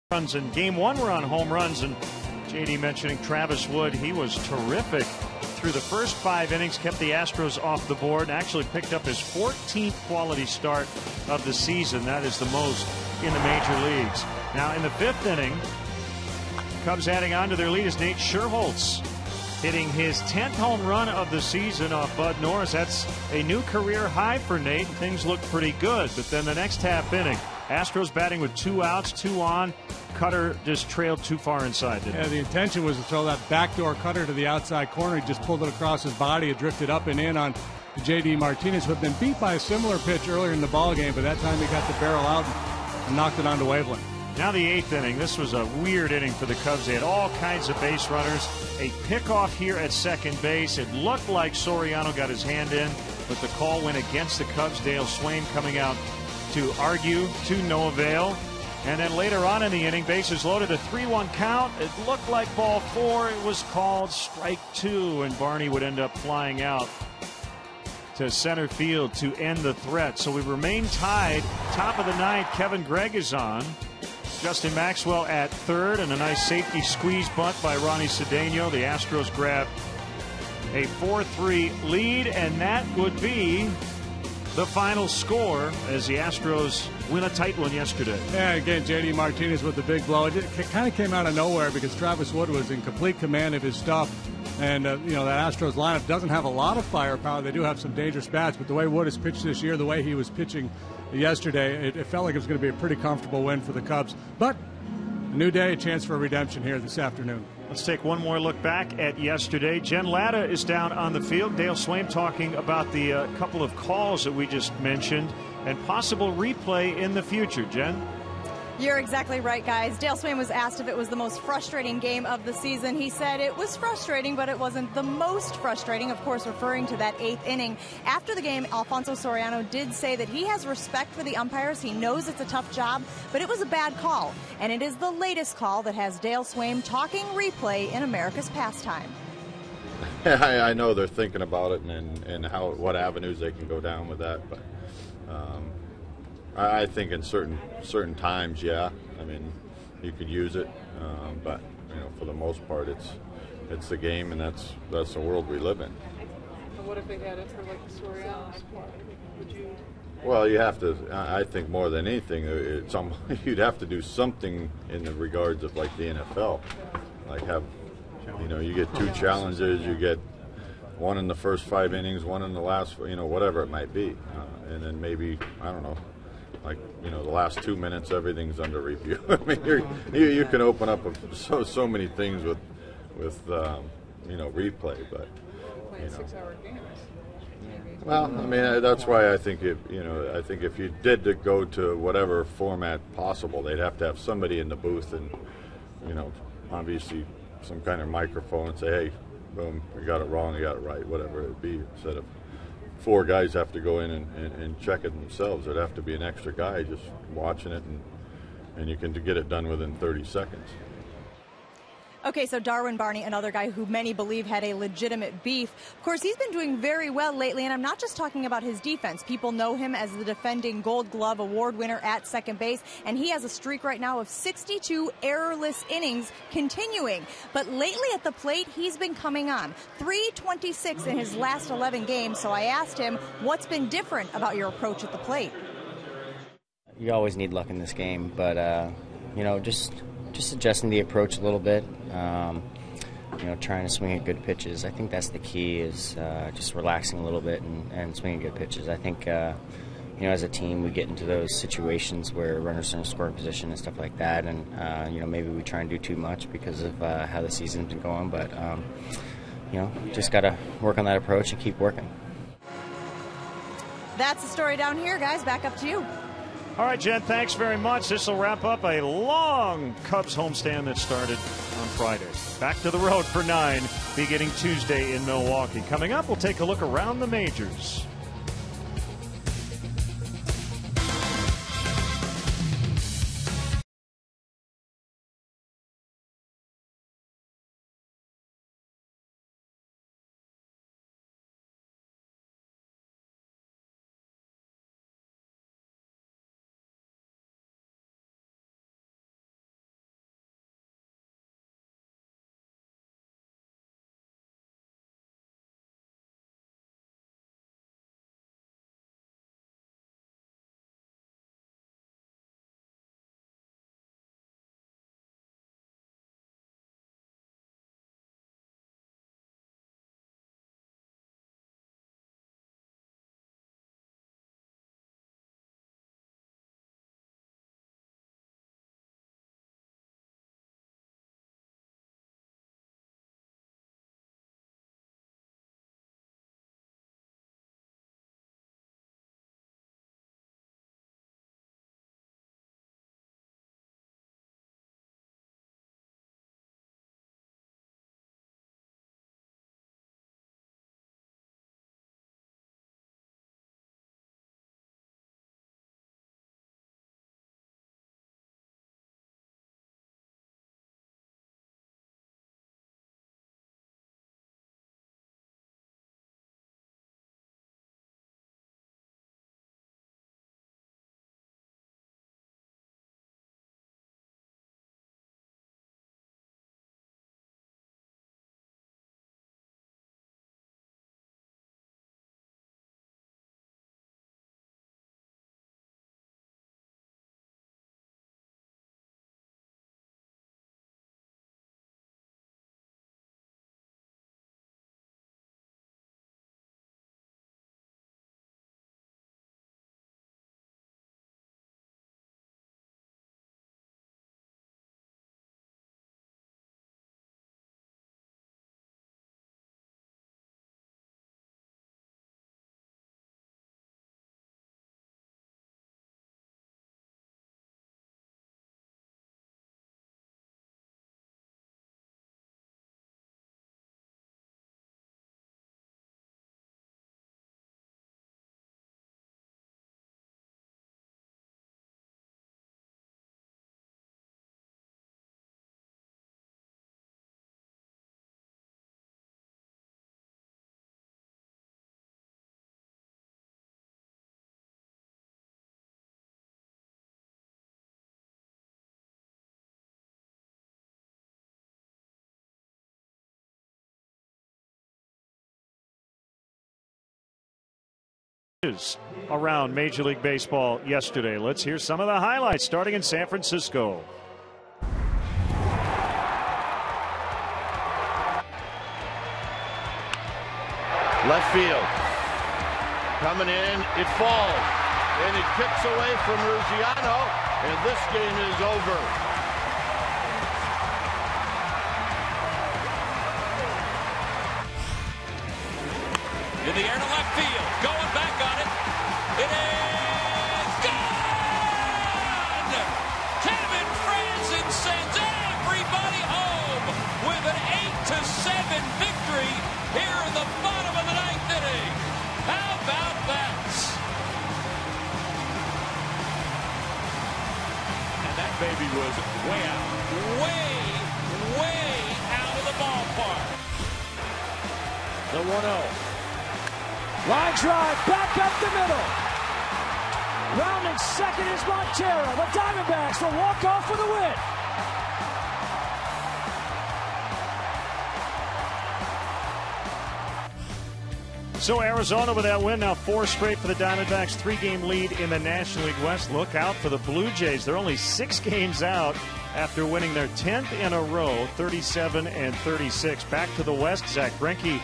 Runs in game one were on home runs, and JD mentioning Travis Wood. He was terrific through the first 5 innings, kept the Astros off the board, and actually picked up his 14th quality start of the season. That is the most in the major leagues. Now in the 5th inning, Cubs adding on to their lead is Nate Scherholtz, hitting his 10th home run of the season off Bud Norris. That's a new career high for Nate. Things look pretty good, but then the next half inning, Astros batting with 2 outs, 2 on. Cutter just trailed too far inside, didn't the intention was to throw that backdoor cutter to the outside corner. He just pulled it across his body. It drifted up and in on J.D. Martinez, who had been beat by a similar pitch earlier in the ballgame, but that time he got the barrel out and knocked it onto Waveland. Now the 8th inning. This was a weird inning for the Cubs. They had all kinds of base runners. A pickoff here at second base. It looked like Soriano got his hand in, but the call went against the Cubs. Dale Swaim coming out to argue, to no avail. And then later on in the inning, bases loaded, a 3-1 count. It looked like ball 4. It was called strike 2, and Barney would end up flying out to center field to end the threat. So we remain tied. Top of the 9th, Kevin Gregg is on. Justin Maxwell at third, and a nice safety squeeze bunt by Ronnie Cedeno. The Astros grab a 4-3 lead, and that would be the final score as the Astros win a tight one yesterday. Yeah, again, J.D. Martinez with the big blow. It kind of came out of nowhere because Travis Wood was in complete command of his stuff. And, that Astros lineup doesn't have a lot of firepower. They do have some dangerous bats, but the way Wood has pitched this year, the way he was pitching yesterday, it felt like it was going to be a pretty comfortable win for the Cubs. But a new day, a chance for redemption here this afternoon. Let's take one more look back at yesterday. Jen Latta is down on the field. Dale Swaim talking about the couple of calls that we just mentioned and possible replay in the future. Jen? You're exactly right, guys. Dale Swaim was asked if it was the most frustrating game of the season. He said it was frustrating, but it wasn't the most frustrating, of course, referring to that 8th inning. After the game, Alfonso Soriano did say that he has respect for the umpires. He knows it's a tough job, but it was a bad call. And it is the latest call that has Dale Swaim talking replay in America's pastime. I know they're thinking about it and what avenues they can go down with that, but I think in certain times, yeah. I mean, you could use it, but for the most part, it's the game, and that's the world we live in. What if they had it for like the Soriano's play? Would you? Well, you have to. I think more than anything, you'd have to do something in the regards of like the NFL, like have, you get 2 challenges, you get one in the first 5 innings, one in the last, whatever it might be, and then maybe I don't know. Like the last 2 minutes, everything's under review. I mean, you can open up so many things with replay, but playing 6-hour games. Well, I mean that's why I think I think if you did to go to whatever format possible, they'd have to have somebody in the booth and obviously some kind of microphone and say, hey, boom, you got it wrong, you got it right, whatever it be, instead of 4 guys have to go in and check it themselves. There'd have to be an extra guy just watching it, and you can get it done within 30 seconds. Okay, so Darwin Barney, another guy who many believe had a legitimate beef. Of course, he's been doing very well lately, and I'm not just talking about his defense. People know him as the defending Gold Glove Award winner at second base, and he has a streak right now of 62 errorless innings continuing. But lately at the plate, he's been coming on. 326 in his last 11 games, so I asked him, what's been different about your approach at the plate? You always need luck in this game, but, just adjusting the approach a little bit, trying to swing at good pitches. I think that's the key, is just relaxing a little bit and swinging good pitches. I think, as a team, we get into those situations where runners are in scoring position and stuff like that, and, maybe we try and do too much because of how the season's been going, but, just got to work on that approach and keep working. That's the story down here, guys. Back up to you. All right, Jen, thanks very much. This will wrap up a long Cubs homestand that started on Friday. Back to the road for 9, beginning Tuesday in Milwaukee. Coming up, we'll take a look around the majors. around Major League Baseball yesterday. Let's hear some of the highlights starting in San Francisco. Left field. Coming in, it falls. And it kicks away from Ruggiano, and this game is over. In the air to left field. Going back on it. It is gone! Kevin Franzen sends everybody home with an 8-7 victory here in the bottom of the ninth inning. How about that? And that baby was way out. Way out of the ballpark. The 1-0. Line drive, back up the middle. Rounding second is Montero. The Diamondbacks will walk off with a win. So Arizona with that win, now 4 straight for the Diamondbacks, 3-game lead in the National League West. Look out for the Blue Jays. They're only 6 games out after winning their 10th in a row, 37-36. Back to the West, Zach Greinke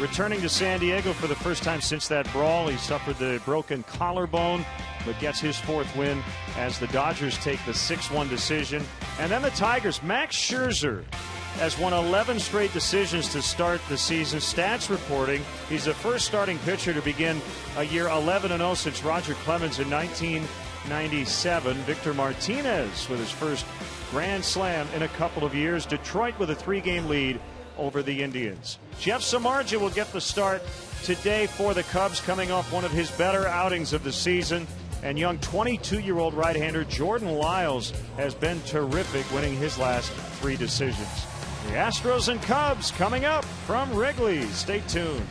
returning to San Diego for the first time since that brawl. He suffered the broken collarbone, but gets his 4th win as the Dodgers take the 6-1 decision. And then the Tigers, Max Scherzer has won 11 straight decisions to start the season. Stats reporting he's the first starting pitcher to begin a year 11-0 since Roger Clemens in 1997. Victor Martinez with his first grand slam in a couple of years. Detroit with a 3-game lead over the Indians. Jeff Samardzija will get the start today for the Cubs, coming off one of his better outings of the season. And young 22-year-old right-hander Jordan Lyles has been terrific, winning his last 3 decisions. The Astros and Cubs coming up from Wrigley. Stay tuned.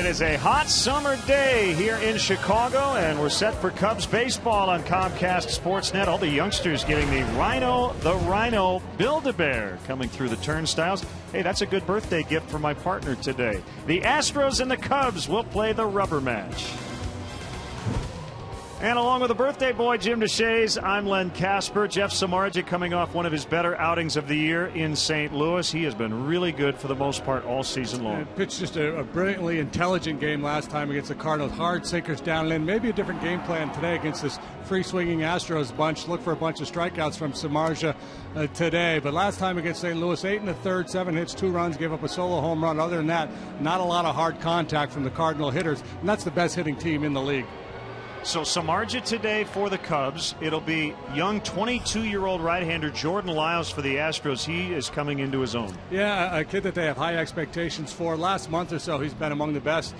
is a hot summer day here in Chicago, and we're set for Cubs baseball on Comcast Sportsnet. All the youngsters getting the Rhino Build-A-Bear coming through the turnstiles. Hey, that's a good birthday gift for my partner today. The Astros and the Cubs will play the rubber match. And along with the birthday boy, Jim DeShays, I'm Len Casper. Jeff Samardzija coming off one of his better outings of the year in St. Louis. He has been really good for the most part all season long. Pitched just a brilliantly intelligent game last time against the Cardinals. Hard sinkers down and in. Maybe a different game plan today against this free-swinging Astros bunch. Look for a bunch of strikeouts from Samardzija today. But last time against St. Louis, 8 1/3, 7 hits, 2 runs, gave up a solo home run. Other than that, not a lot of hard contact from the Cardinal hitters. And that's the best hitting team in the league. So Samardzija today for the Cubs. It'll be young 22-year-old right-hander Jordan Lyles for the Astros. He is coming into his own. Yeah, a kid that they have high expectations for. Last month or so, he's been among the best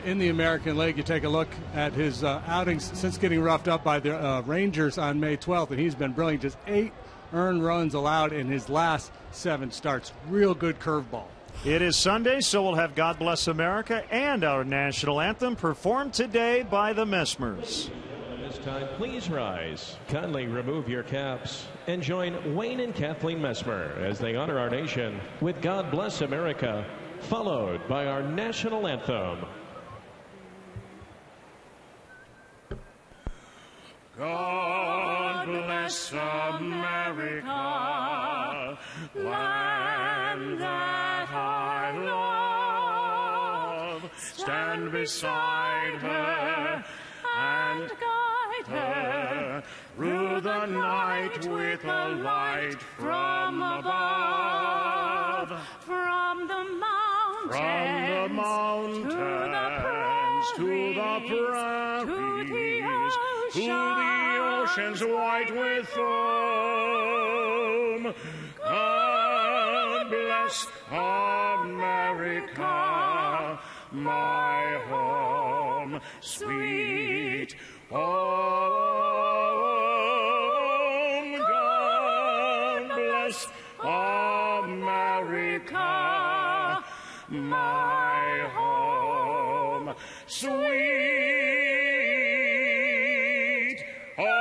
in the American League. You take a look at his outings since getting roughed up by the Rangers on May 12th, and he's been brilliant. Just 8 earned runs allowed in his last 7 starts. Real good curveball. It is Sunday, so we'll have God Bless America and our national anthem performed today by the Mesmers. This time, please rise. Kindly remove your caps and join Wayne and Kathleen Mesmer as they honor our nation with God Bless America, followed by our national anthem. God bless America, land that I love. Stand beside her and guide her through the night with a light from above. From the mountains, to the prairies, to the oceans white with foam. God bless America, my home, sweet home. God bless America, my home, sweet home.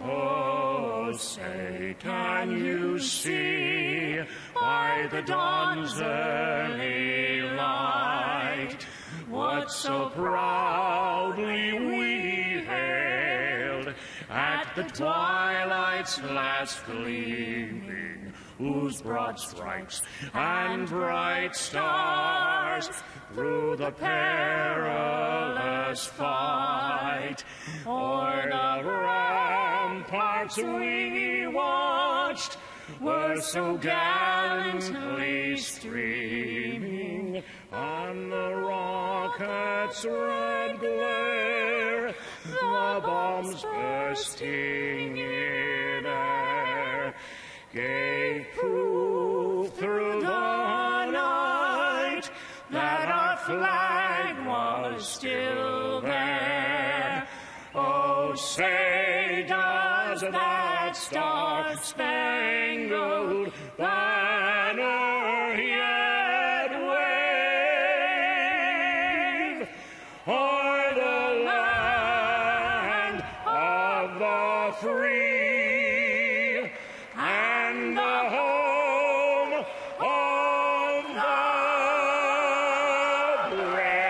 Oh, say, can you see by the dawn's early light what so proudly we hailed at the twilight's last gleaming, whose broad stripes and bright stars through the perilous fight o'er the ramparts we watched were so gallantly streaming on the rocket's red glare, the bombs bursting in air gave proof through the night that our flag was still there. Oh, say does that star-spangled banner yet wave o'er the land of the free and the home of the brave.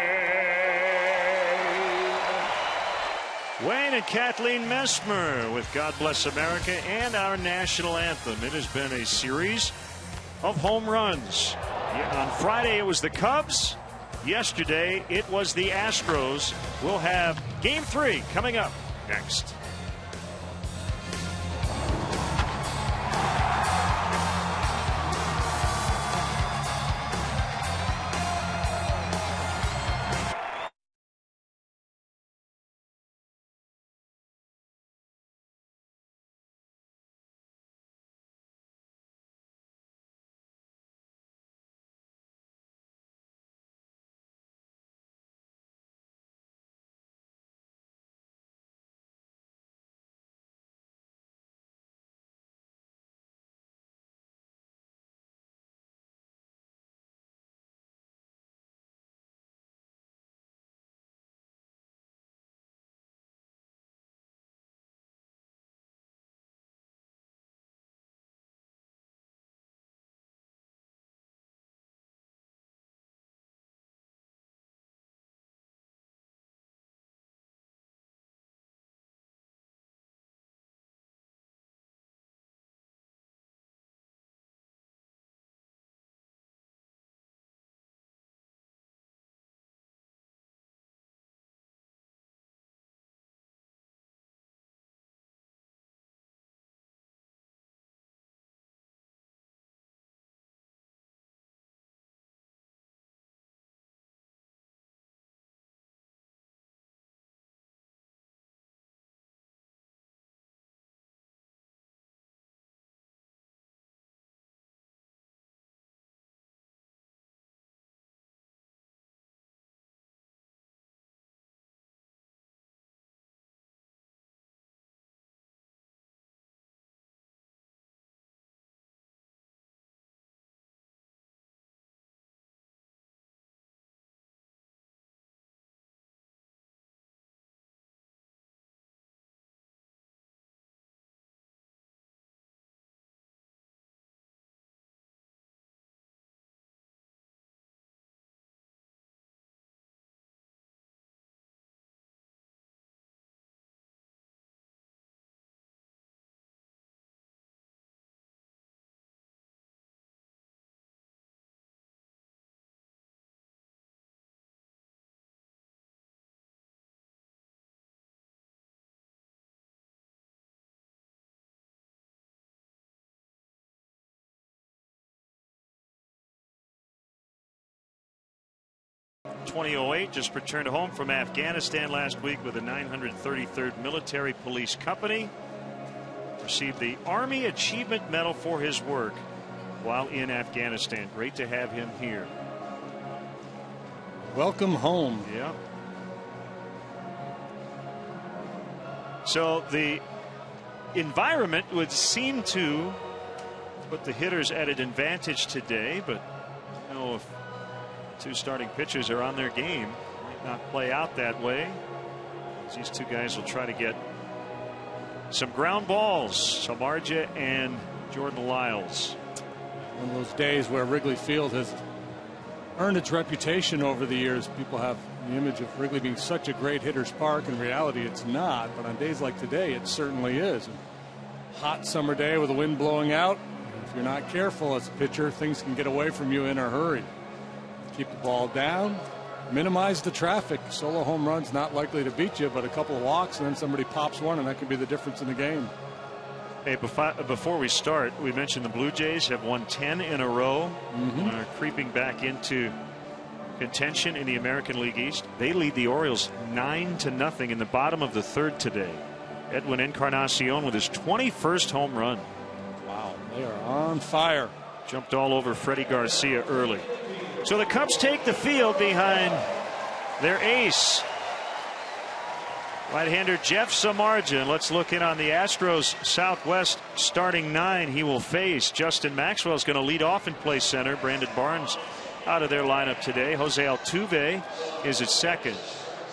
Wayne and Kathleen Mesmer with God Bless America and our national anthem. It has been a series of home runs. On Friday it was the Cubs. Yesterday it was the Astros. We'll have Game 3 coming up next. 2008, just returned home from Afghanistan last week with the 933rd Military Police Company. Received the Army Achievement Medal for his work while in Afghanistan. Great to have him here. Welcome home. Yeah. So the environment would seem to put the hitters at an advantage today, but you know, if two starting pitchers are on their game, it might not play out that way. These two guys will try to get some ground balls. Samardzija and Jordan Lyles. One of those days where Wrigley Field has earned its reputation over the years. People have the image of Wrigley being such a great hitter's park. In reality, it's not. But on days like today, it certainly is. A hot summer day with the wind blowing out. If you're not careful as a pitcher, things can get away from you in a hurry. Keep the ball down. Minimize the traffic. Solo home run's not likely to beat you, but a couple of walks and then somebody pops one, and that could be the difference in the game. Hey, before we start, we mentioned the Blue Jays have won 10 in a row and are creeping back into contention in the American League East. They lead the Orioles 9-0 in the bottom of the third today. Edwin Encarnacion with his 21st home run. Wow, they are on fire. Jumped all over Freddie Garcia early. So the Cubs take the field behind their ace, right-hander Jeff Samardzija. And let's look in on the Astros Southwest starting nine. He will face Justin Maxwell is going to lead off and play center. Brandon Barnes out of their lineup today. Jose Altuve is at second.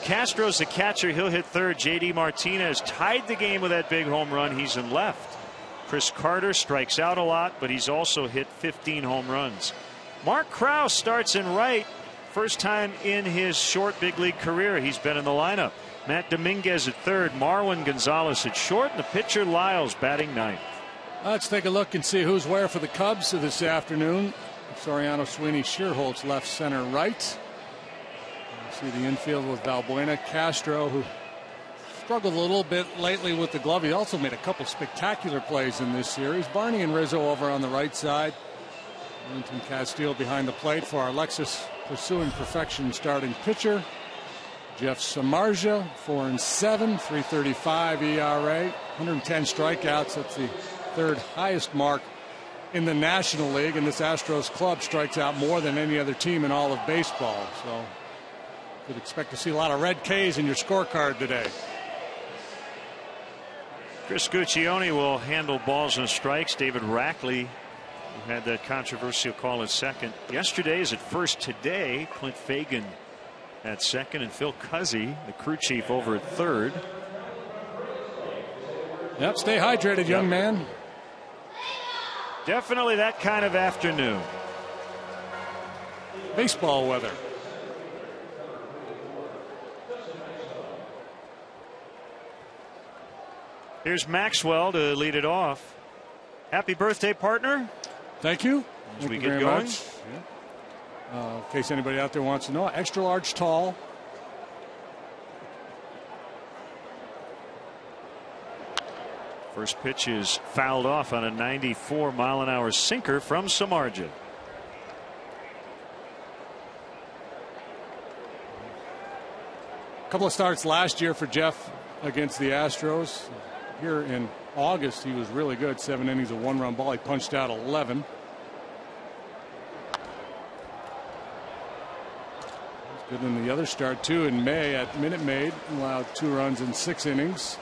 Castro's the catcher. He'll hit third. J.D. Martinez tied the game with that big home run. He's in left. Chris Carter strikes out a lot, but he's also hit 15 home runs. Mark Krause starts in right. First time in his short big league career he's been in the lineup. Matt Dominguez at third. Marwin Gonzalez at short. And the pitcher Lyles batting ninth. Let's take a look and see who's where for the Cubs this afternoon. Soriano, Sweeney, Shearholtz left, center, right. You see the infield with Valbuena. Castro, who struggled a little bit lately with the glove. He also made a couple spectacular plays in this series. Barney and Rizzo over on the right side. Wellington Castile behind the plate for our Lexus pursuing perfection starting pitcher. Jeff Samardzija, 4-7, 3.35 ERA, 110 strikeouts. That's the third highest mark in the National League, and this Astros club strikes out more than any other team in all of baseball. So could expect to see a lot of red K's in your scorecard today. Chris Guccione will handle balls and strikes. David Rackley, who had that controversial call at second yesterday, is at first today. Clint Fagan at second, and Phil Cuzzi, the crew chief, over at third. Yep, stay hydrated, young man. Definitely that kind of afternoon. Baseball weather. Here's Maxwell to lead it off. Happy birthday, partner. Thank you. As we get going. In case anybody out there wants to know, extra large tall. First pitch is fouled off on a 94-mile-an-hour sinker from Samardzija. A couple of starts last year for Jeff against the Astros. Here in August, he was really good. 7 innings of 1-run ball. He punched out 11. Good in the other start too in May at Minute Maid, allowed 2 runs in 6 innings.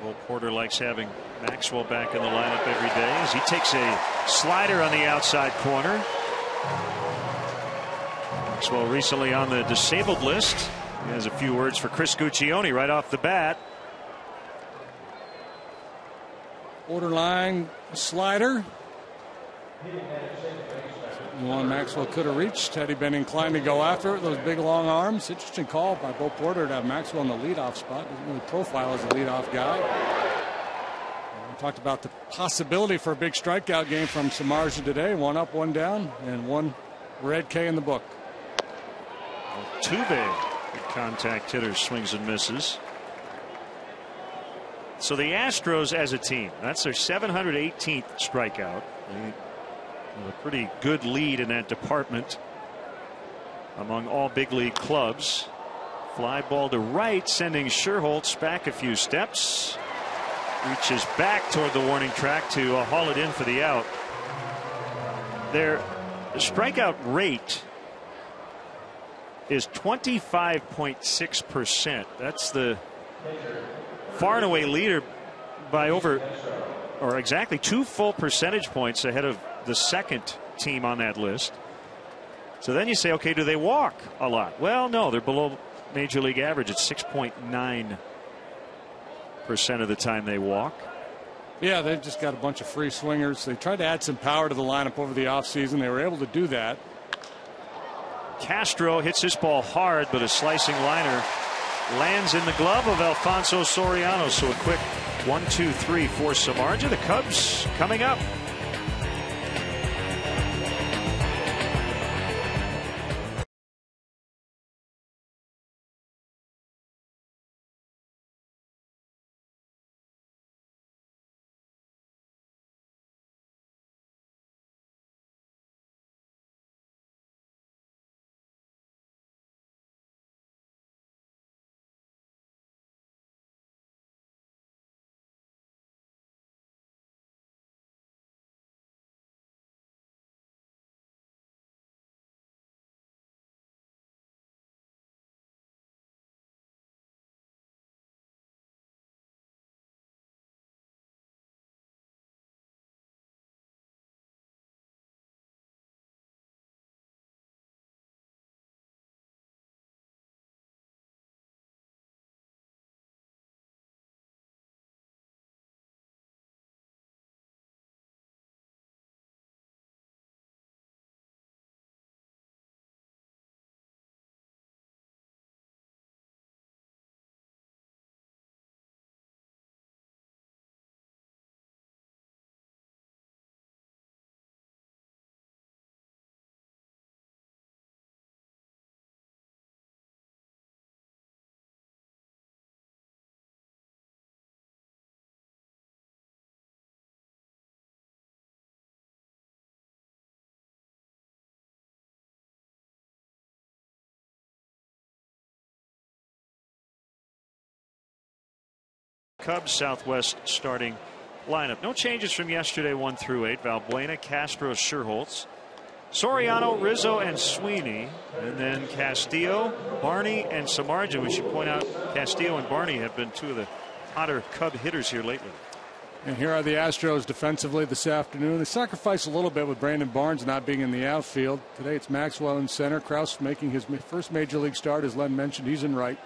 Will Porter likes having Maxwell back in the lineup every day as he takes a slider on the outside corner. Maxwell recently on the disabled list. He has a few words for Chris Guccione right off the bat. Borderline slider. One Maxwell could have reached had he been inclined to go after it. Those big long arms. Interesting call by Bo Porter to have Maxwell in the leadoff spot. Doesn't really profile as a leadoff guy. We talked about the possibility for a big strikeout game from Samardzija today. 1 up, 1 down, and 1 red K in the book. Altuve, good contact hitter, swings and misses. So the Astros as a team, that's their 718th strikeout. They have a pretty good lead in that department among all big league clubs. Fly ball to right, sending Scherholtz back a few steps. Reaches back toward the warning track to haul it in for the out. Their strikeout rate is 25.6%. That's the far and away leader by over, or exactly 2 full percentage points ahead of the second team on that list. So then you say, okay, do they walk a lot? Well, no, they're below major league average at 6.9% of the time they walk. Yeah, they've just got a bunch of free swingers. They tried to add some power to the lineup over the offseason. They were able to do that. Castro hits this ball hard, but a slicing liner lands in the glove of Alfonso Soriano. So a quick 1-2-3 for Samardzija. The Cubs coming up. Cubs Southwest starting lineup. No changes from yesterday 1 through 8. Valbuena, Castro, Scherholtz, Soriano, Rizzo, and Sweeney. And then Castillo, Barney, and Samardzija. We should point out Castillo and Barney have been two of the hotter Cub hitters here lately. And here are the Astros defensively this afternoon. They sacrificed a little bit with Brandon Barnes not being in the outfield. Today it's Maxwell in center. Krause making his first major league start, as Len mentioned. He's in right.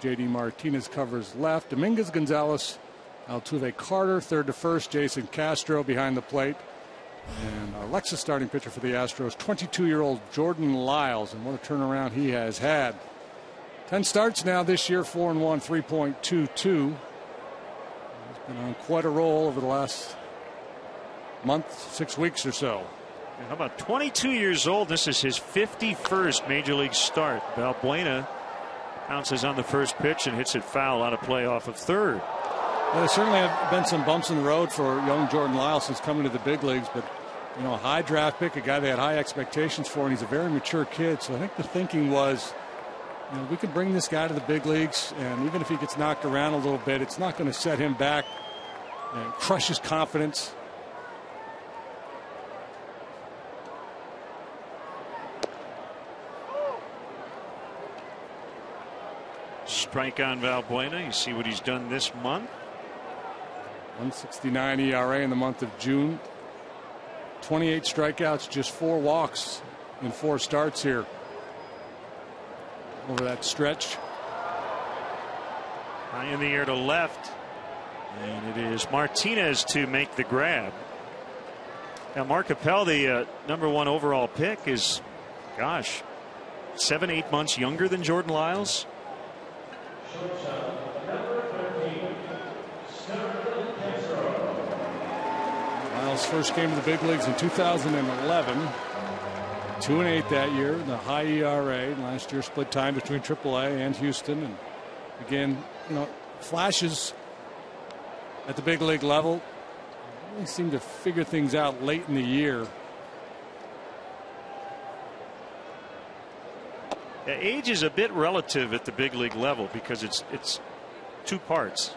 J.D. Martinez covers left. Dominguez, Gonzalez, Altuve, Carter, third to first. Jason Castro behind the plate. And Alexis starting pitcher for the Astros, 22-year-old Jordan Lyles. And what a turnaround he has had. 10 starts now this year, 4-1, 3.22. He's been on quite a roll over the last month, 6 weeks or so. And how about 22 years old? This is his 51st major league start. Valbuena bounces on the first pitch and hits it foul out of play off of third. Well, there certainly have been some bumps in the road for young Jordan Lyles since coming to the big leagues, but you know, a high draft pick, a guy they had high expectations for, and he's a very mature kid. So I think the thinking was, you know, we can bring this guy to the big leagues, and even if he gets knocked around a little bit, it's not going to set him back and crush his confidence. Strike on Valbuena. You see what he's done this month. 1.69 ERA in the month of June. 28 strikeouts, just 4 walks in 4 starts here over that stretch. High in the air to left, and it is Martinez to make the grab. Now Mark Appel, the #1 overall pick, is, gosh, 7-8 months younger than Jordan Lyles. Lyles first came to the big leagues in 2011. 2-8 that year, the high ERA. Last year split time between AAA and Houston. And again, you know, flashes at the big league level. They seem to figure things out late in the year. Yeah, age is a bit relative at the big league level because it's two parts.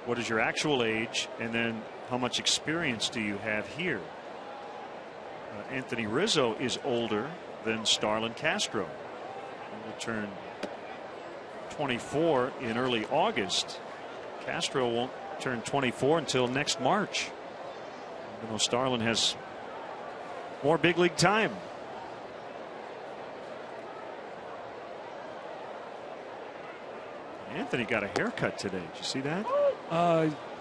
What is your actual age, and then how much experience do you have here? Anthony Rizzo is older than Starlin Castro. He will turn 24 in early August. Castro won't turn 24 until next March. Even though Starlin has more big league time. Anthony got a haircut today. Did you see that?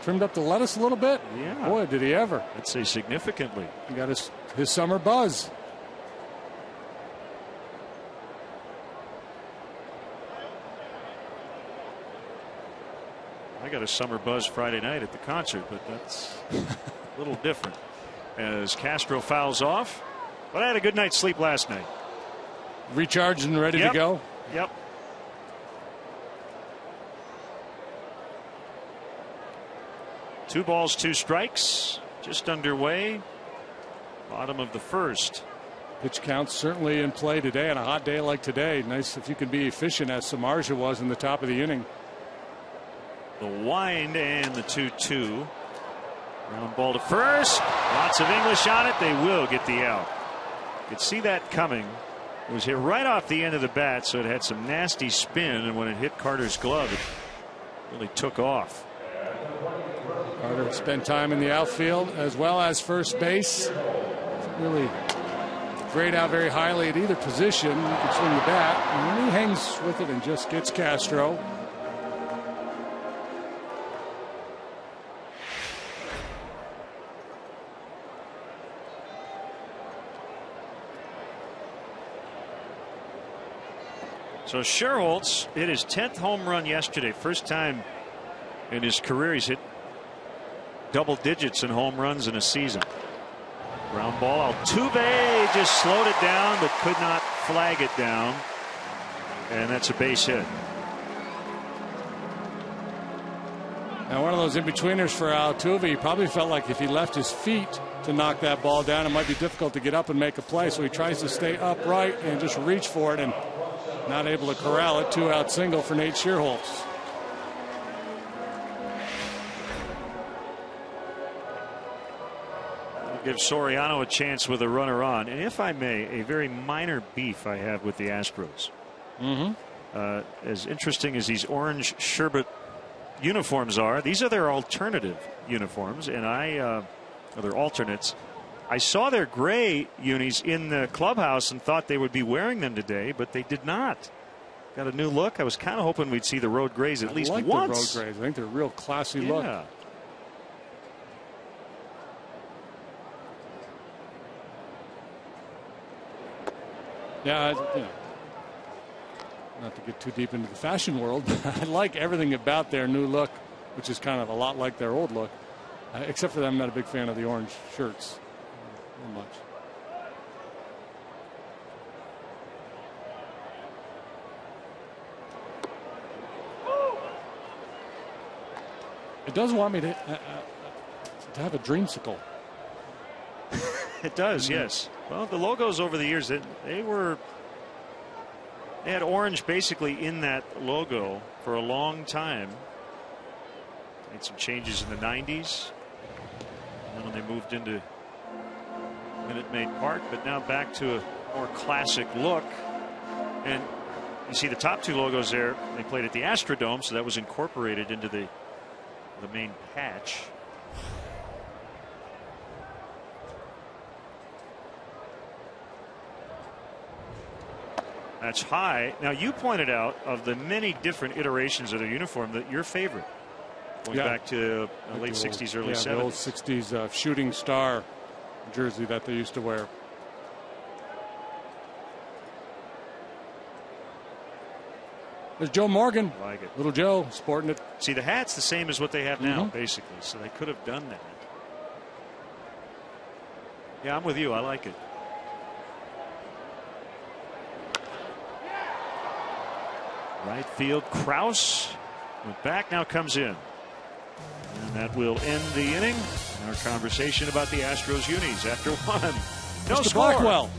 Trimmed up the lettuce a little bit. Yeah. Boy, did he ever. I'd say significantly. He got his summer buzz. I got a summer buzz Friday night at the concert, but that's a little different. As Castro fouls off. But I had a good night's sleep last night. Recharged and ready to go? Yep. 2 balls, 2 strikes. Just underway. Bottom of the first. Pitch count certainly in play today on a hot day like today. Nice if you can be efficient as Samardzija was in the top of the inning. The wind and the 2-2. Ground ball to first. Lots of English on it. They will get the out. You could see that coming. It was hit right off the end of the bat, so it had some nasty spin, and when it hit Carter's glove, it really took off. Carter spent time in the outfield as well as first base. Really grade out very highly at either position. You can swing the bat, and then he hangs with it and just gets Castro. So Sherholtz hit his 10th home run yesterday. First time in his career he's hit double digits in home runs in a season. Ground ball. Altuve just slowed it down but could not flag it down. And that's a base hit. Now one of those in-betweeners for Altuve. He probably felt like if he left his feet to knock that ball down, it might be difficult to get up and make a play. So he tries to stay upright and just reach for it, and not able to corral it. 2-out single for Nate Sherholtz. Give Soriano a chance with a runner on. And if I may, a very minor beef I have with the Astros. As interesting as these orange sherbet uniforms are, these are their alternative uniforms, and they're alternates. I saw their gray unis in the clubhouse and thought they would be wearing them today, but they did not. Got a new look. I was kind of hoping we'd see the road grays at least once. The road grays. I think they're a real classy look. Yeah, not to get too deep into the fashion world, I like everything about their new look, which is kind of a lot like their old look. Except for that, I'm not a big fan of the orange shirts. Not much. It does want me to have a dreamsicle. It does, yes. Well, the logos over the years, they had orange basically in that logo for a long time. Made some changes in the 90s. And then when they moved into Minute Maid Park, but now back to a more classic look. And you see the top 2 logos there, they played at the Astrodome, so that was incorporated into the main patch. That's high. Now, you pointed out of the many different iterations of the uniform that your favorite, going back to late 60s, early 70s. The old 60s shooting star jersey that they used to wear. There's Joe Morgan. I like it. Little Joe sporting it. See, the hat's the same as what they have now, basically, so they could have done that. Yeah, I'm with you. I like it. Right field, Kraus went back, now comes in. And that will end the inning. Our conversation about the Astros unis after 1. No Mr. score. Blackwell.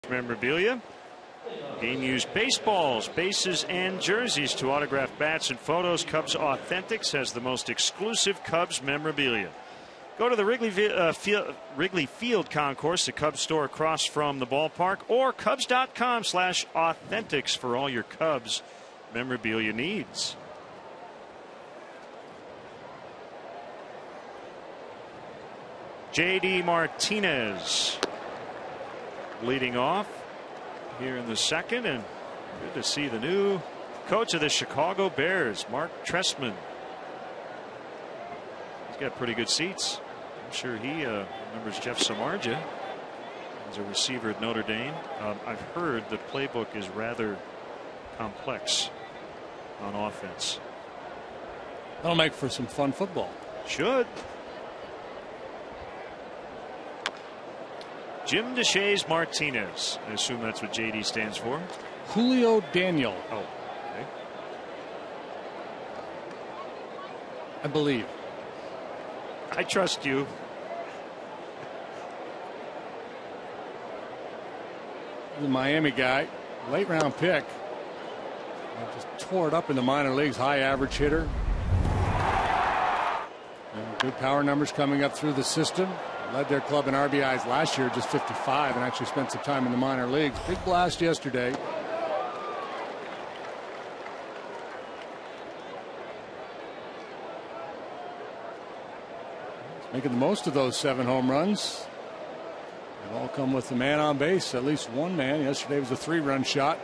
Memorabilia. Game used baseballs, bases, and jerseys to autograph bats and photos. Cubs Authentics has the most exclusive Cubs memorabilia. Go to the Wrigley Field Concourse, the Cubs store across from the ballpark, or Cubs.com/authentics for all your Cubs memorabilia needs. J.D. Martinez leading off here in the second, and good to see the new coach of the Chicago Bears, Mark Trestman. He's got pretty good seats. I'm sure he remembers Jeff Samardzija as a receiver at Notre Dame. I've heard the playbook is rather complex on offense. That'll make for some fun football. Should. Jim DeShays Martinez. I assume that's what JD stands for. Julio Daniel. Oh, okay. I believe. I trust you. The Miami guy, late round pick. Just tore it up in the minor leagues. High average hitter. And good power numbers coming up through the system. Led their club in RBIs last year, just 55, and actually spent some time in the minor leagues. Big blast yesterday. Making the most of those 7 home runs. They've all come with the man on base, at least one man. Yesterday was a 3-run shot.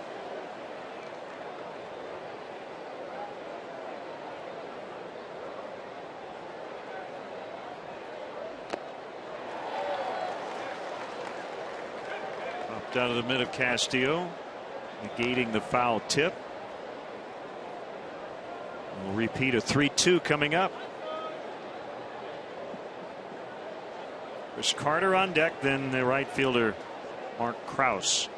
Out of the mid of Castillo, negating the foul tip. We'll repeat a 3-2 coming up. Chris Carter on deck, then the right fielder Mark Krause.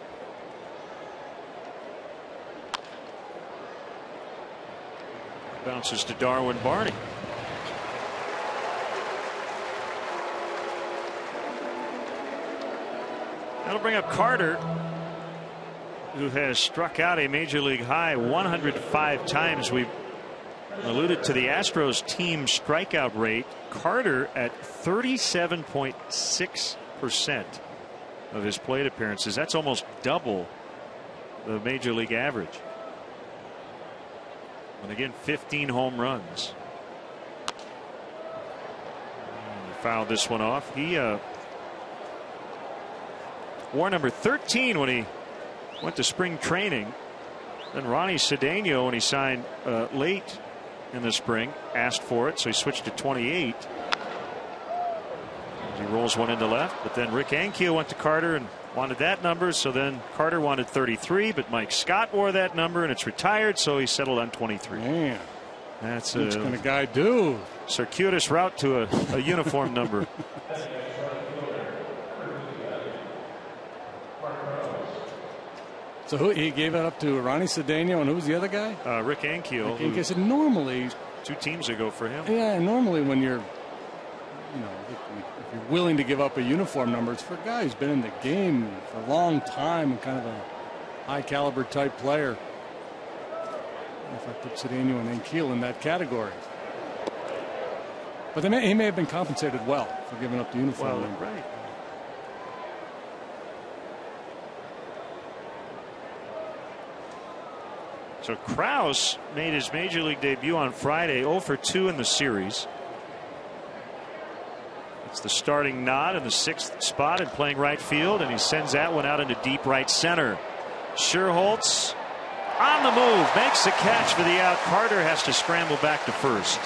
Bounces to Darwin Barney. That'll bring up Carter, who has struck out a major league high 105 times. We've alluded to the Astros team strikeout rate. Carter at 37.6% of his plate appearances. That's almost double the major league average. And again, 15 home runs. Fouled this one off. He wore number 13 when he went to spring training. Then Ronnie Cedeno, when he signed late in the spring, asked for it, so he switched to 28. He rolls one into left, but then Rick Ankiel went to Carter and wanted that number, so then Carter wanted 33, but Mike Scott wore that number, and it's retired, so he settled on 23. Man, that's what can a guy do? Circuitous route to a uniform number. So he gave it up to Ronnie Cedeno, and who was the other guy? Rick Ankiel. Rick Ankiel said normally 2 teams ago for him. Yeah, normally when you're, if you're willing to give up a uniform number, it's for a guy who's been in the game for a long time and kind of a high caliber type player. If I put Cedeno and Ankiel in that category. But he may have been compensated well for giving up the uniform number. Right. So Krause made his major league debut on Friday, 0 for 2 in the series. It's the starting nod in the 6th spot and playing right field, and he sends that one out into deep right center. Scherholtz on the move, makes the catch for the out. Carter has to scramble back to first.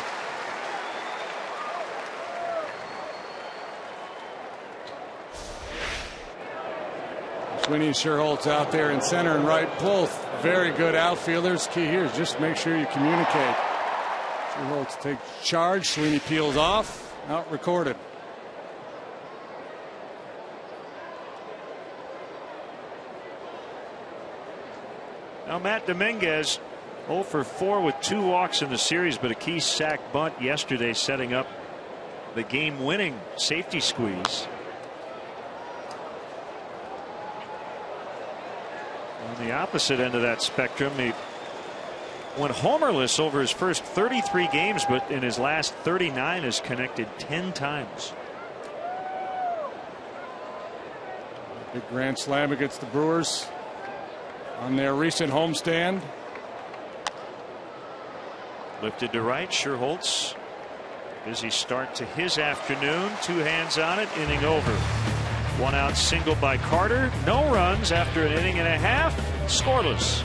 Sweeney and Scherholtz out there in center and right, both very good outfielders. Key here is just make sure you communicate. Scherholtz takes charge. Sweeney peels off. Out recorded. Now Matt Dominguez 0 for 4 with 2 walks in the series, but a key sac bunt yesterday, setting up the game-winning safety squeeze. On the opposite end of that spectrum, he went homerless over his first 33 games, but in his last 39 has connected 10 times. Big grand slam against the Brewers on their recent homestand. Lifted to right. Scherholtz. Busy start to his afternoon. 2 hands on it. Inning over. 1 out single by Carter. No runs after an inning and a half. Scoreless.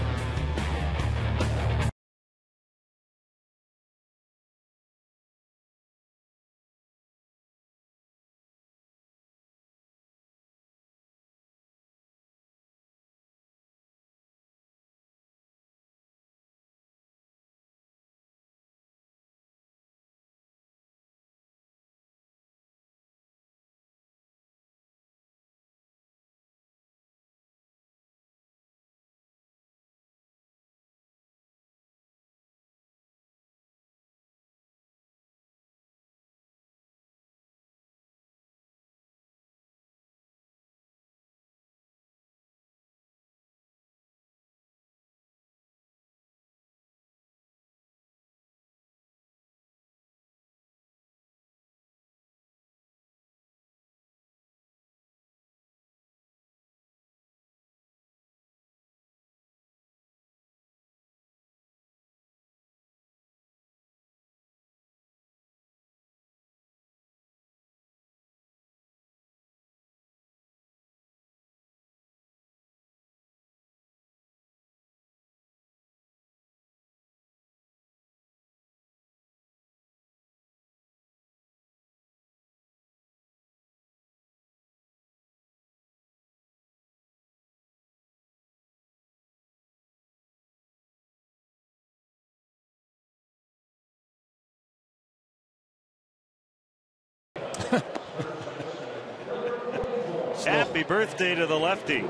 Happy birthday to the lefty.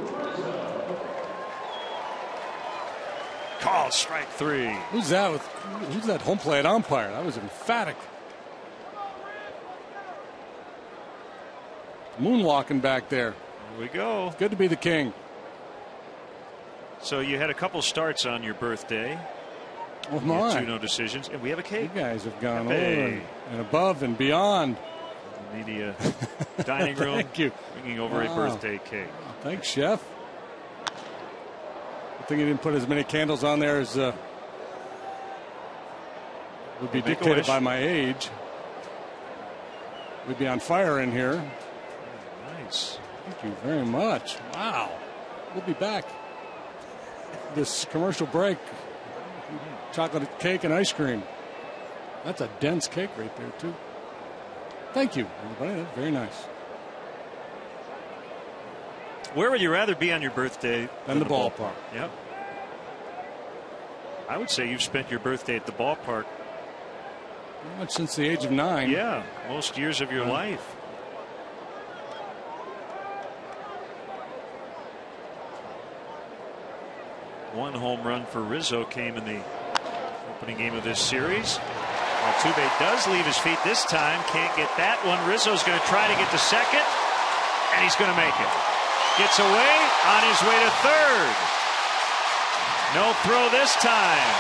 Call strike 3. Who's that home plate umpire? That was emphatic. Moonwalking back there. Here we go. Good to be the king. So you had a couple starts on your birthday. Oh my. 2 no decisions, and we have a cake. You guys have gone over and above and beyond. Media dining room. Thank you. Bringing over a birthday cake. Thanks, Chef. I think he didn't put as many candles on there as would be dictated by my age. We'd be on fire in here. Nice. Thank you very much. Wow. We'll be back. This commercial break. Chocolate cake and ice cream. That's a dense cake right there, too. Thank you, everybody. That's very nice. Where would you rather be on your birthday than the ballpark? Yep. I would say you've spent your birthday at the ballpark. Pretty much since the age of 9. Yeah, most years of your life. One home run for Rizzo came in the opening game of this series. Altuve does leave his feet this time. Can't get that one. Rizzo's going to try to get to second, and he's going to make it. Gets away, on his way to third. No throw this time.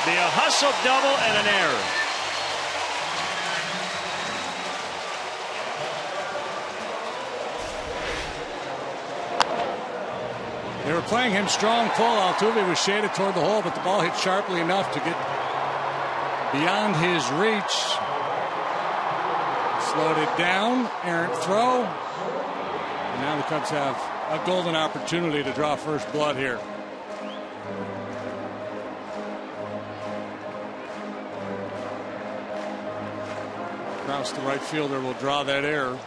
Be a hustle double and an error. They were playing him strong full. Altuve was shaded toward the hole, but the ball hit sharply enough to get beyond his reach. Slowed it down. Errant throw. And now the Cubs have a golden opportunity to draw first blood here. Krause, the right fielder, will draw that error.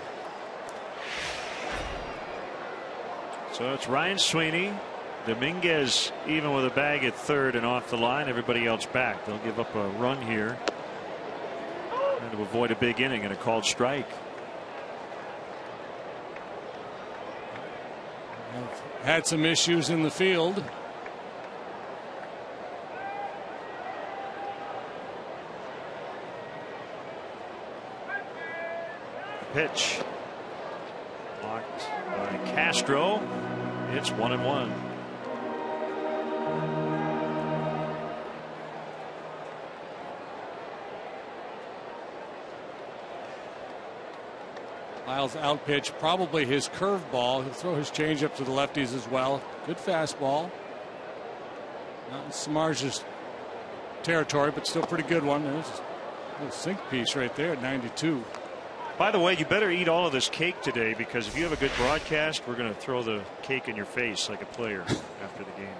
So it's Ryan Sweeney. Dominguez even with a bag at third and off the line. Everybody else back. They'll give up a run here and to avoid a big inning and a called strike. Had some issues in the field. Pitch blocked by Castro. It's 1-1. Lyles out pitch, probably his curveball. He'll throw his changeup to the lefties as well. Good fastball. Not in Samardzij's territory, but still pretty good one. There's a little sink piece right there at 92. By the way, you better eat all of this cake today, because if you have a good broadcast, we're going to throw the cake in your face like a player after the game.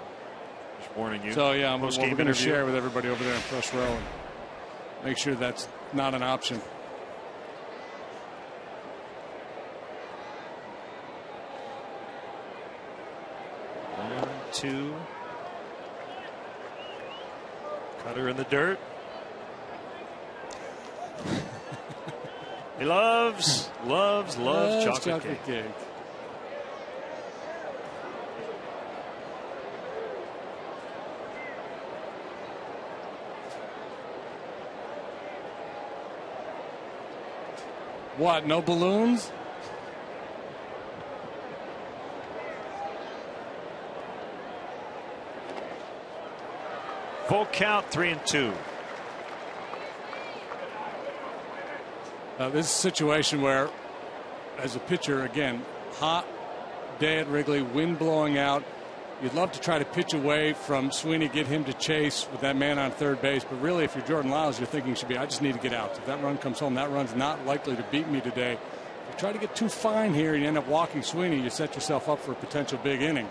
Just warning you. So yeah, we're going to share with everybody over there in press row and make sure that's not an option. One, two. Cutter in the dirt. He loves chocolate cake. What, no balloons? Full count, 3-2. This is a situation where, as a pitcher, again, hot day at Wrigley, wind blowing out. You'd love to try to pitch away from Sweeney, get him to chase with that man on third base. But really, if you're Jordan Lyles, your thinking should be, I just need to get out. If that run comes home, that run's not likely to beat me today. If you try to get too fine here and you end up walking Sweeney, you set yourself up for a potential big inning.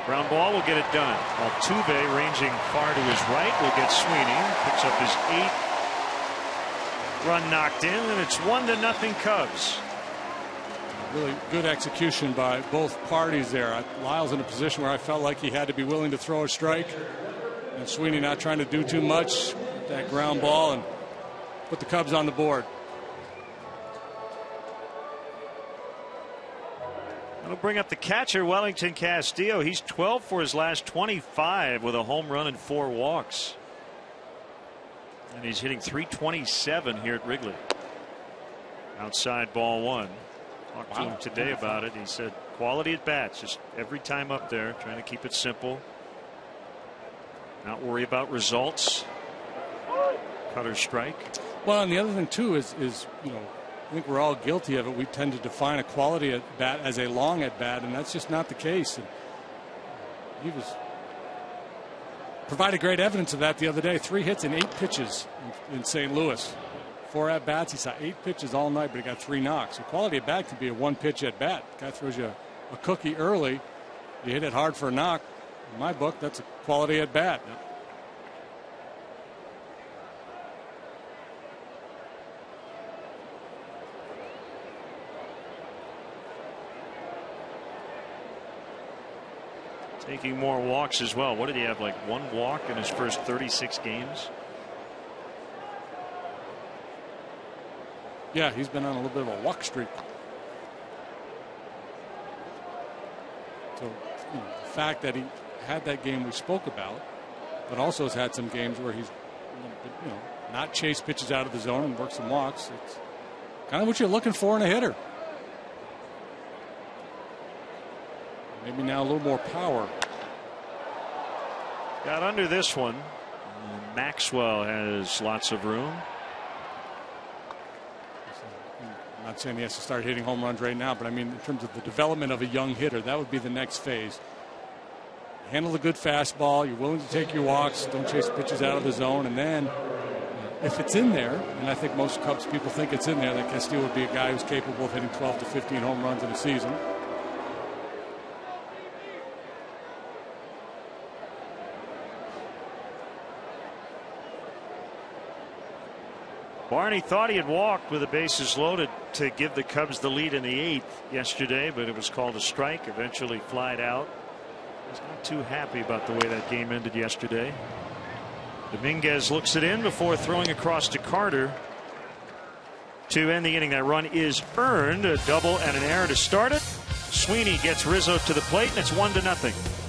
Ground ball will get it done. Altuve ranging far to his right will get Sweeney. Picks up his 8th run knocked in, and it's 1-0 Cubs. Really good execution by both parties there. Lyles in a position where I felt like he had to be willing to throw a strike, and Sweeney not trying to do too much. That ground ball and put the Cubs on the board. That'll bring up the catcher, Wellington Castillo. He's 12 for his last 25 with a home run and 4 walks. And he's hitting .327 here at Wrigley. Outside ball 1. Talked to him today about it. He said quality at bats, just every time up there, trying to keep it simple. Not worry about results. Cutter strike. Well, and the other thing too is you know, I think we're all guilty of it. We tend to define a quality at bat as a long at bat, and that's just not the case. And he provided great evidence of that the other day. 3 hits and 8 pitches in St. Louis. 4 at bats. He saw 8 pitches all night, but he got 3 knocks. So quality at bat could be a 1-pitch at bat. Guy throws you a cookie early. You hit it hard for a knock. In my book, that's a quality at bat. Taking more walks as well. What did he have, like 1 walk in his first 36 games? Yeah, he's been on a little bit of a walk streak. So the fact that he had that game we spoke about, but also has had some games where he's not chased pitches out of the zone and worked some walks. It's kind of what you're looking for in a hitter. Maybe now a little more power. Got under this one. Maxwell has lots of room. I'm not saying he has to start hitting home runs right now, but I mean in terms of the development of a young hitter, that would be the next phase. Handle a good fastball. You're willing to take your walks. Don't chase pitches out of the zone. And then if it's in there, and I think most Cubs people think it's in there, that Castillo would be a guy who's capable of hitting 12 to 15 home runs in a season. Barney thought he had walked with the bases loaded to give the Cubs the lead in the 8th yesterday, but it was called a strike. Eventually flied out. He's not too happy about the way that game ended yesterday. Dominguez looks it in before throwing across to Carter to end the inning. That run is earned. A double and an error to start it. Sweeney gets Rizzo to the plate, and it's 1-0.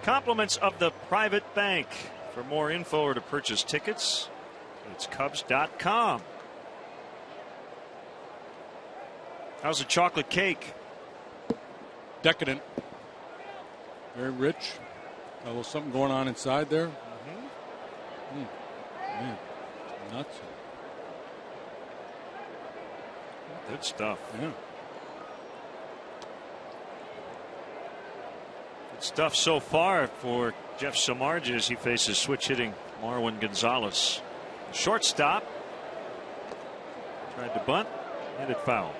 Compliments of the private bank. For more info or to purchase tickets, it's Cubs.com. How's the chocolate cake? Decadent. Very rich. A little something going on inside there. Man, nuts. Good stuff. Yeah. Good stuff so far for Jeff Samardzija as he faces switch hitting Marwin Gonzalez. Shortstop tried to bunt, hit it foul.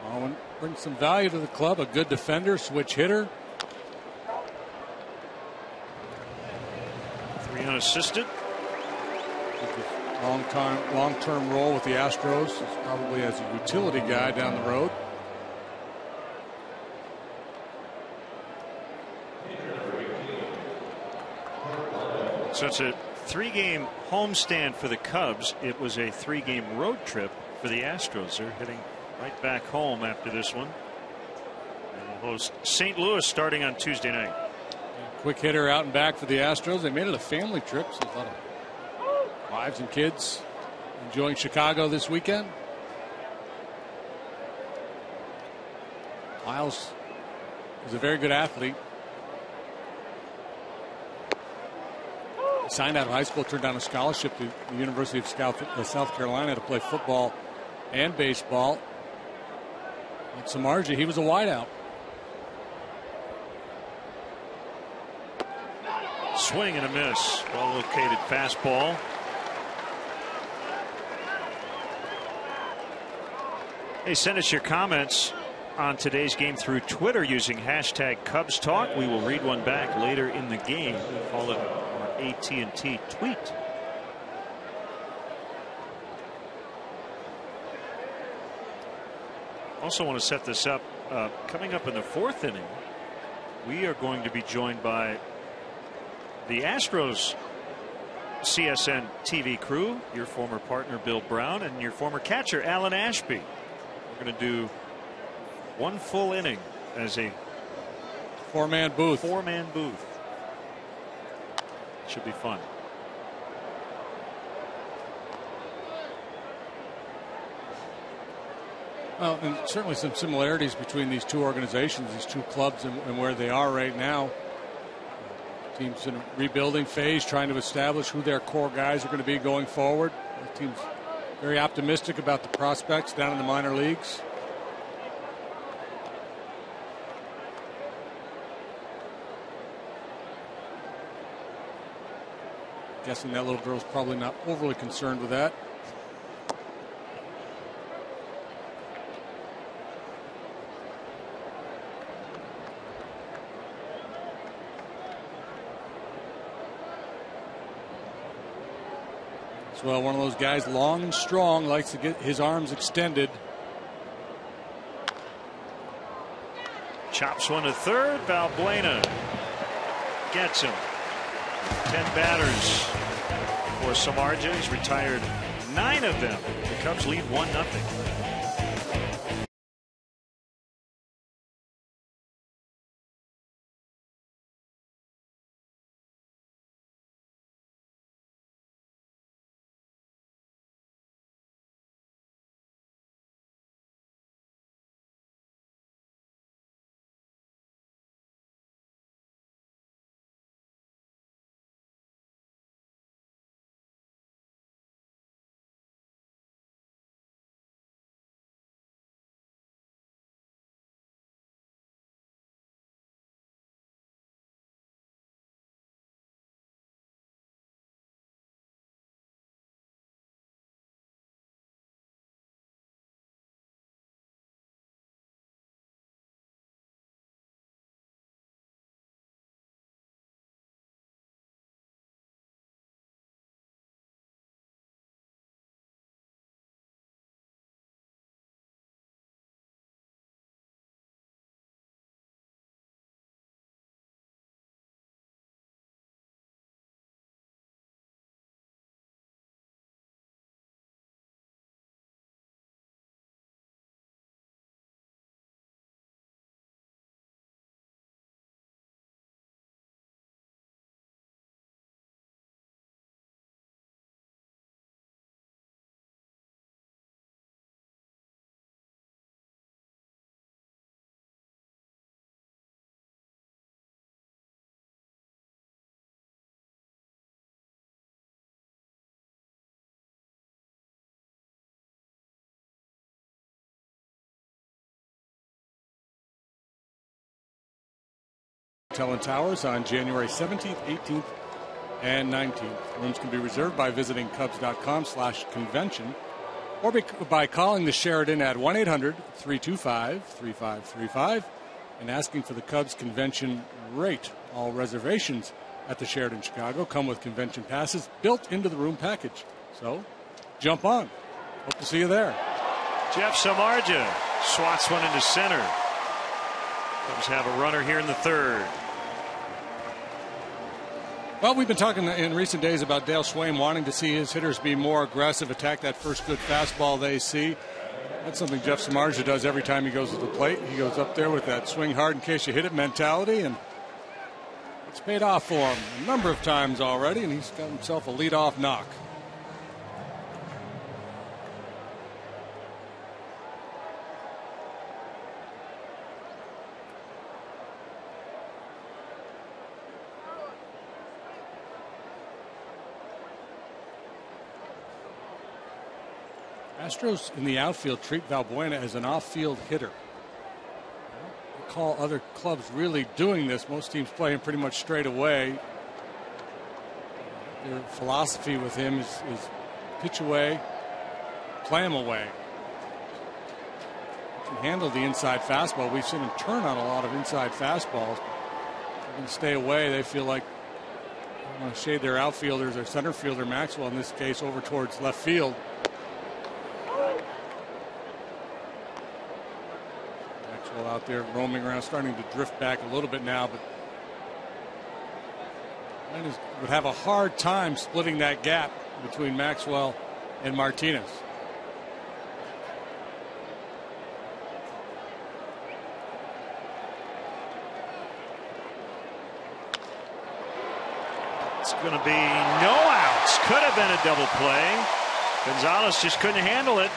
Marwin brings some value to the club. A good defender, switch hitter. 3 unassisted. Long-term role with the Astros is probably as a utility guy down the road. So it's a 3-game homestand for the Cubs. It was a 3-game road trip for the Astros. They're heading right back home after this one. And they'll host St. Louis starting on Tuesday night. quick hitter out and back for the Astros. They made it a family trip, so a lot of wives and kids enjoying Chicago this weekend. Miles is a very good athlete. He signed out of high school, turned down a scholarship to the University of South Carolina to play football and baseball. Like Samardzija, he was a wideout. Swing and a miss. Well located fastball. Hey, send us your comments on today's game through Twitter using hashtag Cubs Talk. We will read one back later in the game. We call it our AT&T tweet. Also want to set this up. Coming up in the fourth inning, we are going to be joined by the Astros CSN TV crew, your former partner Bill Brown and your former catcher Alan Ashby. We're going to do one full inning as a four-man booth. Should be fun. Well, and certainly some similarities between these two organizations, these two clubs, and where they are right now. Teams in a rebuilding phase, trying to establish who their core guys are going to be going forward. The team's very optimistic about the prospects down in the minor leagues. Guessing that little girl's probably not overly concerned with that. Well, one of those guys, long and strong, likes to get his arms extended. Chops one to third. Valbuena gets him. 10 batters for Samardzija. He's retired 9 of them. The Cubs lead 1-0. Hotel & Towers on January 17th, 18th, and 19th. Rooms can be reserved by visiting Cubs.com/convention or by calling the Sheraton at 1-800-325-3535 and asking for the Cubs convention rate. All reservations at the Sheraton Chicago come with convention passes built into the room package. So jump on. Hope to see you there. Jeff Samardzija swats one into center. Cubs have a runner here in the third. Well, we've been talking in recent days about Dale Schwaim wanting to see his hitters be more aggressive, attack that first good fastball they see. That's something Jeff Samardzija does every time he goes to the plate. He goes up there with that swing hard in case you hit it mentality, and It's paid off for him a number of times already, and he's got himself a leadoff knock. Astros in the outfield treat Valbuena as an off-field hitter. I don't recall other clubs really doing this. Most teams play him pretty much straight away. Their philosophy with him is pitch away, play him away. He can handle the inside fastball. We've seen him turn on a lot of inside fastballs. They can stay away. They feel like they want to shade their outfielders, their center fielder Maxwell in this case, over towards left field. Out there roaming around, starting to drift back a little bit now, but would have a hard time splitting that gap between Maxwell and Martinez. It's going to be no outs. Could have been a double play. Gonzalez just couldn't handle it.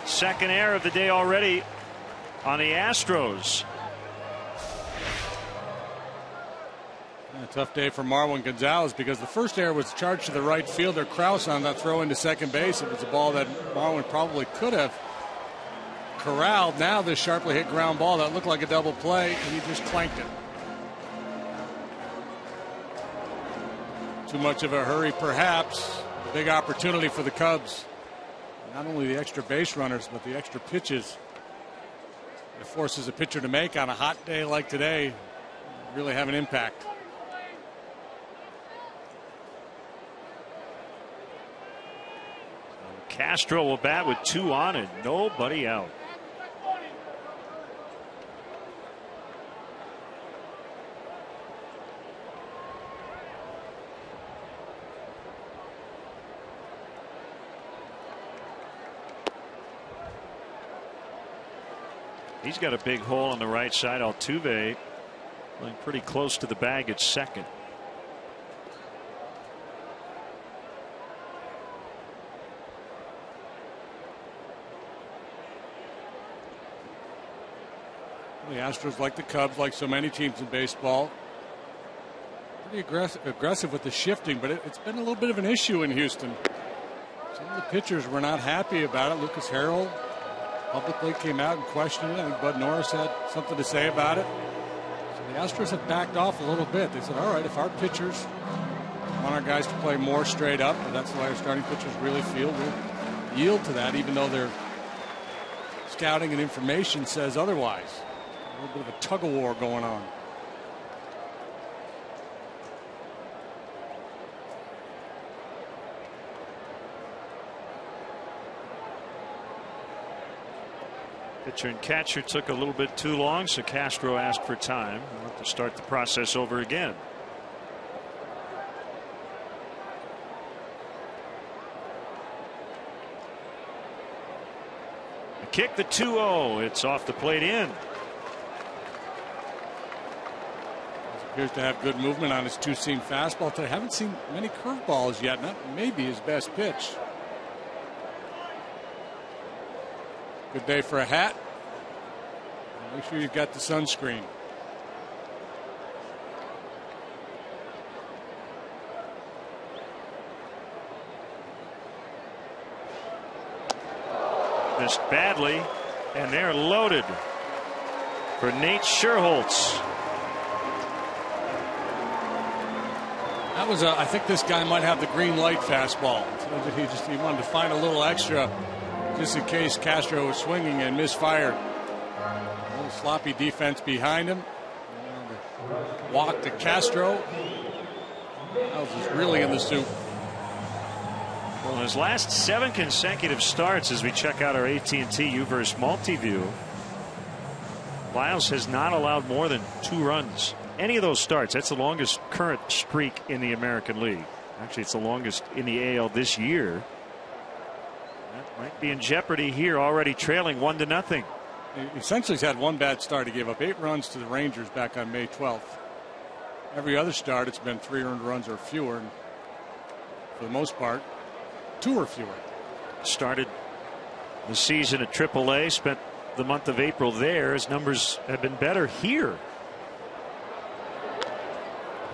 Second error of the day already on the Astros. A tough day for Marwin Gonzalez because the first error was charged to the right fielder Krause on that throw into second base. It was a ball that Marwin probably could have corralled. Now this sharply hit ground ball that looked like a double play, and he just clanked it. Too much of a hurry, perhaps. A big opportunity for the Cubs. Not only the extra base runners, but the extra pitches it forces a pitcher to make on a hot day like today really have an impact. Castro will bat with 2 on and nobody out. He's got a big hole on the right side. Altuve playing pretty close to the bag at second. The Astros, like the Cubs, like so many teams in baseball, pretty aggressive with the shifting, but it's been a little bit of an issue in Houston. Some of the pitchers were not happy about it. Lucas Harrell publicly came out and questioned it. I think Bud Norris had something to say about it. So the Astros have backed off a little bit. They said, all right, if our pitchers want our guys to play more straight up, and that's the way our starting pitchers really feel, we'll yield to that, even though their scouting and information says otherwise. A little bit of a tug of war going on. Pitcher and catcher took a little bit too long, so Castro asked for time. We'll have to start the process over again. A kick, the 2-0. It's off the plate in. Appears to have good movement on his two-seam fastball today. Haven't seen many curveballs yet. That may be his best pitch. Good day for a hat. Make sure you've got the sunscreen. Missed badly, and they're loaded for Nate Scherholtz. That was I think this guy might have the green light fastball. He wanted to find a little extra just in case Castro was swinging and misfired. A little sloppy defense behind him. Walk to Castro. Miles is really in the soup. Well, in his last 7 consecutive starts, as we check out our AT&T UVerse multi-view, Miles has not allowed more than 2 runs. Any of those starts, that's the longest current streak in the American League. Actually, it's the longest in the AL this year. That might be in jeopardy here, already trailing 1-0. He essentially has had one bad start. He gave up 8 runs to the Rangers back on May 12th. Every other start, it's been 3 earned runs or fewer. And for the most part, 2 or fewer. Started the season at AAA, spent the month of April there. His numbers have been better here.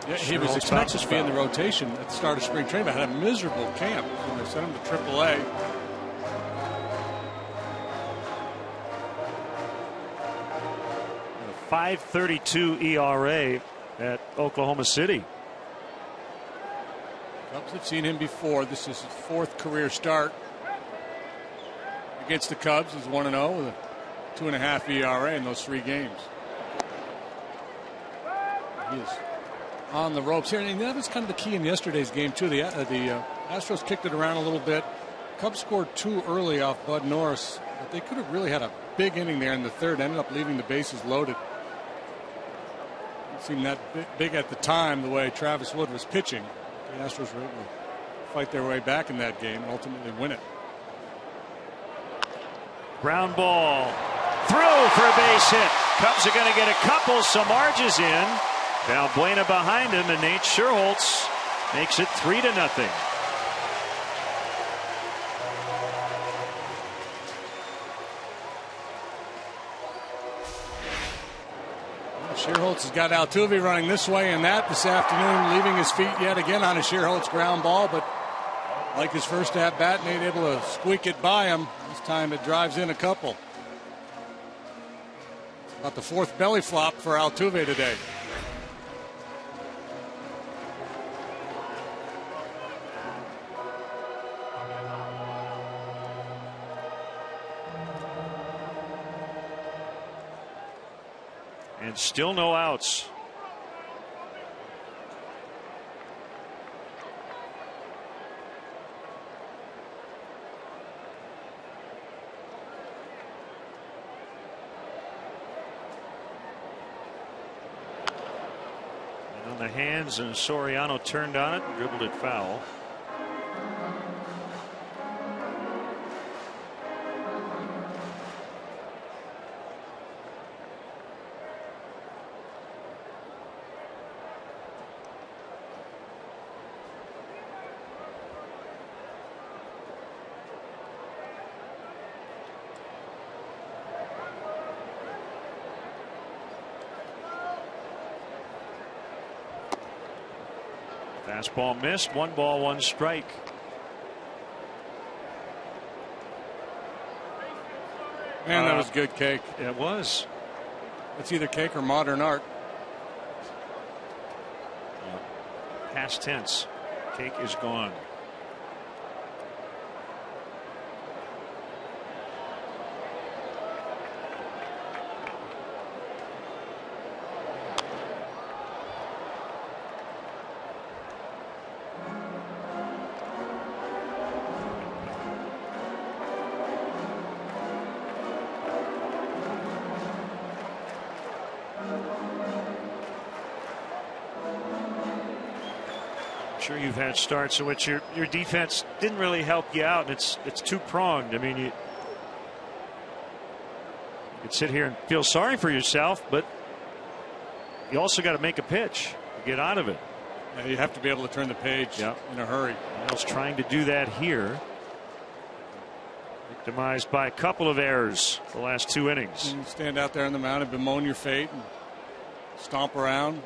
Yeah, he was expected to be in the rotation at the start of spring training, but had a miserable camp. So they sent him to AAA. A 5.32 ERA at Oklahoma City. Cubs have seen him before. This is his 4th career start against the Cubs. He's 1-0 with a 2.5 ERA in those 3 games. He is on the ropes here, and that was kind of the key in yesterday's game too. The Astros kicked it around a little bit. Cubs scored 2 early off Bud Norris, but they could have really had a big inning there in the 3rd. Ended up leaving the bases loaded. It seemed that big at the time, the way Travis Wood was pitching. The Astros were able to fight their way back in that game and ultimately win it. Ground ball through for a base hit. Cubs are going to get a couple. Samardzija in. Valbuena behind him, and Nate Scherholz makes it 3-0. Scherholz has got Altuve running this way and that this afternoon, leaving his feet yet again on a Scherholz ground ball, but like his first at bat, Nate able to squeak it by him. This time it drives in a couple. About the 4th belly flop for Altuve today. And still no outs. And on the hands, and Soriano turned on it and dribbled it foul. Fastball missed. 1 ball, 1 strike. Man, that was good cake. It was. It's either cake or modern art. Past tense. Cake is gone. Sure, you've had starts in which your defense didn't really help you out, and it's 2-pronged. I mean, you could sit here and feel sorry for yourself, but you also got to make a pitch to get out of it. Yeah, you have to be able to turn the page in a hurry. Miles trying to do that here. Victimized by a couple of errors the last 2 innings. You stand out there on the mound and bemoan your fate and stomp around.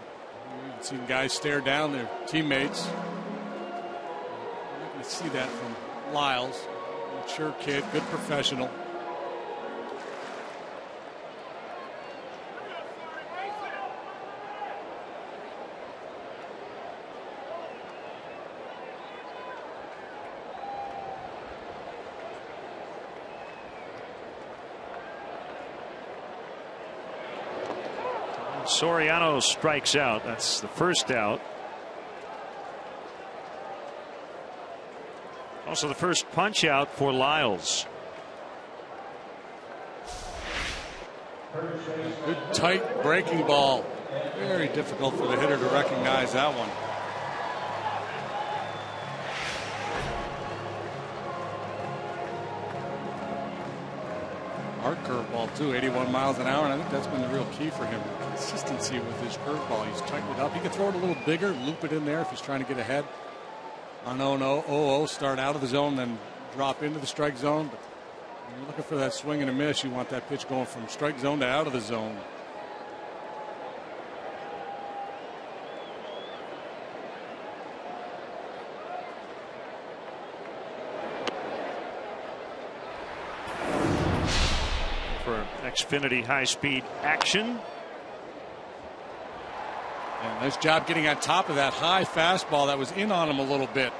You've seen guys stare down their teammates. You can see that from Lyles. Mature kid, good professional. Soriano strikes out. That's the first out. Also the first punch out for Lyles. Good tight breaking ball. Very difficult for the hitter to recognize that one. Art curveball too, 81 miles an hour, and I think that's been the real key for him. Consistency with his curveball. He's tightened it up. He can throw it a little bigger, loop it in there if he's trying to get ahead. On 0-0, start out of the zone, then drop into the strike zone. But when you're looking for that swing and a miss, you want that pitch going from strike zone to out of the zone. For Xfinity high-speed action. Yeah, nice job getting on top of that high fastball that was in on him a little bit.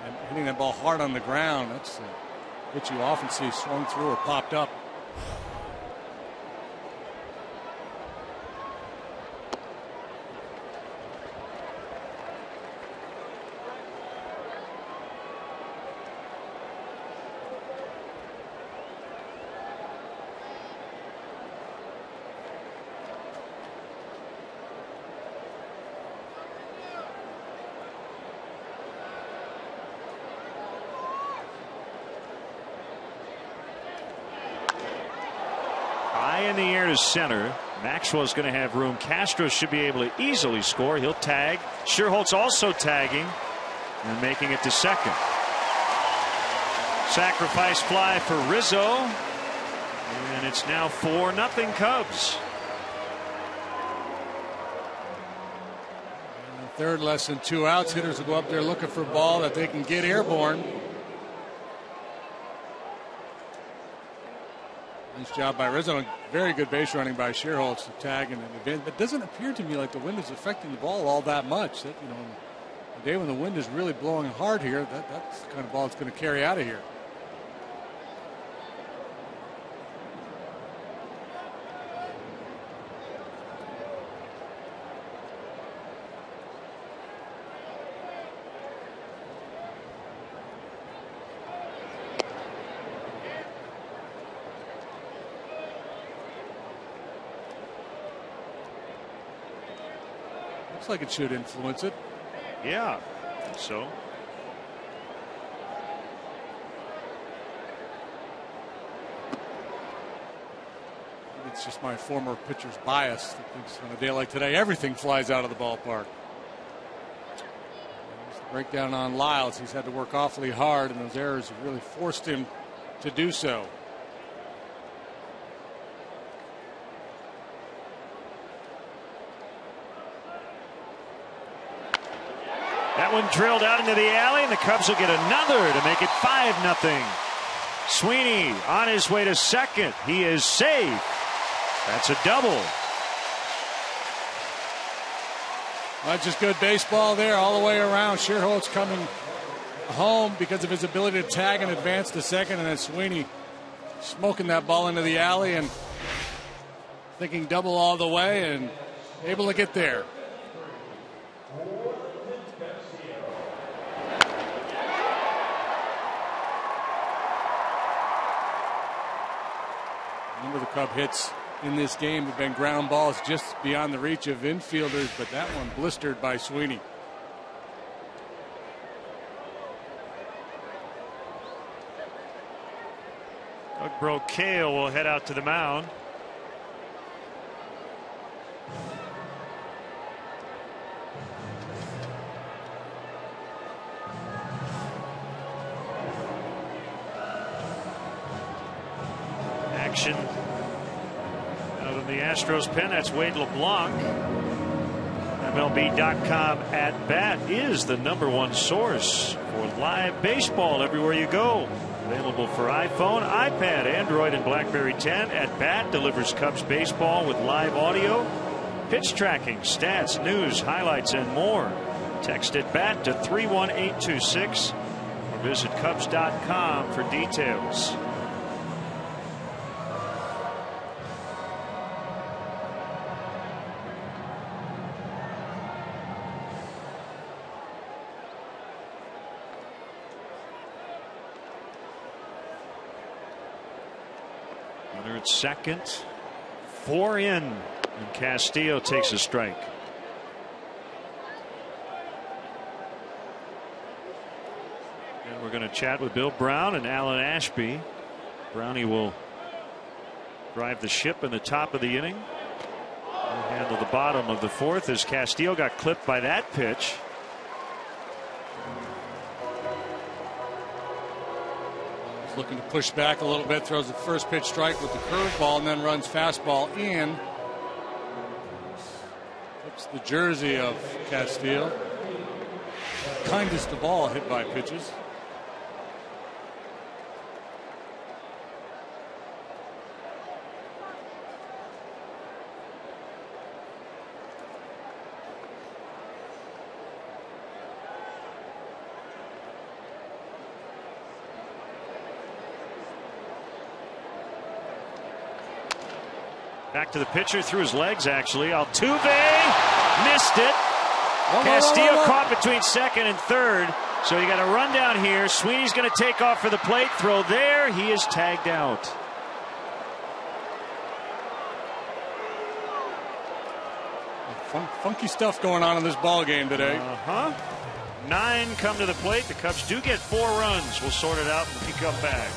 And hitting that ball hard on the ground. That's a pitch you often see swung through or popped up. High in the air to center. Maxwell's going to have room. Castro should be able to easily score. He'll tag. Scherholtz also tagging and making it to second. Sacrifice fly for Rizzo. And it's now 4-0 Cubs. Third, less than 2 outs. Hitters will go up there looking for a ball that they can get airborne. Nice job by Rizzo. Very good base running by Scherholtz to tag and advance. But it doesn't appear to me like the wind is affecting the ball all that much. That, you know, the day when the wind is really blowing hard here, that's the kind of ball it's going to carry out of here. Looks like it should influence it. Yeah, I think so. It's just my former pitcher's bias that thinks on a day like today everything flies out of the ballpark. There's the breakdown on Lyles. He's had to work awfully hard, and those errors have really forced him to do so. That one drilled out into the alley, and the Cubs will get another to make it 5-0. Sweeney on his way to second. He is safe. That's a double. That's just good baseball there all the way around. Scherholtz coming home because of his ability to tag and advance to second, and then Sweeney smoking that ball into the alley and thinking double all the way and able to get there. Number of the Cub hits in this game have been ground balls just beyond the reach of infielders, but that one blistered by Sweeney. Doug Brocale will head out to the mound. Action out of the Astros pen. That's Wade LeBlanc. MLB.com at bat is the #1 source for live baseball everywhere you go. Available for iPhone, iPad, Android, and BlackBerry 10. At bat delivers Cubs baseball with live audio, pitch tracking, stats, news, highlights, and more. Text at bat to 31826 or visit Cubs.com for details. Runner at second, 4 in, and Castillo takes a strike. And we're going to chat with Bill Brown and Alan Ashby. Brownie will drive the ship in the top of the inning. We'll handle the bottom of the fourth as Castillo got clipped by that pitch. He's looking to push back a little bit, throws the first pitch strike with the curveball, and then runs fastball in. Flips the jersey of Castillo. Kindest of all hit by pitches. Back to the pitcher, through his legs actually. Altuve missed it. Castillo caught between second and third. So you got a run down here. Sweeney's going to take off for the plate. Throw there. He is tagged out. Funky stuff going on in this ball game today. 9 come to the plate. The Cubs do get 4 runs. We'll sort it out and pick up back.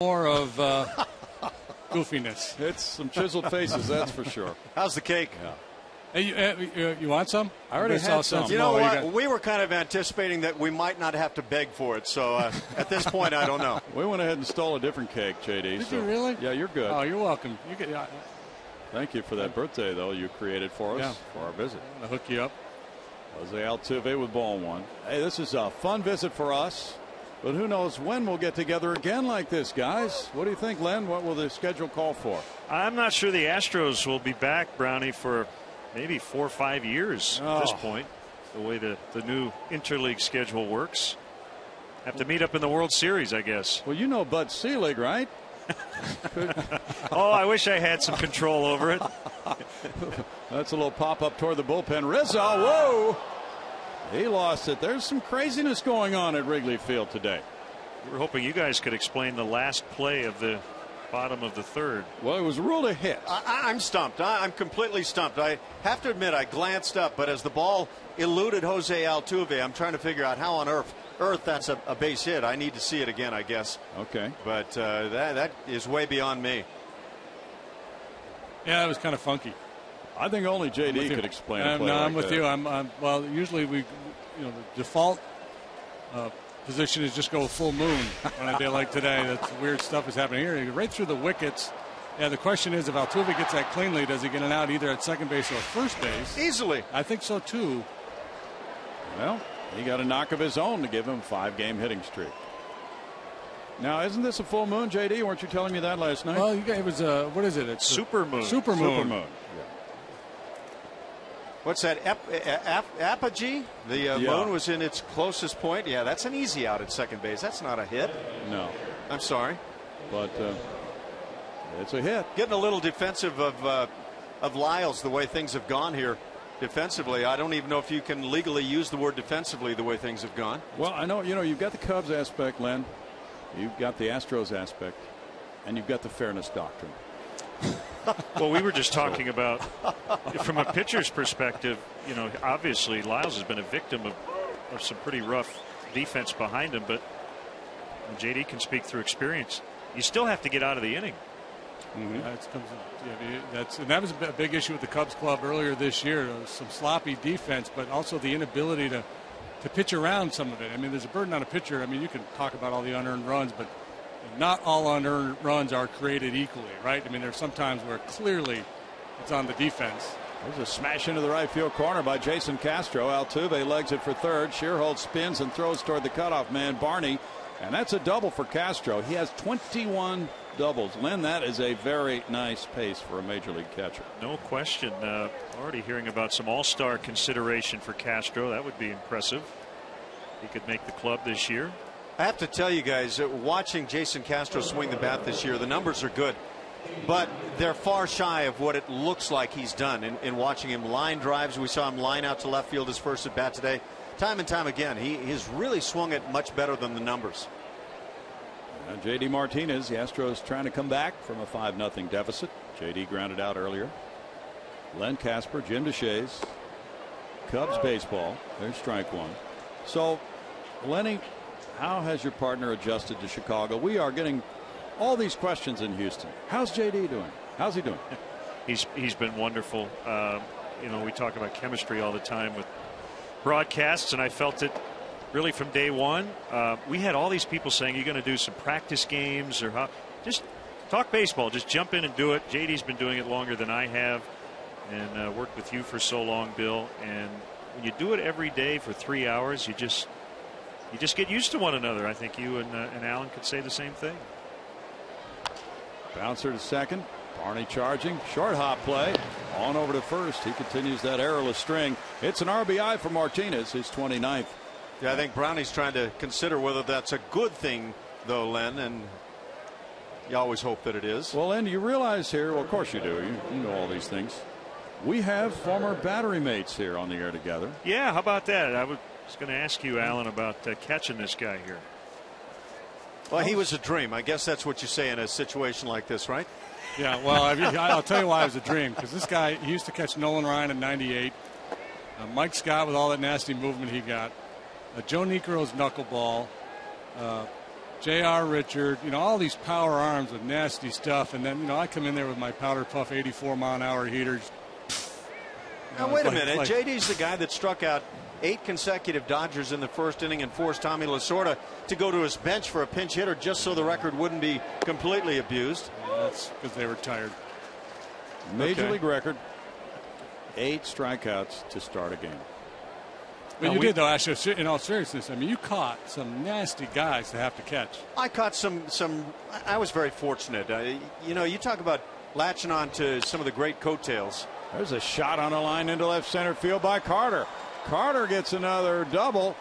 More of goofiness. It's some chiseled faces, that's for sure. How's the cake? Yeah. Hey, you want some? I already had some. You know what? We were kind of anticipating that we might not have to beg for it. So at this point, I don't know. We went ahead and stole a different cake, JD. Did you really? Yeah, you're good. Oh, you're welcome. Thank you for that birthday, though, you created for us for our visit. I'm going to hook you up. Jose Altuve with ball 1. Hey, this is a fun visit for us. But who knows when we'll get together again like this, guys. What do you think, Len? What will the schedule call for? I'm not sure the Astros will be back, Brownie, for maybe 4 or 5 years at this point. The way the new interleague schedule works. Have to meet up in the World Series, I guess. Well, you know Bud Selig, right? Oh, I wish I had some control over it. That's a little pop-up toward the bullpen. Rizzo, whoa! He lost it. There's some craziness going on at Wrigley Field today. We were hoping you guys could explain the last play of the bottom of the third. Well, it was ruled a hit. I'm stumped. I'm completely stumped. I have to admit, I glanced up, but as the ball eluded Jose Altuve, I'm trying to figure out how on earth that's a base hit. I need to see it again, I guess. Okay. But that is way beyond me. Yeah, that was kind of funky. I think only JD could explain a play I'm like with that. you. Well, usually the default position is just go full moon on a day like today. That's weird stuff is happening here. Right through the wickets, Yeah, the question is, if Altuve gets that cleanly, does he get it out either at second base or first base? Easily. I think so, too. Well, he got a knock of his own to give him a 5-game hitting streak. Now, isn't this a full moon, JD? Weren't you telling me that last night? Well, it was what is it? It's super moon. Super moon. Super moon. Yeah. What's that? Apogee? The moon was in its closest point. Yeah, that's an easy out at second base. That's not a hit. No. I'm sorry. But it's a hit. Getting a little defensive of Lyles, the way things have gone here defensively. I don't even know if you can legally use the word defensively the way things have gone. Well, I know, you've got the Cubs aspect, Len. You've got the Astros aspect. And you've got the fairness doctrine. Well, we were just talking about, from a pitcher's perspective, obviously Lyles has been a victim of some pretty rough defense behind him, but JD can speak through experience. You still have to get out of the inning. Mm-hmm. That was a big issue with the Cubs club earlier this year. There was some sloppy defense, but also the inability to pitch around some of it. I mean, there's a burden on a pitcher. I mean, you can talk about all the unearned runs, but not all unearned runs are created equally, right? I mean, there's some times where clearly it's on the defense. There's a smash into the right field corner by Jason Castro. Altuve legs it for third. Shearhold spins and throws toward the cutoff man, Barney. And that's a double for Castro. He has 21 doubles. Len, that is a very nice pace for a major league catcher. No question. Already hearing about some all-star consideration for Castro. That would be impressive. He could make the club this year. I have to tell you guys, watching Jason Castro swing the bat this year, the numbers are good, but they're far shy of what it looks like he's done in watching him line drives. We saw him line out to left field his first at bat today. Time and time again, he's really swung it much better than the numbers. J.D. Martinez, the Astros trying to come back from a 5-0 deficit. J.D. grounded out earlier. Len Casper, Jim DeShays, Cubs baseball. There's strike one. So, Lenny, how has your partner adjusted to Chicago? We are getting all these questions in Houston. How's JD doing? How's he doing? He's been wonderful. We talk about chemistry all the time with broadcasts, and I felt it really from day one. We had all these people saying, you're going to do some practice games or how? Just talk baseball. Just jump in and do it. JD's been doing it longer than I have, and worked with you for so long, Bill. And when you do it every day for 3 hours, you just get used to one another. I think you and Alan could say the same thing. Bouncer to second. Barney charging. Short hop play. On over to first. He continues that errorless string. It's an RBI for Martinez, his 29th. Yeah, I think Brownie's trying to consider whether that's a good thing, though, Len, and you always hope that it is. Well, Len, you realize here, well, of course you do. You know all these things. We have former battery mates here on the air together. Yeah, how about that? I was going to ask you, Alan, about catching this guy here. Well, he was a dream. I guess that's what you say in a situation like this, right? Yeah, well, I'll tell you why it was a dream. Because this guy, he used to catch Nolan Ryan in '98. Mike Scott with all that nasty movement he got. Joe Niekro's knuckleball. J.R. Richard. All these power arms with nasty stuff. And then, I come in there with my powder puff 84-mile-an-hour heaters. Now, wait a minute. JD's the guy that struck out 8 consecutive Dodgers in the first inning and forced Tommy Lasorda to go to his bench for a pinch hitter just so the record wouldn't be completely abused. That's because they were tired. Major league record, 8 strikeouts to start a game. But you did, though, actually, in all seriousness. I mean, you caught some nasty guys to have to catch. I caught some. I was very fortunate. You talk about latching on to some of the great coattails. There's a shot on a line into left center field by Carter. Carter gets another double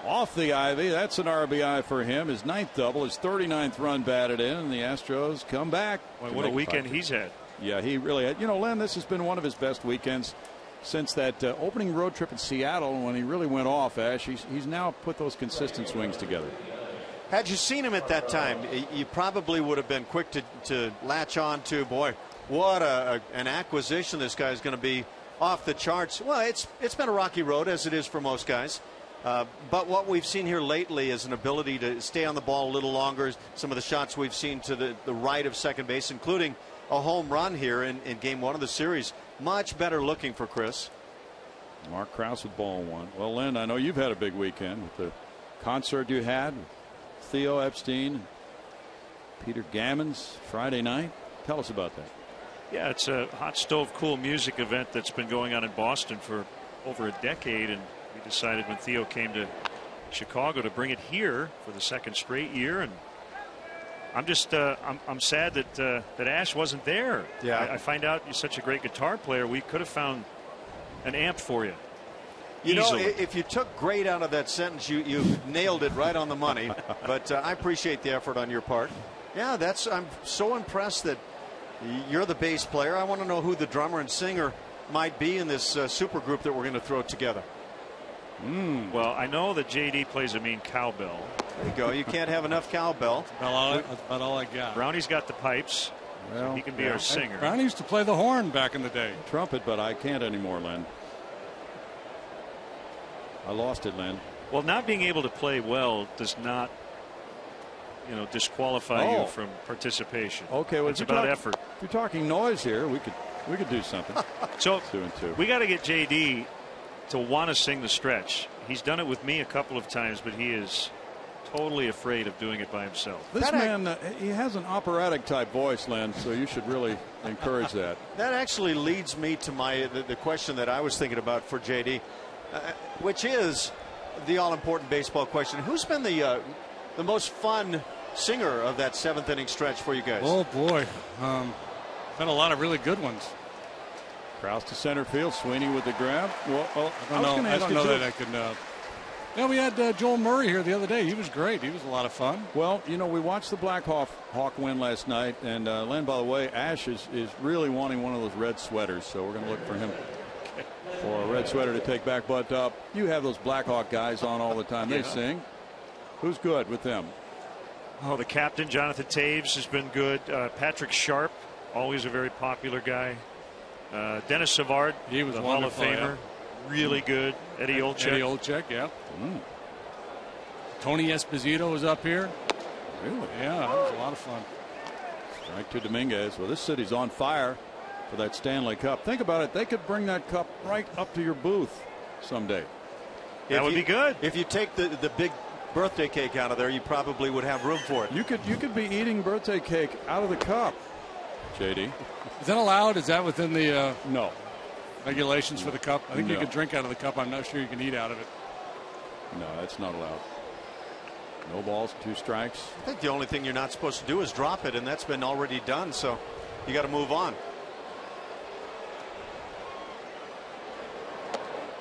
off the ivy. That's an RBI for him. His 9th double, his 39th run batted in, and the Astros come back. Well, what a weekend he's had. Yeah, he really had. Len, this has been one of his best weekends since that opening road trip in Seattle when he really went off, Ash. He's now put those consistent swings together. Had you seen him at that time, you probably would have been quick to latch on to, boy, what an acquisition this guy is going to be. Off the charts. Well, it's been a rocky road, as it is for most guys. But what we've seen here lately is an ability to stay on the ball a little longer. Some of the shots we've seen to the right of second base, including a home run here in game 1 of the series. Much better looking for Chris. Mark Krause with ball 1. Well, Len, I know you've had a big weekend with the concert you had with Theo Epstein, Peter Gammons Friday night. Tell us about that. Yeah, it's a hot stove cool music event that's been going on in Boston for over a decade, and we decided when Theo came to Chicago to bring it here for the second straight year. And I'm just I'm sad that Ash wasn't there. Yeah, I find out you're such a great guitar player. We could have found an amp for you. You know, easily. if you took great out of that sentence, you nailed it right on the money. But I appreciate the effort on your part. Yeah, I'm so impressed that you're the bass player. I want to know who the drummer and singer might be in this super group that we're going to throw together. Well, I know that JD plays a mean cowbell. There you go. You can't have enough cowbell. That's about all I got. Brownie's got the pipes. Well, so he can be our singer. Brownie used to play the horn back in the day. Trumpet, but I can't anymore, Len. I lost it, Len. Well, not being able to play well does not, disqualify you from participation. Okay, well, it's about effort. If you're talking noise here, we could do something. So 2 and 2. We got to get JD to want to sing the stretch. He's done it with me a couple of times, but he is totally afraid of doing it by himself. This man, he has an operatic type voice, Len, so you should really encourage that. That actually leads me to the question that I was thinking about for JD, which is the all-important baseball question. Who's been the most fun singer of that 7th inning stretch for you guys? Oh boy, been a lot of really good ones. Krause to center field. Sweeney with the grab. Well, I don't know that I can. Yeah, we had Joel Murray here the other day. He was great. He was a lot of fun. Well, we watched the Black Hawk win last night, and Len, by the way, Ash is really wanting one of those red sweaters, so we're going to look for him for a red sweater to take back. But you have those Black Hawk guys on all the time. They sing. Who's good with them? Oh, the captain, Jonathan Taves, has been good. Patrick Sharp, always a very popular guy. Dennis Savard, he was the Hall of Famer, really good. Eddie Olczyk. Yeah. Tony Esposito was up here. Really? Yeah, that was a lot of fun. Strike to Dominguez. Well, this city's on fire for that Stanley Cup. Think about it. They could bring that cup right up to your booth someday. That would be good. If you take the big birthday cake out of there, you probably would have room for it. You could be eating birthday cake out of the cup, JD. Is that allowed? Is that within the no regulations for the cup? I think you can drink out of the cup. I'm not sure you can eat out of it. No, that's not allowed. No balls, 2 strikes. I think the only thing you're not supposed to do is drop it, and that's been already done, so you got to move on.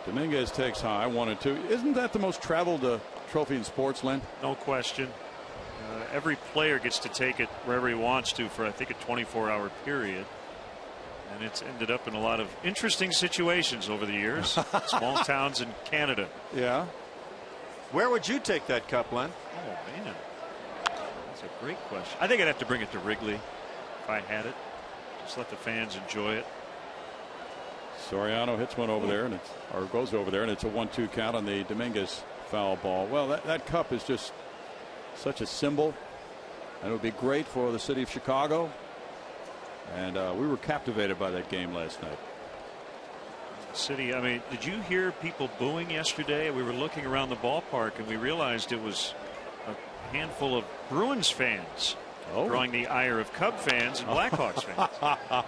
Dominguez takes high, 1-2. Isn't that the most traveled trophy in sports, Len? No question. Every player gets to take it wherever he wants to for, I think, a 24-hour period. And it's ended up in a lot of interesting situations over the years. Small towns in Canada. Yeah. Where would you take that cup, Len? Oh, man. That's a great question. I think I'd have to bring it to Wrigley if I had it. Just let the fans enjoy it. Soriano hits one over there, or goes over there, and it's a 1-2 count on the Dominguez foul ball. Well, that cup is just such a symbol, and it would be great for the city of Chicago. And we were captivated by that game last night. City, I mean, did you hear people booing yesterday? We were looking around the ballpark, and we realized it was a handful of Bruins fans drawing the ire of Cub fans and Blackhawks fans.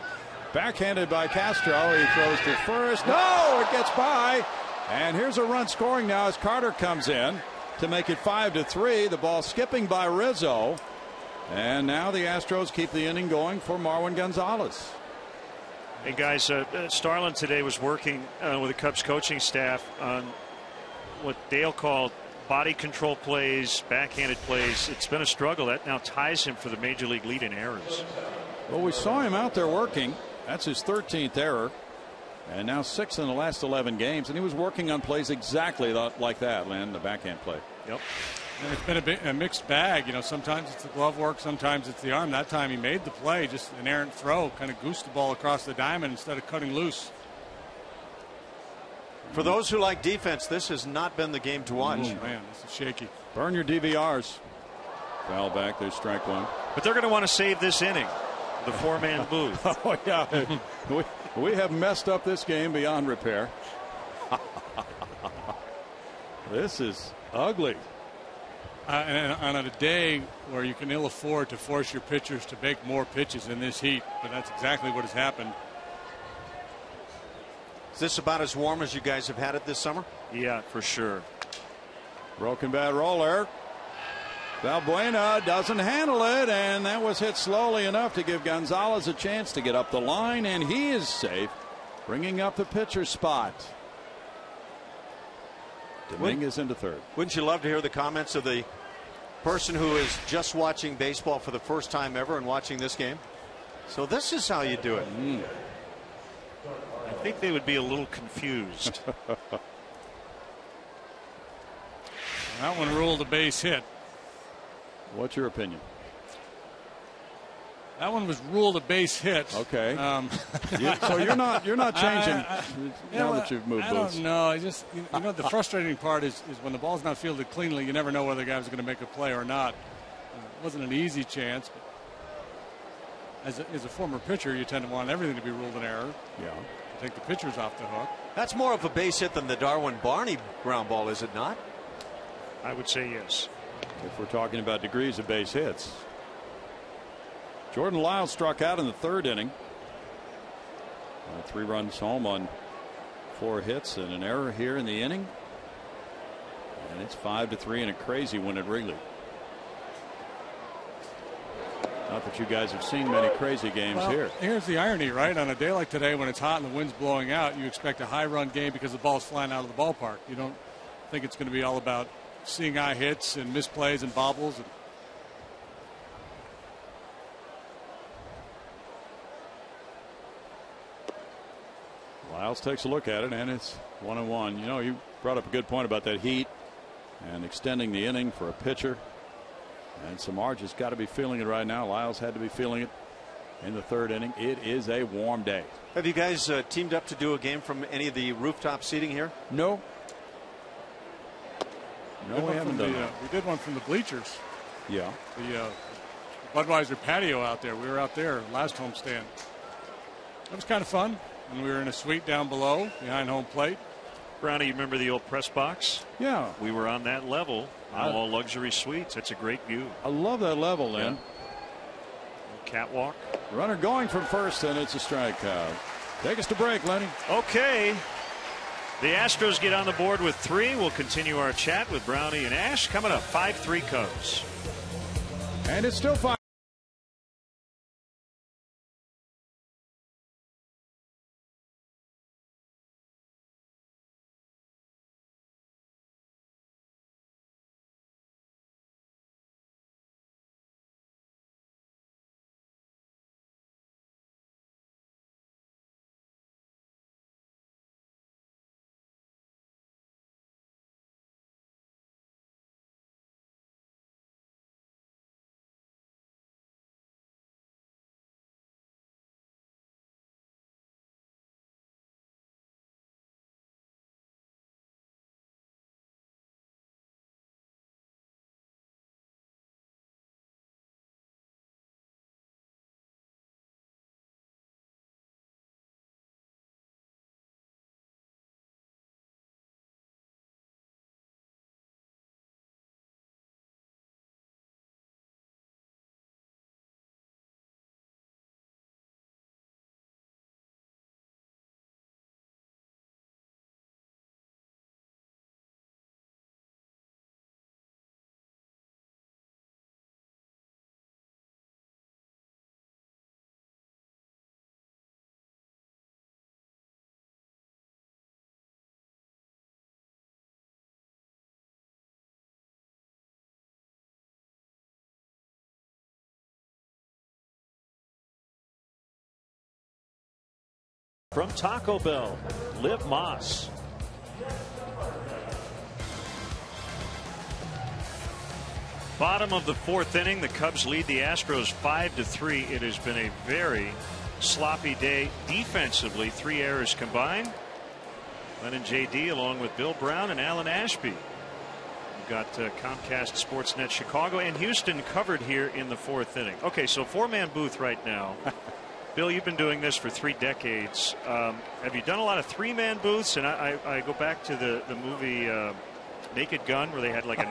Backhanded by Castro. He throws to first. No, it gets by. And here's a run scoring now as Carter comes in to make it 5-3. The ball skipping by Rizzo. And now the Astros keep the inning going for Marwin Gonzalez. Hey, guys, Starlin today was working with the Cubs coaching staff on what Dale called body control plays, backhanded plays. It's been a struggle. That now ties him for the major league lead in errors. Well, we saw him out there working. That's his 13th error. And now 6 in the last 11 games. And he was working on plays exactly like that, Len, the backhand play. Yep. And it's been a mixed bag. Sometimes it's the glove work, sometimes it's the arm. That time he made the play, just an errant throw, kind of goosed the ball across the diamond instead of cutting loose. For those who like defense, this has not been the game to watch. Oh, man, this is shaky. Burn your DVRs. Foul back. There's strike 1. But they're going to want to save this inning. The 4-man booth. Oh, yeah. We have messed up this game beyond repair. This is ugly. And on a day where you can ill afford to force your pitchers to make more pitches in this heat, but that's exactly what has happened. Is this about as warm as you guys have had it this summer? Yeah, for sure. Broken bat roller. Valbuena doesn't handle it, and that was hit slowly enough to give Gonzalez a chance to get up the line, and he is safe, bringing up the pitcher's spot. Dominguez into third. Wouldn't you love to hear the comments of the person who is just watching baseball for the first time ever and watching this game? So this is how you do it. I think they would be a little confused. That one ruled a base hit. What's your opinion? That one was ruled a base hit. Okay. So you're not changing now that you've moved booths. I don't know. I just the frustrating part is when the ball's not fielded cleanly, you never know whether the guy's going to make a play or not. It wasn't an easy chance, but as a former pitcher, you tend to want everything to be ruled an error. Yeah. To take the pitchers off the hook. That's more of a base hit than the Darwin Barney ground ball, is it not? I would say yes. If we're talking about degrees of base hits. Jordan Lyles struck out in the third inning. 3 runs home on 4 hits and an error here in the inning. And it's 5-3 in a crazy one at Wrigley. Not that you guys have seen many crazy games here. Here's the irony, right? On a day like today when it's hot and the wind's blowing out, you expect a high-run game because the ball's flying out of the ballpark. You don't think it's going to be all about seeing eye hits and misplays and bobbles. Lyles takes a look at it, and it's 1-1. You know, you brought up a good point about that heat and extending the inning for a pitcher. And Samar just got to be feeling it right now. Lyles had to be feeling it in the third inning. It is a warm day. Have you guys teamed up to do a game from any of the rooftop seating here? No. No, we haven't done that. We did one from the bleachers. Yeah. The Budweiser patio out there. We were out there last homestand. It was kind of fun. And we were in a suite down below behind home plate. Brownie, you remember the old press box? Yeah. We were on that level. All luxury suites. That's a great view. I love that level, Lynn. Yeah. Catwalk. Runner going from first, and it's a strikeout. Take us to break, Lenny. Okay. The Astros get on the board with 3. We'll continue our chat with Brownie and Ash. Coming up, 5-3 Cubs. And it's still 5. From Taco Bell, Liv Moss. Bottom of the 4th inning, the Cubs lead the Astros 5-3. It has been a very sloppy day defensively. 3 errors combined. Lennon J.D. along with Bill Brown and Alan Ashby. We've got Comcast Sportsnet Chicago and Houston covered here in the 4th inning. Okay, so 4-man booth right now. Bill, you've been doing this for 3 decades. Have you done a lot of 3-man booths? And I go back to the movie Naked Gun, where they had like a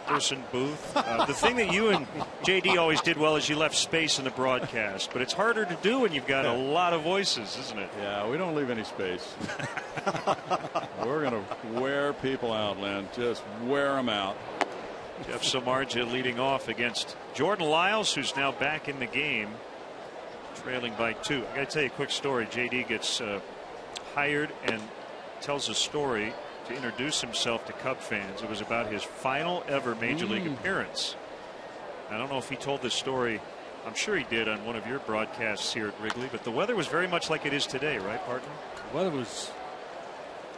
six-person booth. The thing that you and JD always did well is you left space in the broadcast, but it's harder to do when you've got a lot of voices, isn't it? Yeah, we don't leave any space. We're going to wear people out, Len. Just wear them out. Jeff Samardzija leading off against Jordan Lyles, who's now back in the game, trailing by 2. I got to tell you a quick story. JD gets hired and tells a story to introduce himself to Cub fans. It was about his final ever Major League appearance. I don't know if he told this story. I'm sure he did on one of your broadcasts here at Wrigley, but the weather was very much like it is today, right, partner? The weather was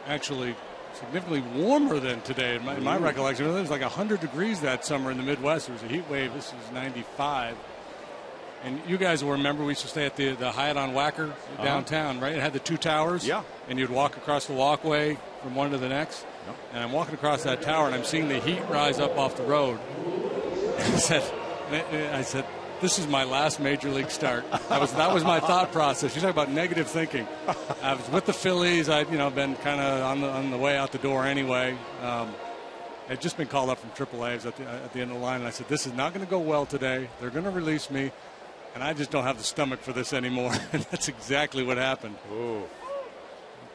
actually significantly warmer than today in my recollection. It was like 100 degrees that summer in the Midwest. It was a heat wave. This was 95. And you guys will remember we used to stay at the Hyatt on Wacker downtown, right? It had the 2 towers. Yeah. And you'd walk across the walkway from one to the next. Yep. And I'm walking across that tower, and I'm seeing the heat rise up off the road. And I said, this is my last Major League start. That was my thought process. You talk about negative thinking. I was with the Phillies. I'd been kind of on the way out the door anyway. I'd just been called up from AAA. I was at the end of the line, and I said, this is not going to go well today. They're going to release me, and I just don't have the stomach for this anymore. And that's exactly what happened. Ooh.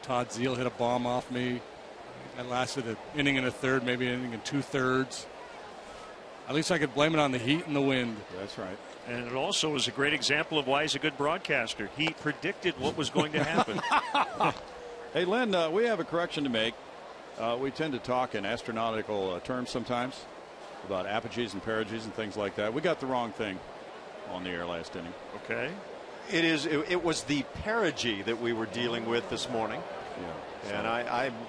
Todd Zeal hit a bomb off me. I lasted an inning and a third, maybe an inning and 2/3. At least I could blame it on the heat and the wind. That's right. And it also was a great example of why he's a good broadcaster. He predicted what was going to happen. Hey, Len, we have a correction to make. We tend to talk in astronautical terms sometimes about apogees and perigees and things like that. We got the wrong thing on the air last inning. Okay. It was the perigee that we were dealing with this morning. Yeah. And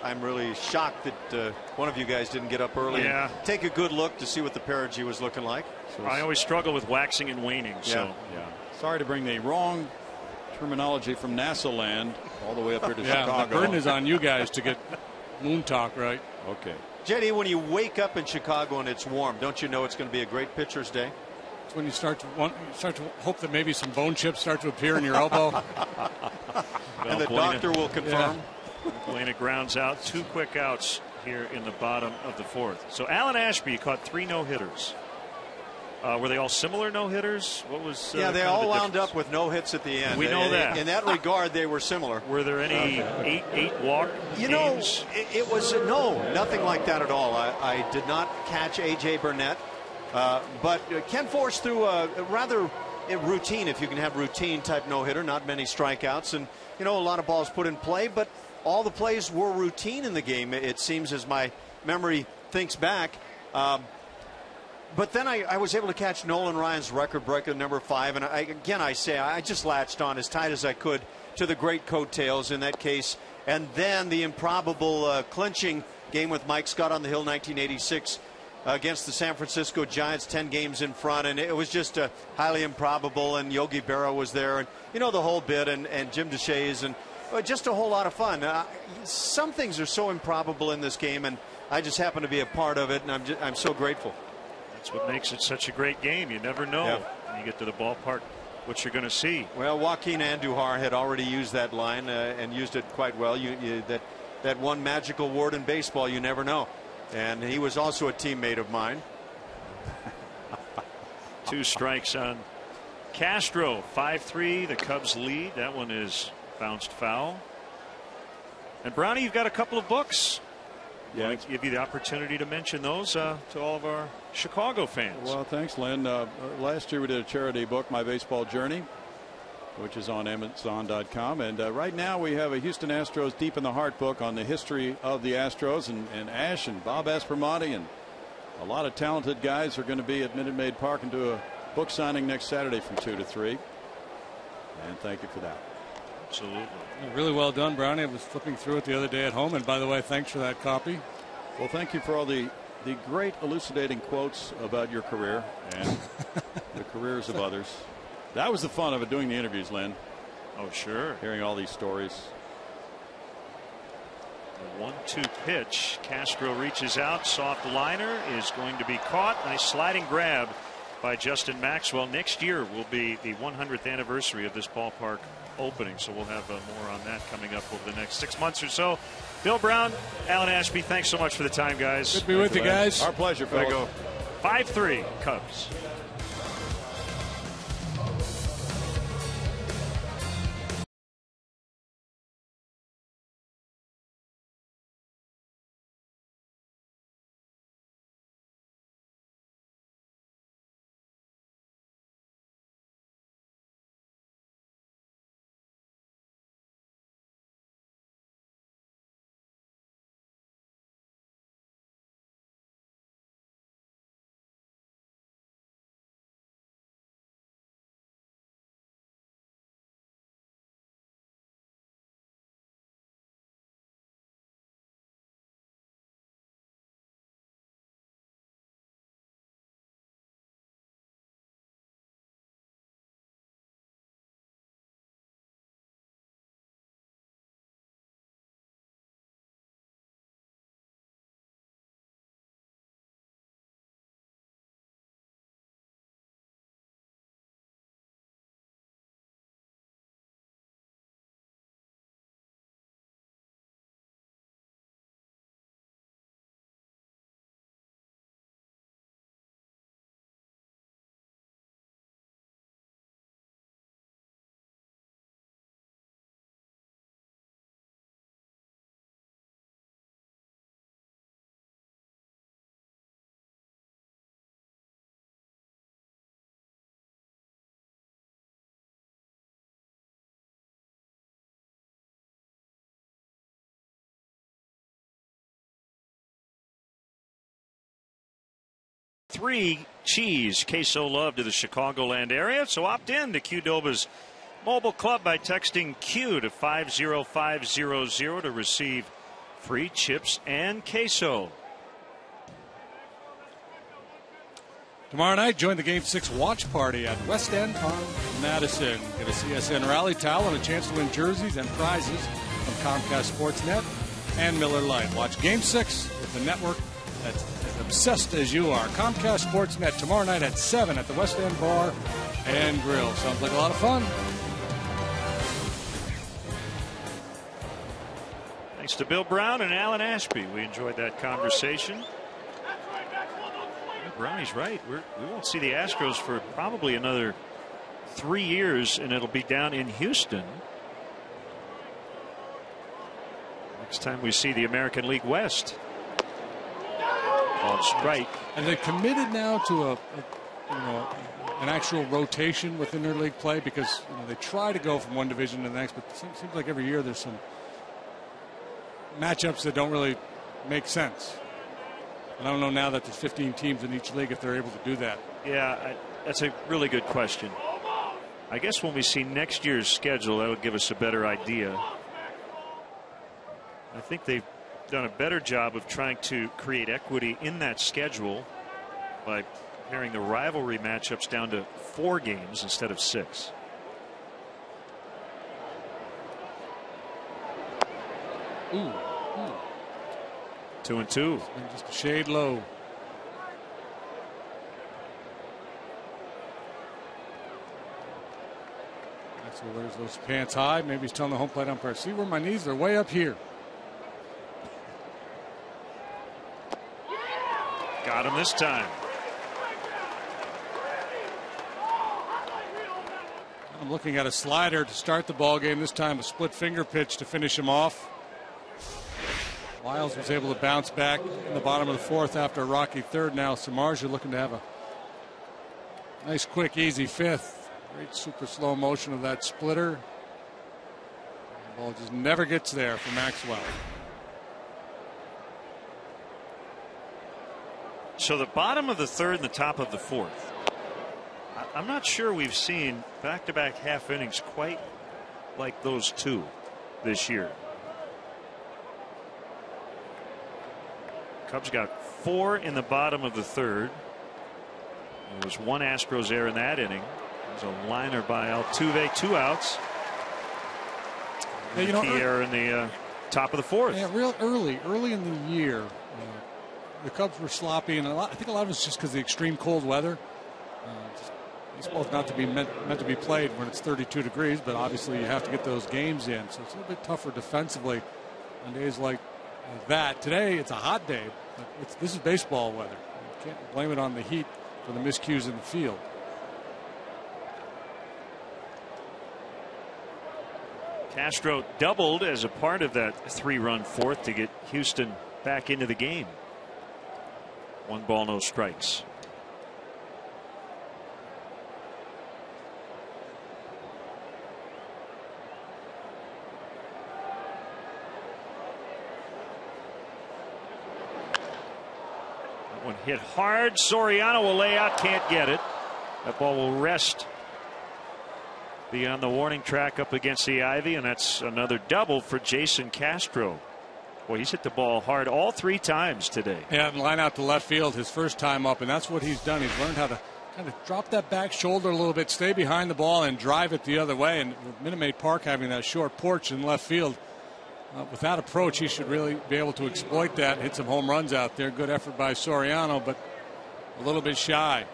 I'm really shocked that one of you guys didn't get up early and take a good look to see what the perigee was looking like. So I always struggle with waxing and waning. So sorry to bring the wrong terminology from NASA land all the way up here to Chicago. The burden is on you guys to get moon talk right. Okay. JD, when you wake up in Chicago and it's warm, don't you know it's going to be a great pitcher's day? It's when you start to hope that maybe some bone chips start to appear in your elbow. And the doctor will confirm. Galena grounds out 2 quick outs here in the bottom of the 4th. So Alan Ashby caught 3 no-hitters. Were they all similar no-hitters? What was? They all wound up with no hits at the end. We know that. In that regard, they were similar. Were there any eight walk games? It was nothing like that at all. I did not catch A.J. Burnett, but Ken Force threw a rather routine, if you can have routine type no-hitter, not many strikeouts, and a lot of balls put in play, but all the plays were routine in the game, it seems, as my memory thinks back. But then I was able to catch Nolan Ryan's record breaker, number 5, and I just latched on as tight as I could to the great coattails in that case. And then the improbable clinching game with Mike Scott on the Hill, 1986, against the San Francisco Giants, 10 games in front, and it was just highly improbable. And Yogi Berra was there, and the whole bit, and Jim Deshaies, and just a whole lot of fun. Some things are so improbable in this game, and I just happen to be a part of it, and I'm so grateful. That's what makes it such a great game. You never know when you get to the ballpark what you're going to see. Well, Joaquin Andujar had already used that line and used it quite well. That one magical word in baseball, you never know. And he was also a teammate of mine. 2 strikes on Castro. 5-3. The Cubs lead. That one is bounced foul. And Brownie, you've got a couple of books. Yeah, I'd give you the opportunity to mention those to all of our Chicago fans. Well, thanks, Len. Last year we did a charity book, My Baseball Journey, which is on Amazon.com. And right now we have a Houston Astros Deep in the Heart book on the history of the Astros. And Ash and Bob Aspermonte and a lot of talented guys are going to be at Minute Maid Park and do a book signing next Saturday from 2 to 3. And thank you for that. Absolutely. Really well done, Brownie. I was flipping through it the other day at home. And by the way, thanks for that copy. Well, thank you for all the great elucidating quotes about your career and the careers of others. That was the fun of it, doing the interviews, Len. Oh, sure. Hearing all these stories. The 1-2 pitch. Castro reaches out. Soft liner is going to be caught. Nice sliding grab by Justin Maxwell. Next year will be the 100th anniversary of this ballpark opening, so we'll have more on that coming up over the next 6 months or so. Bill Brown, Alan Ashby, thanks so much for the time, guys. Good to be with you guys. Our pleasure, fellas. 5-3 Cubs. Three cheese queso love to the Chicagoland area. So opt in to Qdoba's mobile club by texting Q to 50500 to receive free chips and queso. Tomorrow night, join the Game 6 watch party at West End on Madison. Get a CSN rally towel and a chance to win jerseys and prizes from Comcast Sportsnet and Miller Lite. Watch Game 6 with the network that's as obsessed as you are. Comcast Sportsnet tomorrow night at 7 at the West End Bar and Grill. Sounds like a lot of fun. Thanks to Bill Brown and Alan Ashby. We enjoyed that conversation. Brownie's right. We won't see the Astros for probably another 3 years, and it'll be down in Houston. Next time we see the American League West. On strike. And they're committed now to an actual rotation within their league play, because they try to go from one division to the next, but it seems like every year there's some matchups that don't really make sense. And I don't know now that there's 15 teams in each league if they're able to do that. Yeah, that's a really good question. I guess when we see next year's schedule, that would give us a better idea. I think they've done a better job of trying to create equity in that schedule by paring the rivalry matchups down to 4 games instead of 6. Ooh. 2-2. Just a shade low. So there's those pants high. Maybe he's telling the home plate umpire, see where my knees are, way up here. Got him this time. I'm looking at a slider to start the ball game. This time a split finger pitch to finish him off. Wiles was able to bounce back in the bottom of the 4th after a rocky 3rd. Now Samardzija looking to have a nice, quick, easy 5th. Great super slow motion of that splitter. The ball just never gets there for Maxwell. So the bottom of the 3rd and the top of the 4th. I'm not sure we've seen back-to-back half innings quite like those two this year. Cubs got 4 in the bottom of the 3rd. There was 1 Astros error in that inning. There's a liner by Altuve, 2 outs. Yeah, key error in the top of the 4th. Yeah, real early in the year, the Cubs were sloppy, and I think a lot of it's just because of the extreme cold weather. Baseball's not to be meant to be played when it's 32 degrees, but obviously you have to get those games in, so it's a little bit tougher defensively on days like that. Today it's a hot day, but this is baseball weather. can't blame it on the heat for the miscues in the field. Castro doubled as a part of that 3-run fourth to get Houston back into the game. 1 ball, no strikes. That one hit hard. Soriano will lay out, can't get it. That ball will rest beyond the warning track up against the ivy, and that's another double for Jason Castro. Boy, he's hit the ball hard all 3 times today. Yeah, and line out to left field his first time up, and that's what he's done. He's learned how to kind of drop that back shoulder a little bit, stay behind the ball, and drive it the other way. And with Minute Maid Park having that short porch in left field, with that approach, he should really be able to exploit that and hit some home runs out there. Good effort by Soriano, but a little bit shy.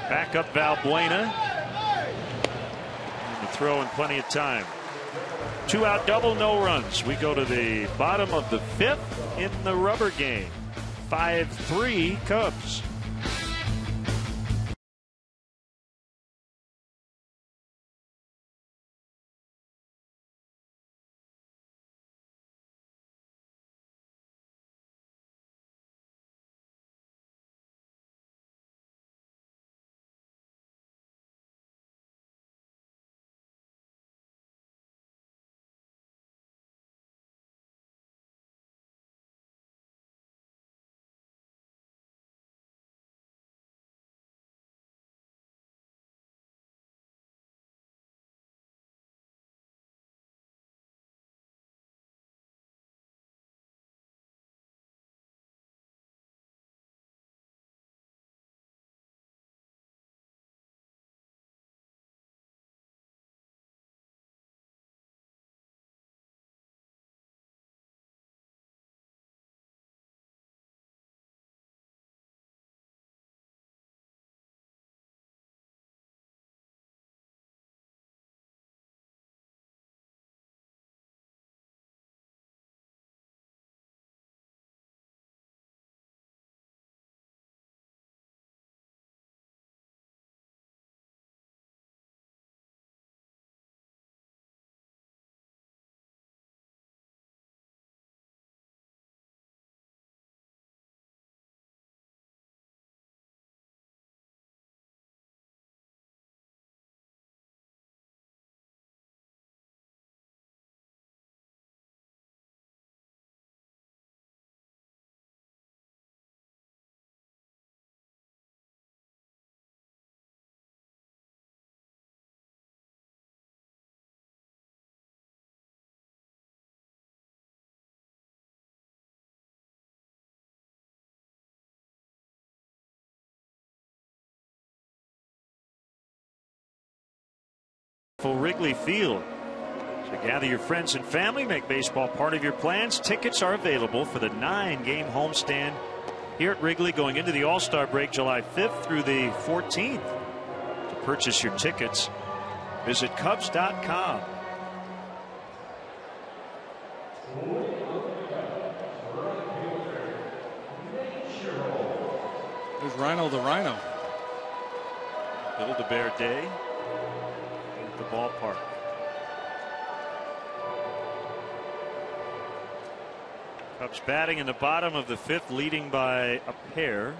Back up Valbuena. And the throw in plenty of time. 2 out double, no runs. We go to the bottom of the 5th in the rubber game. 5-3 Cubs. Wrigley Field. So gather your friends and family, make baseball part of your plans. Tickets are available for the 9-game homestand here at Wrigley going into the All-Star break July 5th through the 14th. To purchase your tickets, visit Cubs.com. There's Rhino the Rhino. Build-A-Bear Day. The ballpark. Cubs batting in the bottom of the 5th, leading by a pair.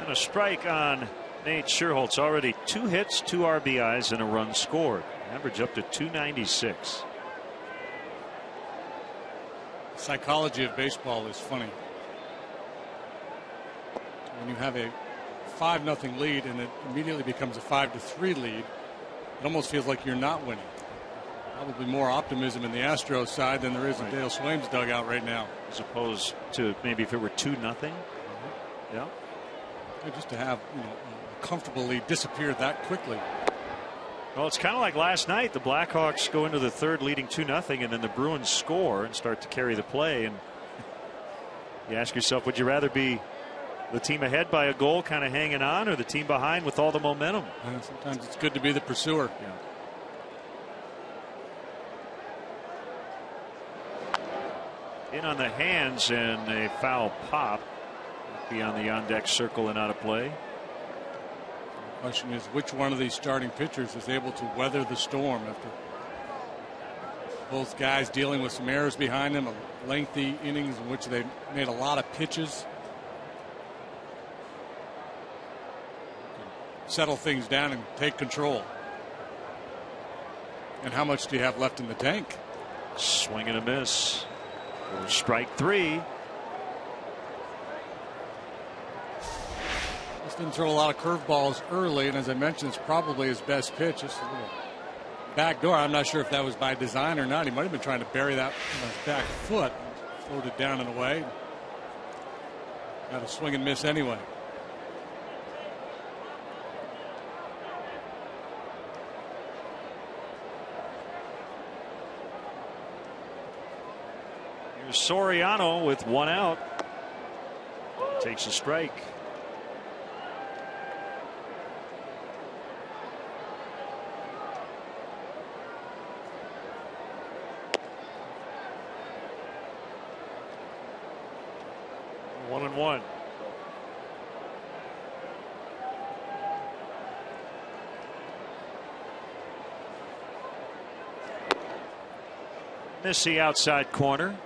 And a strike on Nate Scherholtz. Already 2 hits, 2 RBIs, and a run scored. Average up to 296. Psychology of baseball is funny. When you have a 5-0 lead and it immediately becomes a 5-3 lead, it almost feels like you're not winning. Probably more optimism in the Astros side than there is in Dale Swaim's dugout right now. As opposed to maybe if it were 2-0. Yeah. Just to have a comfortable lead disappear that quickly. Well, it's kind of like last night. The Blackhawks go into the third leading 2-0, and then the Bruins score and start to carry the play. And you ask yourself, would you rather be the team ahead by a goal kind of hanging on, or the team behind with all the momentum? Sometimes it's good to be the pursuer. Yeah. In on the hands, and a foul pop beyond the on-deck circle and out of play. The question is, which one of these starting pitchers is able to weather the storm after both guys dealing with some errors behind them, a lengthy innings in which they made a lot of pitches. Settle things down and take control. And how much do you have left in the tank? Swing and a miss. Strike 3. Just didn't throw a lot of curveballs early, and as I mentioned, it's probably his best pitch. Just a little backdoor. I'm not sure if that was by design or not. He might have been trying to bury that on his back foot, floated down and away. Got a swing and miss anyway. Here's Soriano with 1 out. Takes a strike. One and one. Miss the outside corner.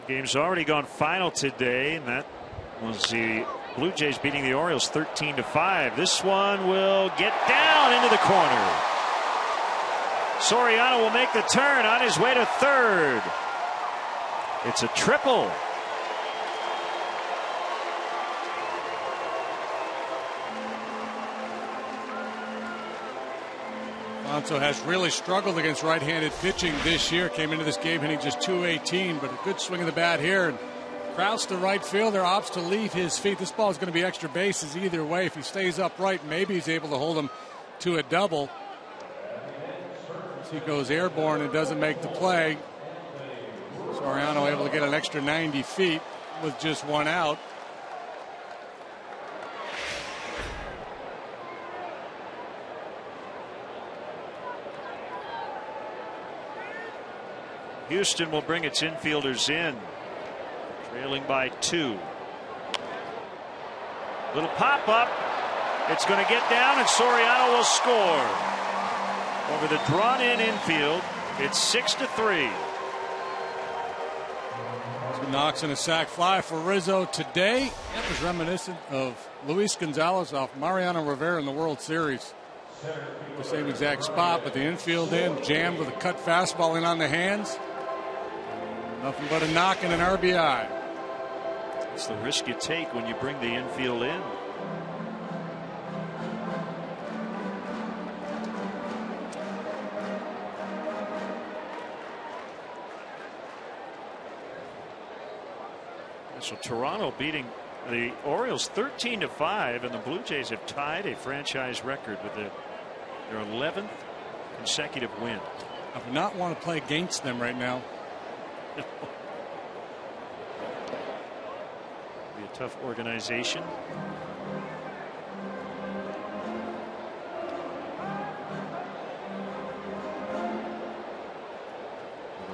Game's already gone final today, and that was the Blue Jays beating the Orioles 13-5. This one will get down into the corner. Soriano will make the turn on his way to third. It's a triple. Alonso has really struggled against right-handed pitching this year. Came into this game hitting just .218, but a good swing of the bat here. And Krause to right fielder opts to leave his feet. This ball is going to be extra bases either way. If he stays upright, maybe he's able to hold him to a double. As he goes airborne and doesn't make the play. Soriano able to get an extra 90 feet with just 1 out. Houston will bring its infielders in, trailing by 2. Little pop up. It's going to get down, and Soriano will score. Over the drawn in infield, it's 6-3. Knocks in a sac fly for Rizzo today. That was reminiscent of Luis Gonzalez off Mariano Rivera in the World Series. The same exact spot, but the infield in, jammed with a cut fastball in on the hands. Nothing but a knock and an RBI. It's the risk you take when you bring the infield in. So Toronto beating the Orioles 13-5, and the Blue Jays have tied a franchise record with their 11th consecutive win. I would not want to play against them right now. Be a tough organization.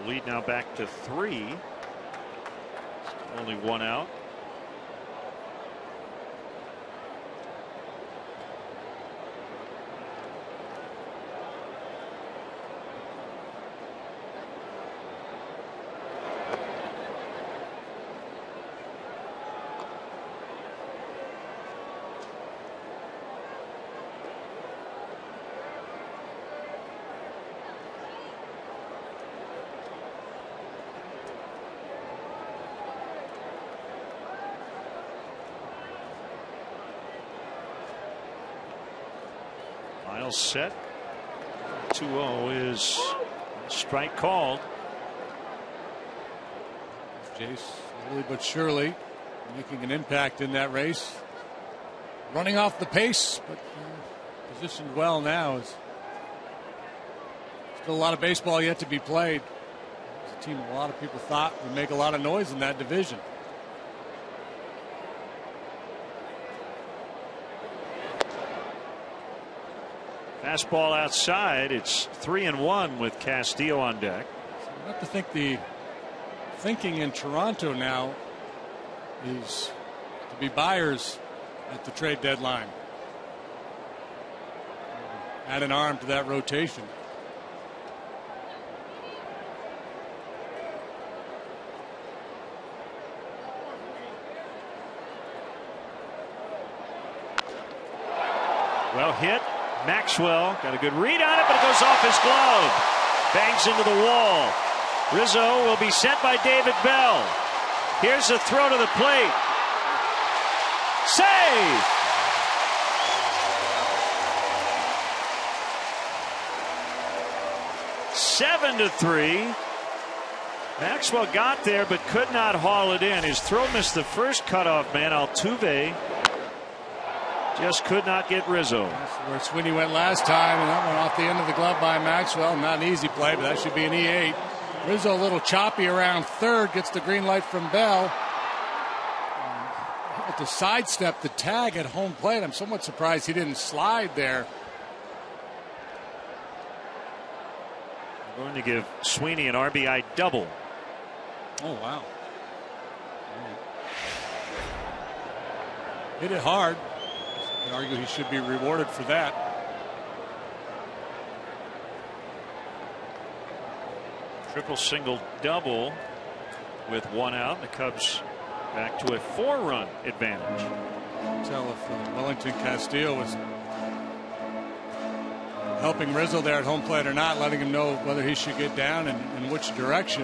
The lead now back to 3. Only 1 out. Set. 2-0 is strike called. Jace slowly but surely making an impact in that race. Running off the pace, but positioned well now. Still a lot of baseball yet to be played. It's a team a lot of people thought would make a lot of noise in that division. Fastball outside. It's 3-1 with Castillo on deck. So I have to think the thinking in Toronto now is to be buyers at the trade deadline. Add an arm to that rotation. Well hit. Maxwell got a good read on it, but it goes off his glove. Bangs into the wall. Rizzo will be sent by David Bell. Here's a throw to the plate. Save! Seven to 3. Maxwell got there but could not haul it in. His throw missed the first cutoff man, Altuve. Just could not get Rizzo. That's where Sweeney went last time, and that went off the end of the glove by Maxwell. Not an easy play, but that should be an E8. Rizzo a little choppy around third, gets the green light from Bell. To sidestep the tag at home plate. I'm somewhat surprised he didn't slide there. We're going to give Sweeney an RBI double. Oh, wow. Hit it hard. You can argue he should be rewarded for that. Triple, single, double with one out. The Cubs back to a 4-run advantage. Tell if Wellington Castillo was helping Rizzo there at home plate or not, letting him know whether he should get down and in which direction.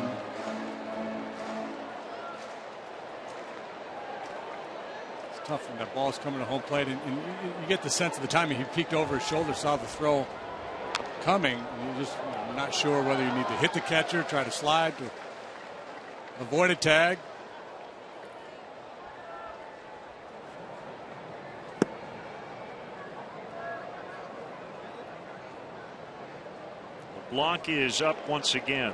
It's tough when that ball's coming to home plate, and you get the sense of the timing. He peeked over his shoulder, saw the throw coming, and you're just not sure whether you need to hit the catcher, try to slide to avoid a tag. Blanc is up once again.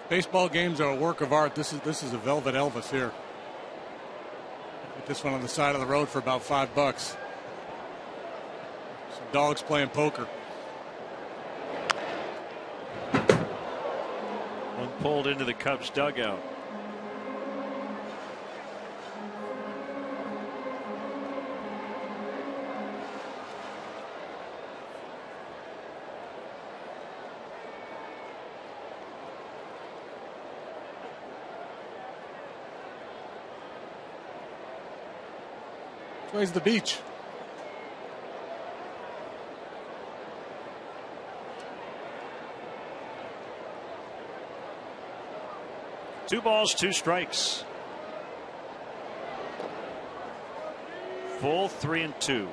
Baseball games are a work of art. This is a velvet Elvis here. Get this one on the side of the road for about $5. Some dogs playing poker. One pulled into the Cubs dugout. Where's the beach? Two balls, two strikes. Full 3-2.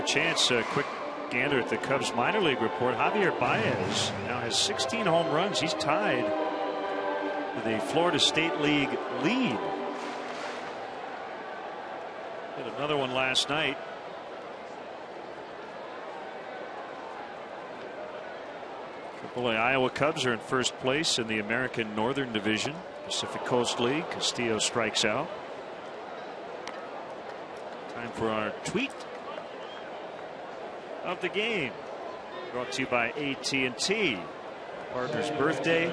Chance, a quick gander at the Cubs minor league report. Javier Baez now has 16 home runs. He's tied for the Florida State League lead. Hit another one last night. AAA Iowa Cubs are in first place in the American Northern Division. Pacific Coast League. Castillo strikes out. Time for our tweet of the game, brought to you by AT&T. partner's birthday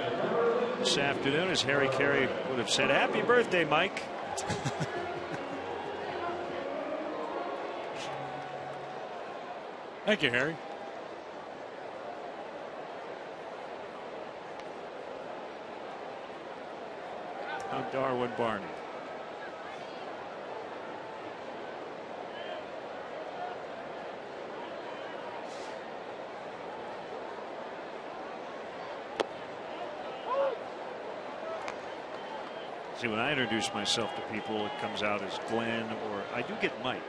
this afternoon, as Harry Carey would have said, "Happy birthday, Mike." Thank you, Harry. Now Darwin Barney. See, when I introduce myself to people, it comes out as Glenn, or I do get Mike.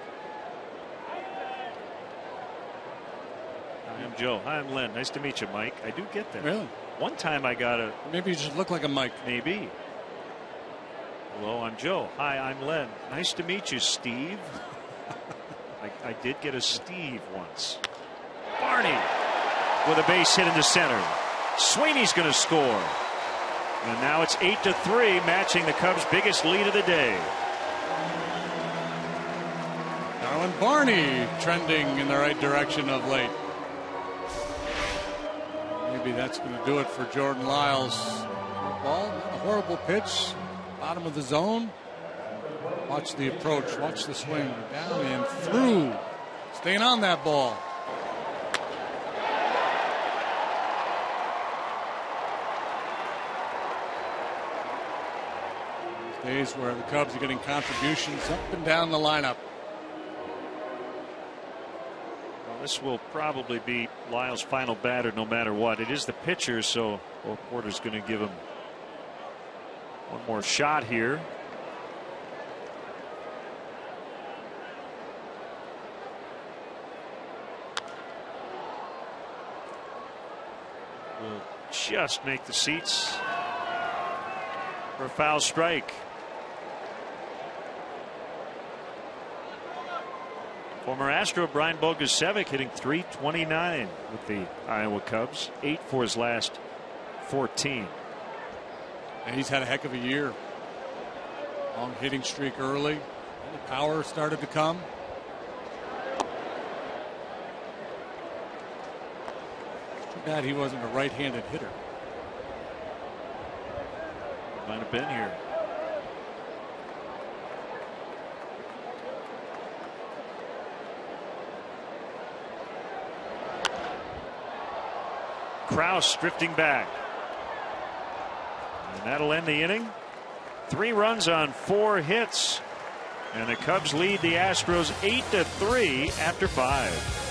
Hi, I'm Joe. Hi, I'm Len. Nice to meet you, Mike. I do get that. Really? One time I got a... Maybe you just look like a Mike. Maybe. Hello, I'm Joe. Hi, I'm Len. Nice to meet you, Steve. I did get a Steve once. Barney with a base hit into center. Sweeney's going to score. And now it's 8-3, matching the Cubs' biggest lead of the day. Darwin Barney trending in the right direction of late. Maybe that's going to do it for Jordan Lyles. Ball, not a horrible pitch. Bottom of the zone. Watch the approach. Watch the swing. Down and through. Staying on that ball. Days where the Cubs are getting contributions up and down the lineup. Well, this will probably be Lyles' final batter no matter what. It is the pitcher, so Porter's going to give him one more shot here. Will just make the seats for a foul strike. Former Astro Brian Bogusevic hitting .329 with the Iowa Cubs, 8 for his last 14. And he's had a heck of a year. Long hitting streak early. The power started to come. Too bad he wasn't a right-handed hitter. Might have been here. Krause drifting back. And that'll end the inning. 3 runs on 4 hits. And the Cubs lead the Astros 8-3 after 5.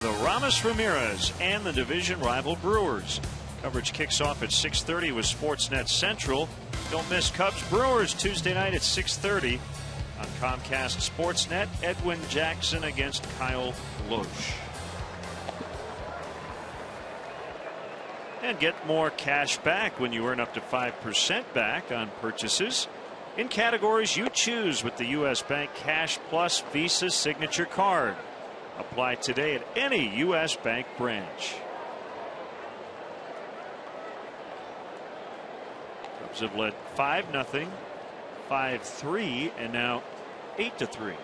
The Ramos Ramirez and the division rival Brewers. Coverage kicks off at 6:30 with Sportsnet Central. Don't miss Cubs Brewers Tuesday night at 6:30 on Comcast Sportsnet. Edwin Jackson against Kyle Loesch. And get more cash back when you earn up to 5% back on purchases in categories you choose with the U.S. Bank Cash Plus Visa Signature Card. Apply today at any U.S. Bank branch. Cubs have led 5-0, 5-3, and now 8-3.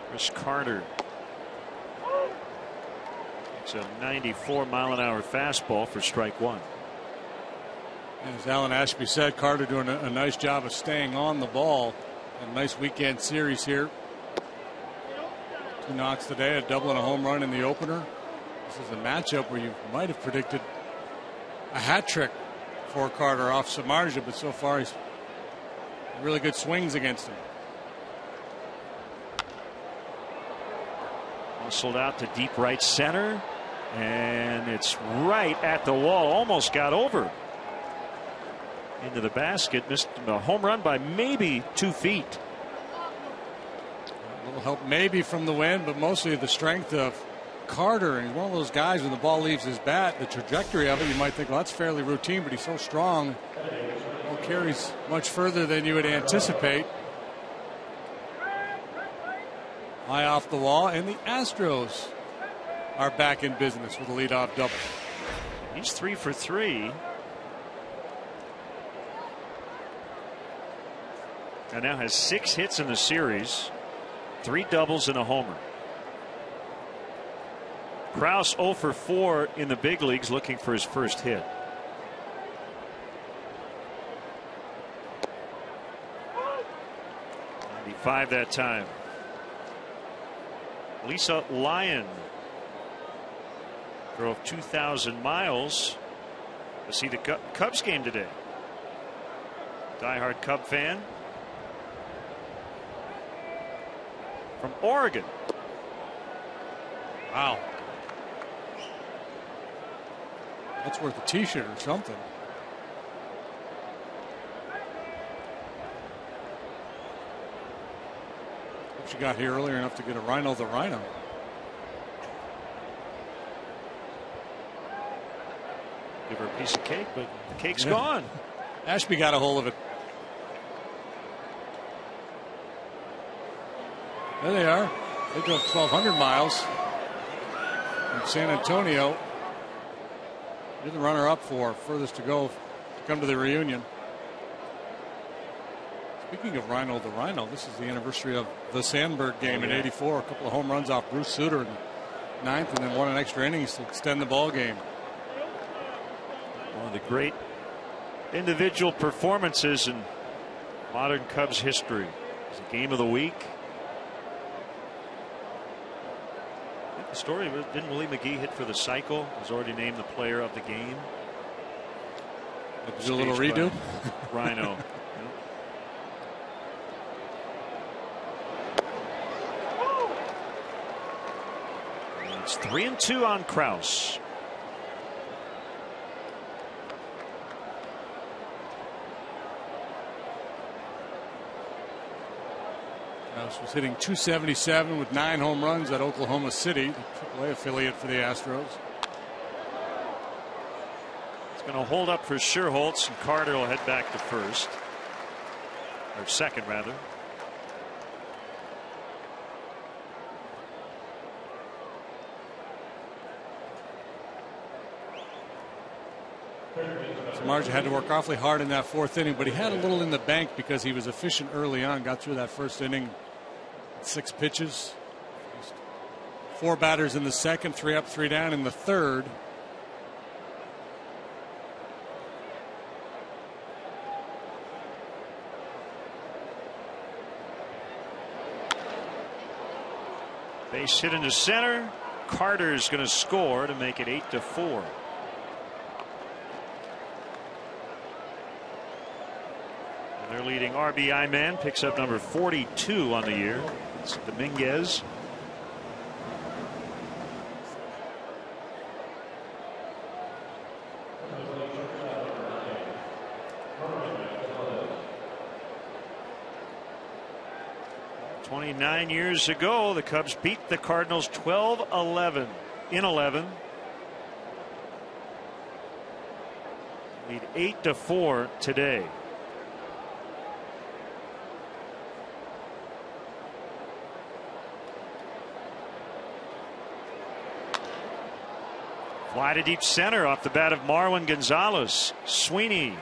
Chris Carter. It's a 94-mile-an-hour fastball for strike one. As Alan Ashby said, Carter doing a nice job of staying on the ball. A nice weekend series here. 2 knocks today, a double and a home run in the opener. This is a matchup where you might have predicted a hat trick for Carter off Samardzija, but so far he's really good swings against him. Hustled out to deep right center, and it's right at the wall. Almost got over into the basket. Missed a home run by maybe 2 feet. A little help maybe from the wind, but mostly the strength of Carter. And he's one of those guys, when the ball leaves his bat, the trajectory of it, you might think, well, that's fairly routine, but he's so strong. Ball carries much further than you would anticipate. High off the wall, and the Astros are back in business with a leadoff double. He's 3 for 3. And now has 6 hits in the series, 3 doubles and a homer. Krause 0 for 4 in the big leagues, looking for his first hit. .95 that time. Lisa Lyon drove 2,000 miles to see the Cubs game today. Diehard Cub fan from Oregon. Wow. That's worth a t-shirt or something. She got here earlier enough to get a Rhino the Rhino. Give her a piece of cake, but the cake's gone. Ashby got a hold of it. There they are. They drove 1,200 miles from San Antonio. You're the runner-up for furthest to go to come to the reunion. Speaking of Rhino the Rhino, this is the anniversary of the Sandberg game in '84. A couple of home runs off Bruce Sutter in the 9th, and then 1 in extra innings to extend the ball game. One of the great individual performances in modern Cubs history. It's a game of the week. I think the story was, didn't Willie McGee hit for the cycle? Was already named the player of the game. Do a little redo. Rhino. It's 3-2 on Krause. Krause was hitting .277 with 9 home runs at Oklahoma City, the AAA affiliate for the Astros. It's going to hold up for Scherholtz, and Carter will head back to first, or second rather. Samardzija had to work awfully hard in that 4th inning, but he had a little in the bank because he was efficient early on. Got through that 1st inning, 6 pitches, 4 batters in the 2nd, 3 up, 3 down in the 3rd. Base hit into center. Carter's going to score to make it 8-4. Their leading RBI man picks up number 42 on the year. It's Dominguez. "29 years ago, the Cubs beat the Cardinals 12-11 in 11. Lead 8-4 today. Fly to deep center off the bat of Marwin Gonzalez. Sweeney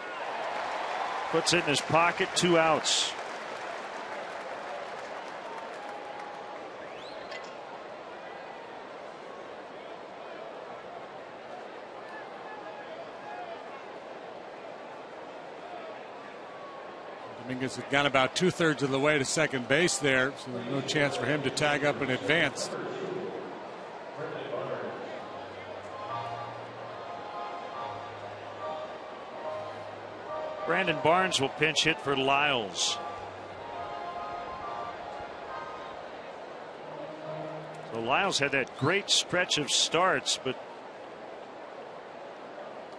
puts it in his pocket. 2 outs. Dominguez had gone about 2/3 of the way to second base there, so there's no chance for him to tag up in advance. Brandon Barnes will pinch hit for Lyles. So Lyles had that great stretch of starts, but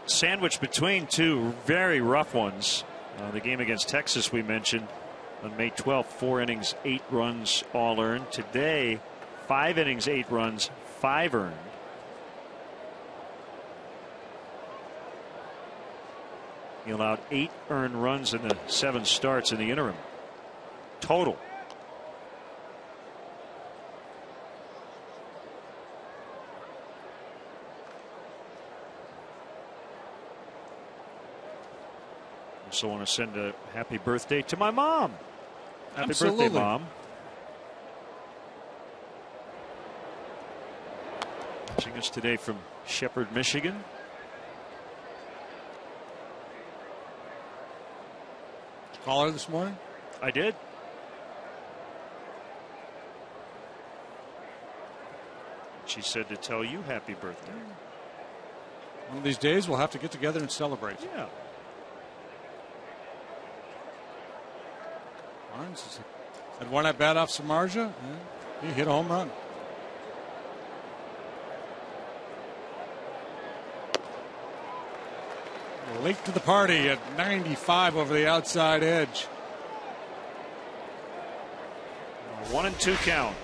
sandwiched between 2 very rough ones. The game against Texas we mentioned on May 12th, 4 innings, 8 runs, all earned. Today, 5 innings, 8 runs, 5 earned. He allowed 8 earned runs in the 7 starts in the interim total. Also want to send a happy birthday to my mom. Happy Absolutely. birthday, Mom. Watching us today from Shepherd, Michigan. Call her this morning? I did. She said to tell you happy birthday. One of these days we'll have to get together and celebrate. Yeah. Barnes had one at bat off Samardzija. He hit a home run. Late to the party at 95 over the outside edge. 1-2 count.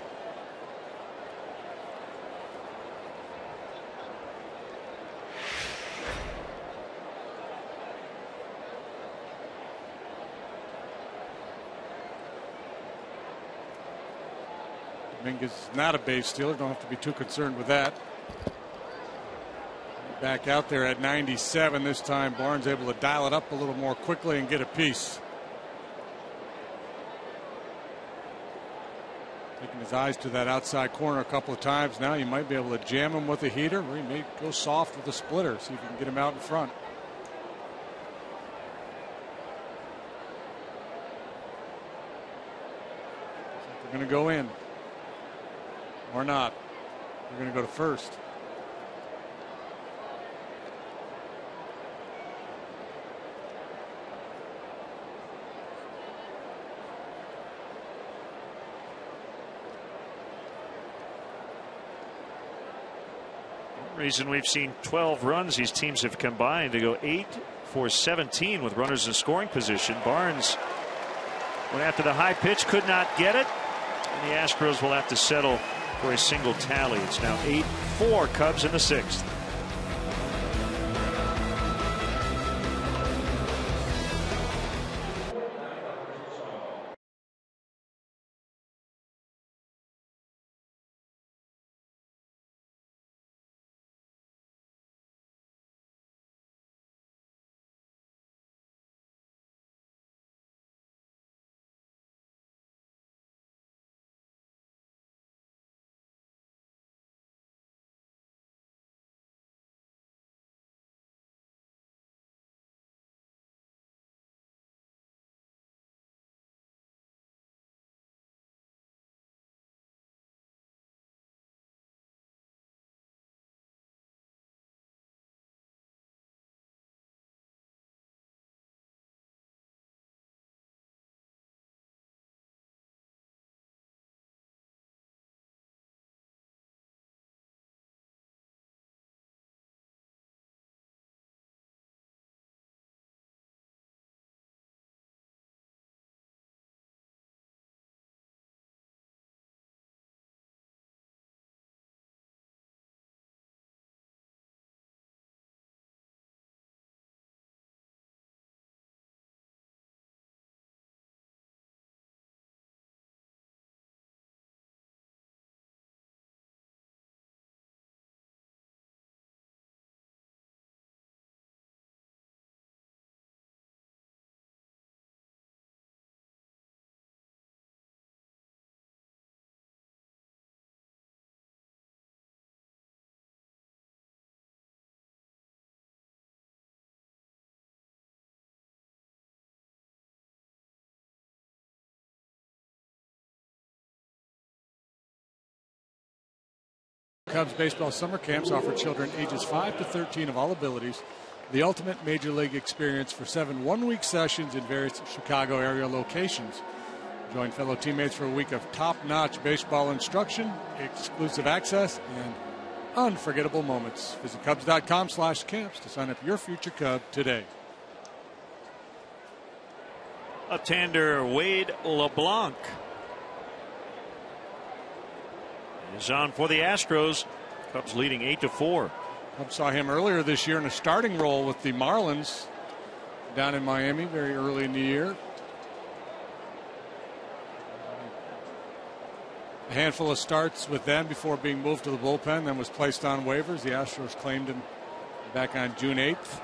Dominguez is not a base stealer. Don't have to be too concerned with that. Back out there at 97 this time. Barnes able to dial it up a little more quickly and get a piece. Taking his eyes to that outside corner a couple of times now. You might be able to jam him with a heater, or he may go soft with a splitter. See if you can get him out in front. They're going to go in or not. They're going to go to first. Reason we've seen 12 runs these teams have combined to go 8 for 17 with runners in scoring position. Barnes went after the high pitch, could not get it, and the Astros will have to settle for a single tally. It's now 8-4 Cubs in the 6th. Cubs baseball summer camps offer children ages 5 to 13 of all abilities the ultimate major league experience for 7 one-week sessions in various Chicago area locations. Join fellow teammates for a week of top-notch baseball instruction, exclusive access, and unforgettable moments. Visit Cubs.com/camps to sign up your future Cub today. Left-hander Wade LeBlanc is on for the Astros. Cubs leading 8-4. Cubs saw him earlier this year in a starting role with the Marlins down in Miami very early in the year. A handful of starts with them before being moved to the bullpen, then was placed on waivers. The Astros claimed him back on June 8th.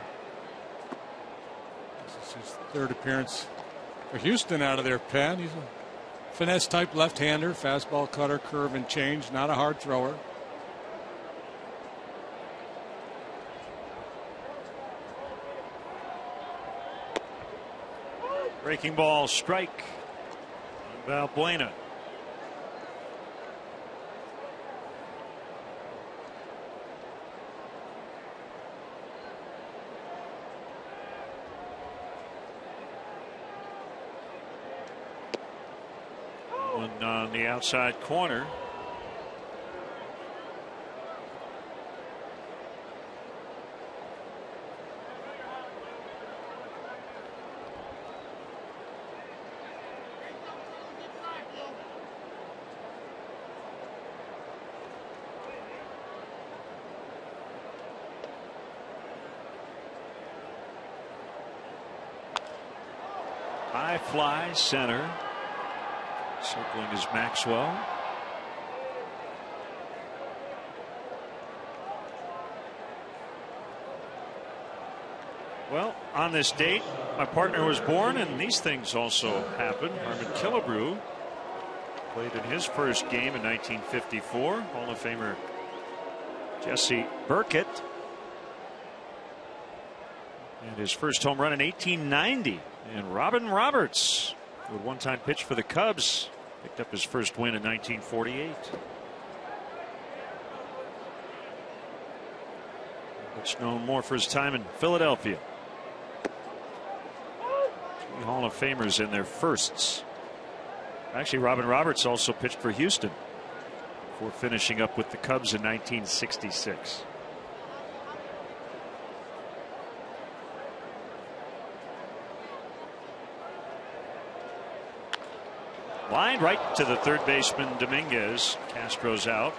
This is his third appearance for Houston out of their pen. He's a finesse type left-hander, fastball, cutter, curve, and change. Not a hard thrower. Breaking ball, strike. Valbuena. One on the outside corner. High fly center. Circling is Maxwell. Well, on this date, my partner was born, and these things also happened. Harmon Killebrew played in his first game in 1954. Hall of Famer Jesse Burkett. And his first home run in 1890. And Robin Roberts, who had one-time pitched for the Cubs, picked up his first win in 1948. Much known more for his time in Philadelphia. 3 Hall of Famers in their firsts. Actually, Robin Roberts also pitched for Houston before finishing up with the Cubs in 1966. Line right to the third baseman Dominguez. Castro's out.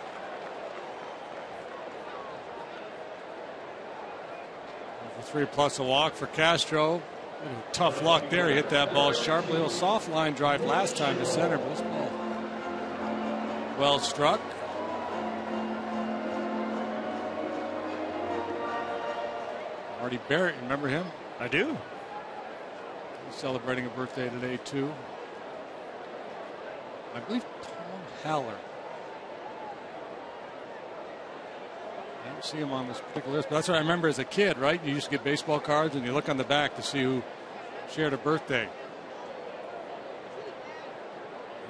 For 3+ a walk for Castro. Tough luck there. He hit that ball sharply. A little soft line drive last time to center, but this ball well struck. Marty Barrett, remember him? I do. He's celebrating a birthday today too. I believe Tom Haller. I don't see him on this particular list, but that's what I remember as a kid, right? You used to get baseball cards and you look on the back to see who shared a birthday.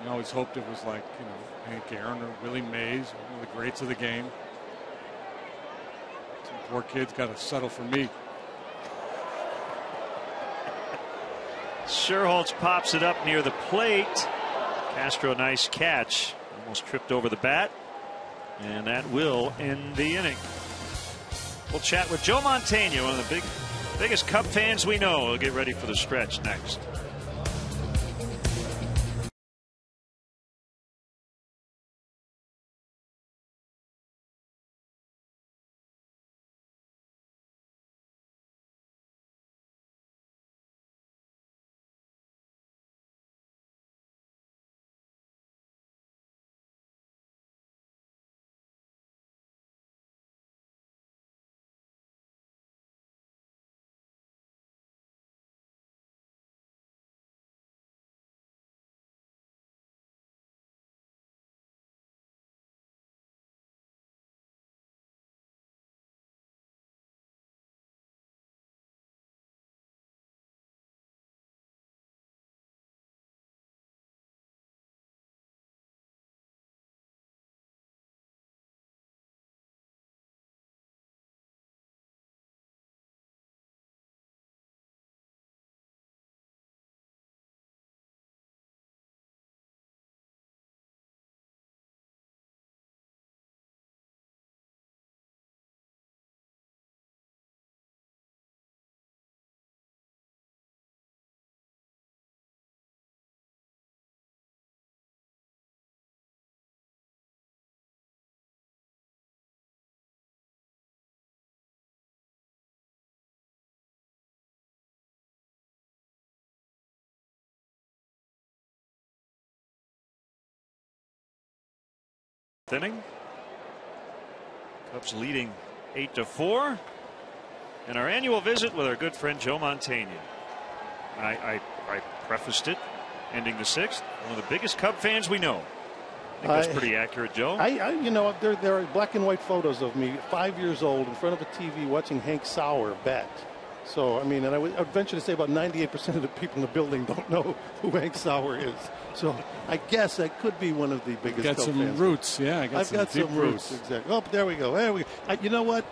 You always hoped it was like, you know, Hank Aaron or Willie Mays, one of the greats of the game. Some poor kids got to settle for me. Sherholtz pops it up near the plate. Castro, nice catch. Almost tripped over the bat. And that will end the inning. We'll chat with Joe Mantegna, one of the biggest Cub fans we know. We'll get ready for the stretch next. Inning. Cubs leading 8-4. And our annual visit with our good friend Joe Montaigne. I prefaced it, ending the 6th. One of the biggest Cub fans we know. I think that's pretty accurate, Joe. You know, there are black and white photos of me, 5 years old, in front of a TV watching Hank Sauer bat. So, I mean, and I would venture to say about 98% of the people in the building don't know who Hank Sauer is. So, I guess I could be one of the biggest Cub fans. Got some roots, yeah. I've got some roots, exactly. Oh, there we go. There we go. You know what?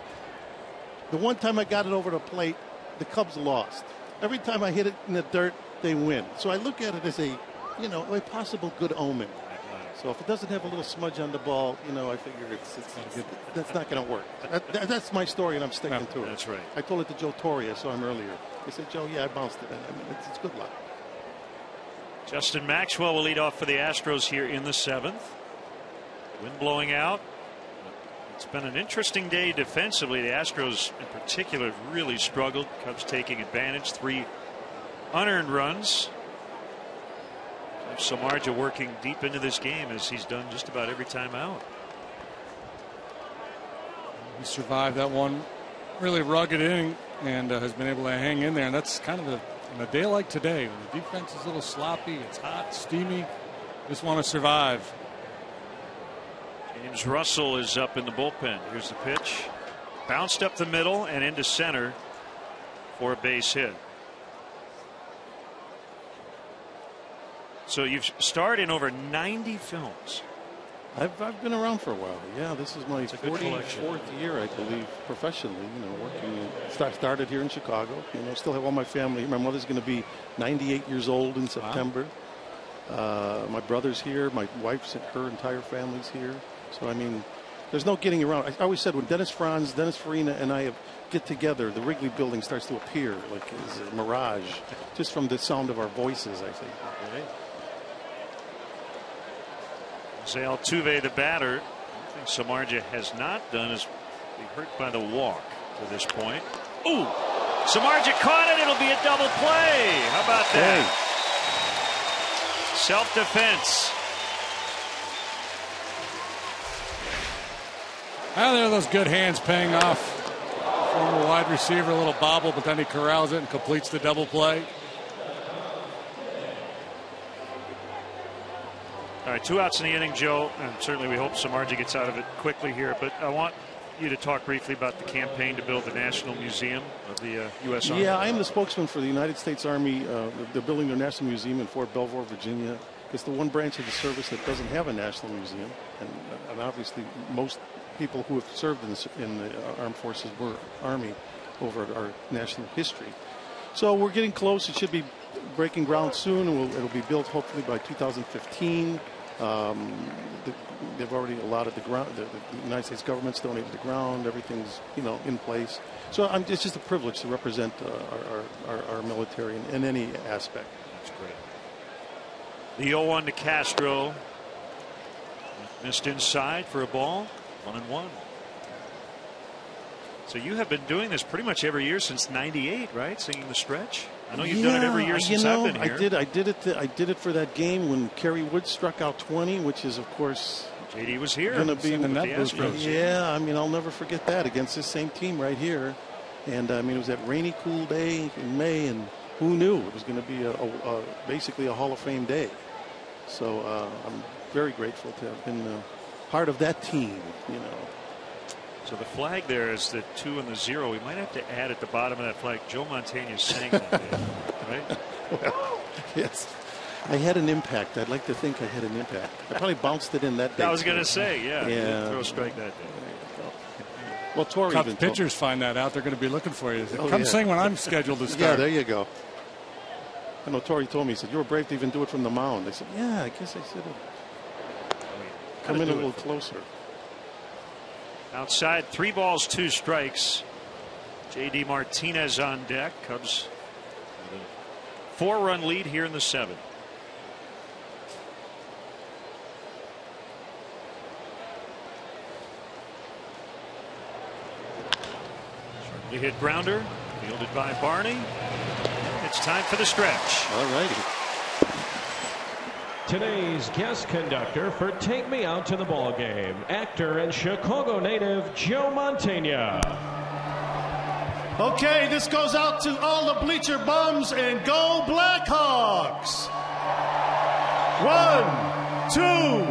The one time I got it over the plate, the Cubs lost. Every time I hit it in the dirt, they win. So I look at it as a possible good omen. So if it doesn't have a little smudge on the ball, I figure that's not going to work. That's my story, and I'm sticking to it. That's right. I told it to Joe Torre, I saw him earlier. He said, Joe, yeah, I bounced it. I mean, it's good luck. Justin Maxwell will lead off for the Astros here in the 7th. Wind blowing out. It's been an interesting day defensively. The Astros in particular have really struggled. Cubs taking advantage. 3 unearned runs. Samardzija working deep into this game as he's done just about every time out. He survived that one really rugged inning and has been able to hang in there. And that's kind of in a day like today when the defense is a little sloppy, it's hot, steamy, just want to survive. James Russell is up in the bullpen. Here's the pitch. Bounced up the middle and into center for a base hit. So you've starred in over 90 films. I've been around for a while. Yeah, this is my 44th year, I believe, professionally. Working. Started here in Chicago. Still have all my family. My mother's going to be 98 years old in September. Wow. My brother's here. My wife's, her entire family's here. So I mean, there's no getting around. I always said when Dennis Franz, Dennis Farina, and I get together, the Wrigley Building starts to appear like a mirage, just from the sound of our voices, I think. Okay. Jose Altuve, the batter. One thing Samardzija has not done is be hurt by the walk to this point. Ooh! Samardzija caught it. It'll be a double play. How about that? Hey. Self-defense. Well, there are those good hands paying off. Former wide receiver, a little bobble, but then he corrals it and completes the double play. All right, 2 outs in the inning, Joe, and certainly we hope Samardzija gets out of it quickly here. But I want you to talk briefly about the campaign to build the National Museum of the U.S. Army. Yeah, I am the spokesman for the United States Army. They're building their National Museum in Fort Belvoir, Virginia. It's the one branch of the service that doesn't have a national museum, and obviously most people who have served in the armed forces were Army over our national history. So we're getting close. It should be breaking ground soon, and it'll be built hopefully by 2015. They've already allotted the ground. The United States government's donated the ground. Everything's in place. So it's just a privilege to represent our military in any aspect. That's great. The 0-1 to Castro. Missed inside for a ball. 1-1. So you have been doing this pretty much every year since '98, right? Singing the stretch. I know you've done it every year since I've been here. I did it for that game when Kerry Wood struck out 20, which is of course JD was here. Going to be in the Astros. Yeah, I mean I'll never forget that against this same team right here, and I mean it was that rainy, cool day in May, and who knew it was going to be basically a Hall of Fame day. So I'm very grateful to have been part of that team. So the flag there is the 2 and the 0. We might have to add at the bottom of that flag, Joe Montaigne sang that day, right? Well, yes. I had an impact. I'd like to think I had an impact. I probably bounced it in that day. I was going to say, yeah. Throw a strike that day. Well, Torrey Cubs pitchers find that out. They're going to be looking for you. Oh, Come sing when I'm scheduled to start. Yeah, there you go. I know Torrey told me, he said, you were brave to even do it from the mound. I said, yeah, I guess I should have. Come in a little closer. Outside, 3 balls, 2 strikes. J.D. Martinez on deck. Cubs with a 4-run lead here in the 7th. Sharply hit grounder, fielded by Barney. It's time for the stretch. All righty. Today's guest conductor for Take Me Out to the Ball Game, actor and Chicago native Joe Mantegna. Okay, this goes out to all the bleacher bums and go Blackhawks. 1, 2,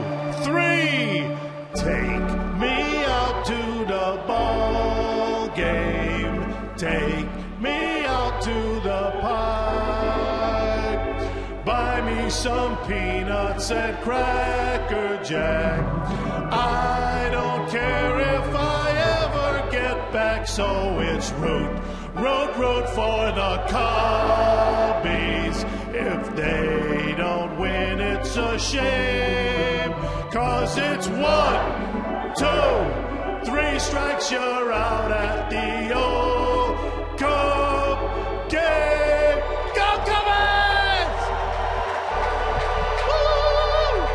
3. Take me out to the ball game. Take me out to the park. Buy me some peanuts and Cracker Jack. I don't care if I ever get back, so it's root for the Cubbies. If they don't win, it's a shame, 'cause it's 1, 2, 3 strikes, you're out at the old Cub game. Go Cubbies! Woo!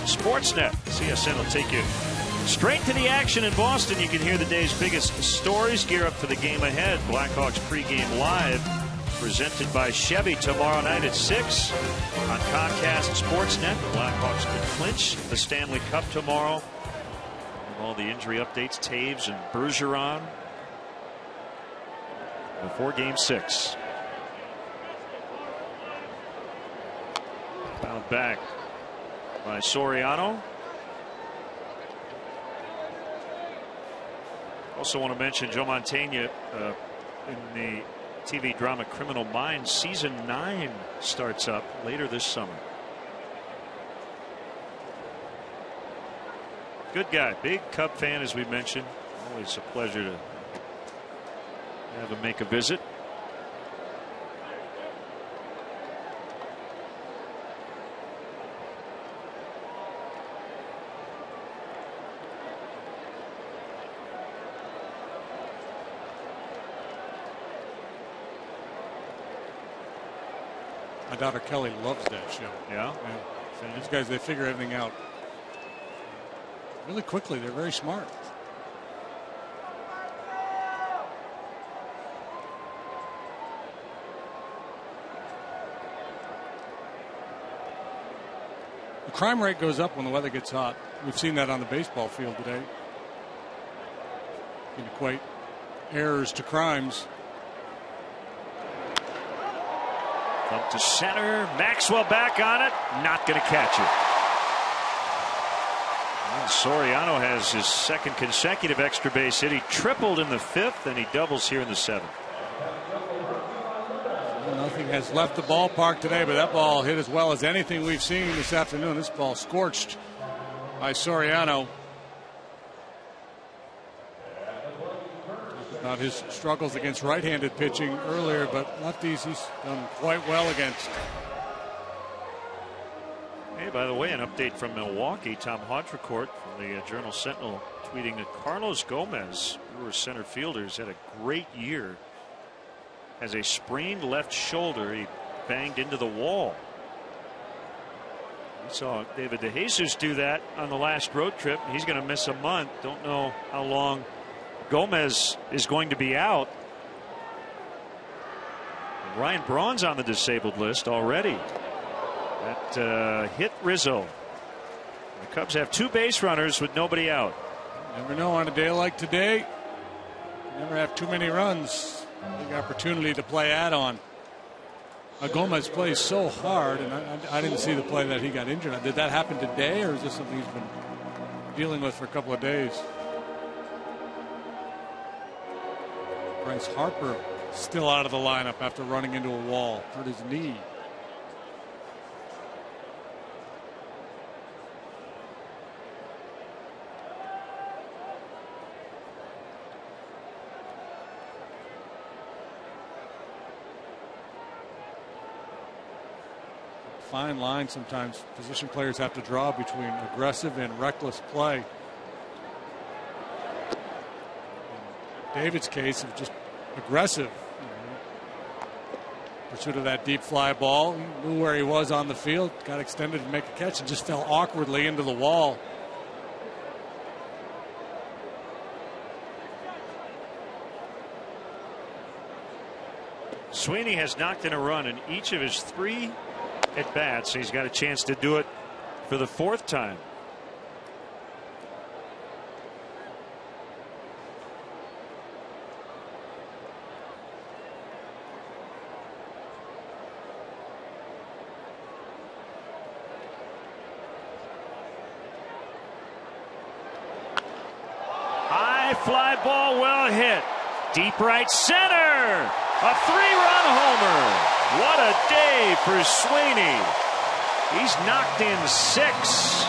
Sportsnet. CSN will take you straight to the action in Boston. You can hear the day's biggest stories. Gear up for the game ahead. Blackhawks pregame live, presented by Chevy tomorrow night at 6 on Comcast Sportsnet. The Blackhawks could clinch the Stanley Cup tomorrow. All the injury updates, Taves and Bergeron before Game 6. Fouled back by Soriano. Also want to mention Joe Mantegna in the TV drama Criminal Minds. Season 9 starts up later this summer. Good guy, big Cub fan, as we mentioned. Always a pleasure to have him make a visit. My daughter Kelly loves that show. Yeah? So these guys, they figure everything out really quickly. They're very smart. The crime rate goes up when the weather gets hot. We've seen that on the baseball field today. You can equate errors to crimes. Up to center. Maxwell back on it. Not going to catch it. And Soriano has his second consecutive extra base hit. He tripled in the 5th, and he doubles here in the 7th. Nothing has left the ballpark today, but that ball hit as well as anything we've seen this afternoon. This ball scorched by Soriano. About his struggles against right-handed pitching earlier, but lefties he's done quite well against. Hey, by the way, an update from Milwaukee. Tom Haudricourt from the Journal Sentinel tweeting that Carlos Gomez, Brewers center fielder, has had a great year. Has a sprained left shoulder. He banged into the wall. We saw David DeJesus do that on the last road trip. He's going to miss a month. Don't know how long Gomez is going to be out. Ryan Braun's on the disabled list already. That hit Rizzo. The Cubs have 2 base runners with nobody out. Never know on a day like today. You never have too many runs. Big opportunity to play add-on. Gomez plays so hard, and I didn't see the play that he got injured on. Did that happen today, or is this something he's been dealing with for a couple of days? Bryce Harper still out of the lineup after running into a wall. Hurt his knee. Fine line sometimes position players have to draw between aggressive and reckless play. In David's case of just aggressive. Pursuit of that deep fly ball. He knew where he was on the field, got extended to make a catch and just fell awkwardly into the wall. Sweeney has knocked in a run in each of his 3 at bats. He's got a chance to do it for the 4th time. High fly ball, well hit. Deep right center. A 3-run homer. What a day for Sweeney. He's knocked in 6.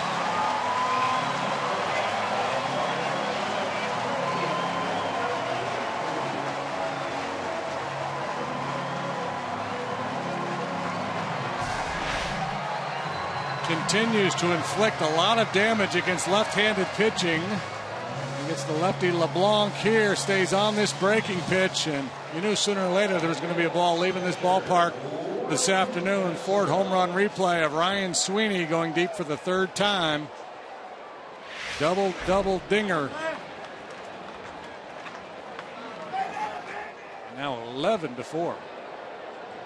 Continues to inflict a lot of damage against left-handed pitching. Against the lefty LeBlanc here, stays on this breaking pitch, and you knew sooner or later there was going to be a ball leaving this ballpark this afternoon. Ford home run replay of Ryan Sweeney going deep for the 3rd time. Double dinger. Now 11-4.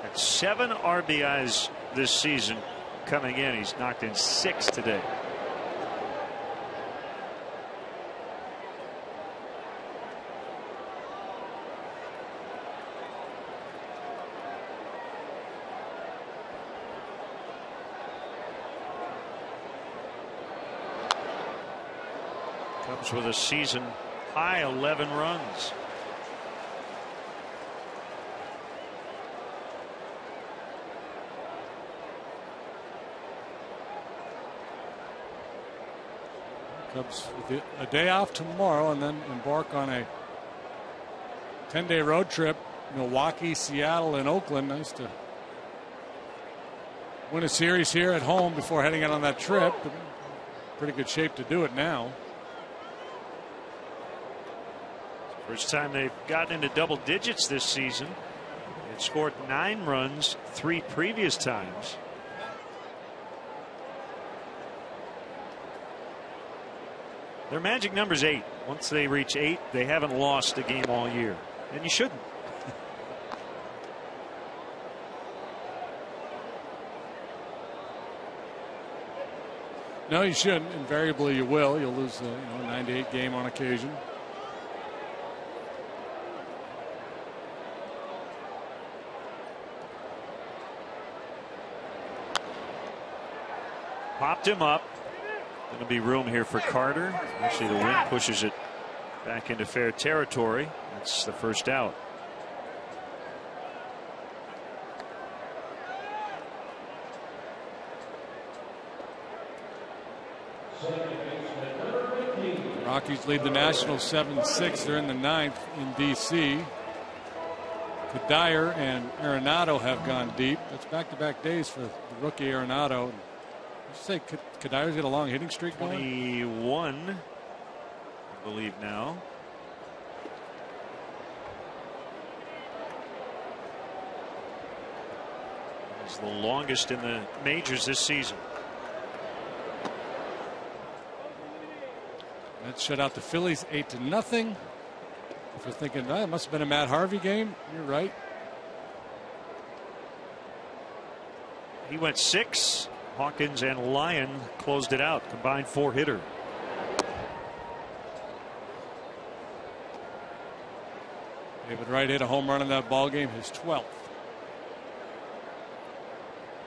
And 7 RBIs this season coming in. He's knocked in 6 today. Cubs with a season high 11 runs. Cubs with a day off tomorrow and then embark on a 10-day road trip. Milwaukee, Seattle, and Oakland. Nice to win a series here at home before heading out on that trip. Pretty good shape to do it now. First time they've gotten into double digits this season. They've scored 9 runs 3 previous times. Their magic number's 8. Once they reach 8, they haven't lost a game all year. And you shouldn't. No, you shouldn't. Invariably, you will. You'll lose a 98 game on occasion. Popped him up. Going to be room here for Carter. Actually, the wind pushes it back into fair territory. That's the first out. Rockies lead the Nationals 7-6. They're in the 9th in D.C. Dyer and Arenado have gone deep. That's back-to-back days for the rookie Arenado. Did you say Kadir's got a long hitting streak going? 21, I believe now. It's the longest in the majors this season. That shut out the Phillies 8-0. If you're thinking, it must have been a Matt Harvey game, you're right. He went 6. Hawkins and Lyon closed it out. Combined 4-hitter. David Wright hit a home run in that ball game, his 12th.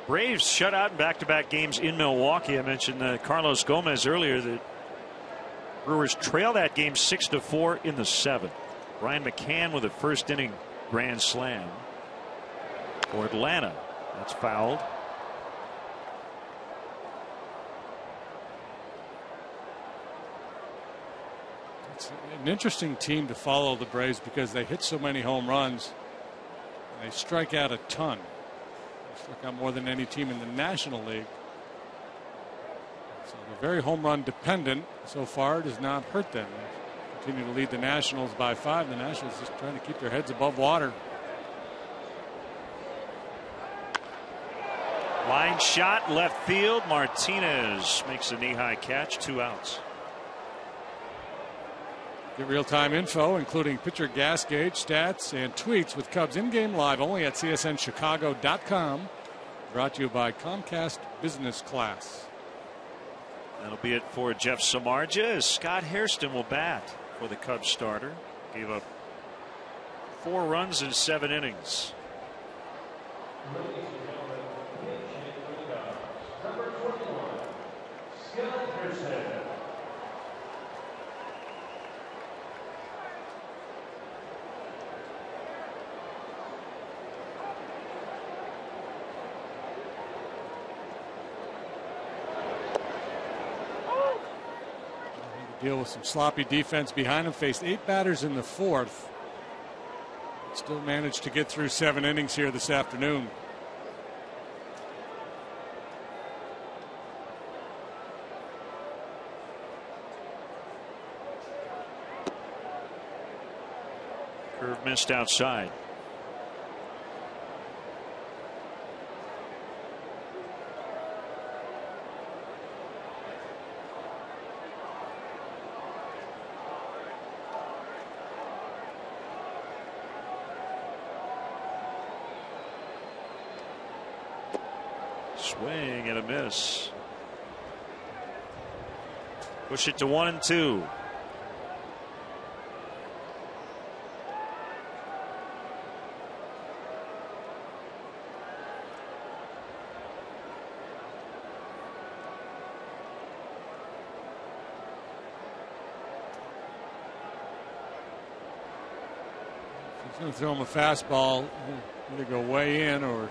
Braves shut out in back-to-back games in Milwaukee. I mentioned Carlos Gomez earlier. The Brewers trail that game 6-4 in the 7th. Brian McCann with a first inning grand slam for Atlanta. That's fouled. It's an interesting team to follow, the Braves, because they hit so many home runs. And they strike out a ton. They struck out more than any team in the National League. So they're very home run dependent. So far, it has not hurt them. They continue to lead the Nationals by 5. The Nationals just trying to keep their heads above water. Line shot left field. Martinez makes a knee-high catch. 2 outs. Get real-time info, including pitcher gas gauge, stats, and tweets with Cubs in-game live only at csnchicago.com. Brought to you by Comcast Business Class. That'll be it for Jeff Samardzija as Scott Hairston will bat for the Cubs starter. Gave up 4 runs in 7 innings. Deal with some sloppy defense behind him. Faced 8 batters in the 4th. Still managed to get through 7 innings here this afternoon. Curve missed outside. Swing and a miss. Push it to 1-2. He's going to throw him a fastball, either go way in or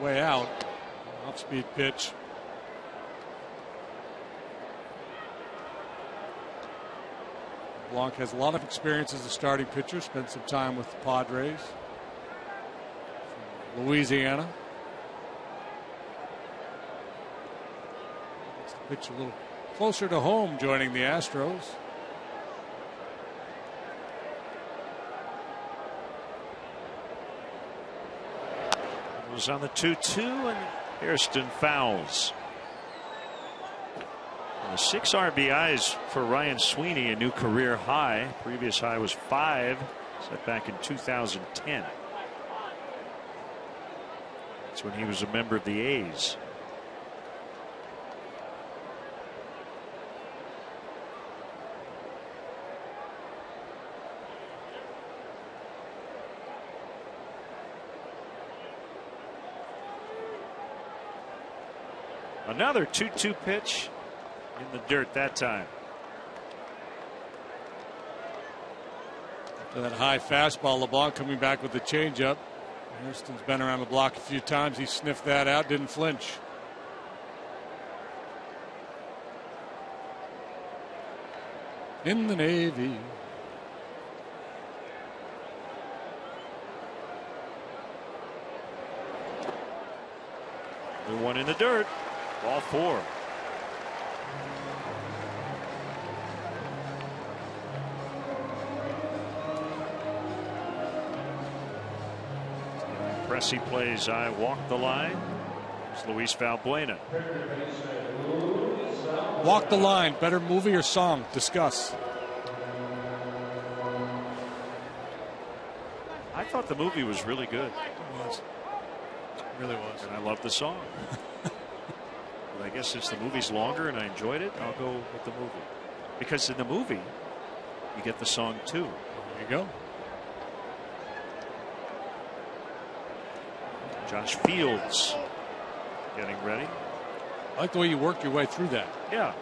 way out. Off-speed pitch. Blanc has a lot of experience as a starting pitcher. Spent some time with the Padres. From Louisiana. It's the pitch a little closer to home, joining the Astros. It was on the 2-2 and Hairston fouls. 6 RBIs for Ryan Sweeney, a new career high. Previous high was 5, set back in 2010. That's when he was a member of the A's. Another 2-2 pitch in the dirt that time. After that high fastball, LeBlanc coming back with the changeup. Hairston's been around the block a few times. He sniffed that out, didn't flinch. In the Navy. The one in the dirt. Ball 4. Pressy plays I Walk the Line. It's Luis Valbuena. Walk the Line, better movie or song? Discuss. I thought the movie was really good. really was. And I love the song. But I guess since the movie's longer and I enjoyed it, I'll go with the movie. Because in the movie, you get the song too. There you go. Josh Fields getting ready. I like the way you work your way through that. Yeah.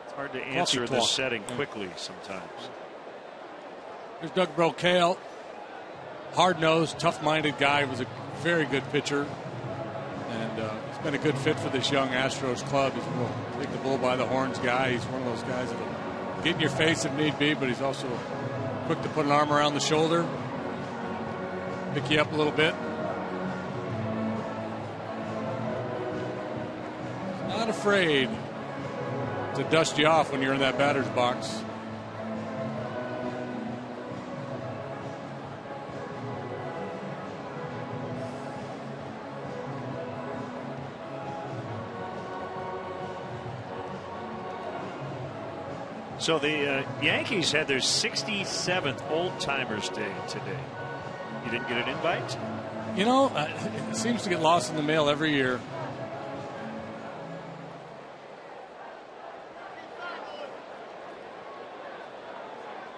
It's hard to answer this setting quickly sometimes. Here's Doug Brocale. Hard-nosed, tough-minded guy. Was a very good pitcher. And he's been a good fit for this young Astros club. He's a real take the bull by the horns guy. He's one of those guys that'll get in your face if need be, but he's also quick to put an arm around the shoulder, pick you up a little bit. Not afraid to dust you off when you're in that batter's box. So the Yankees had their 67th Old Timers Day today. You didn't get an invite? You know, it seems to get lost in the mail every year.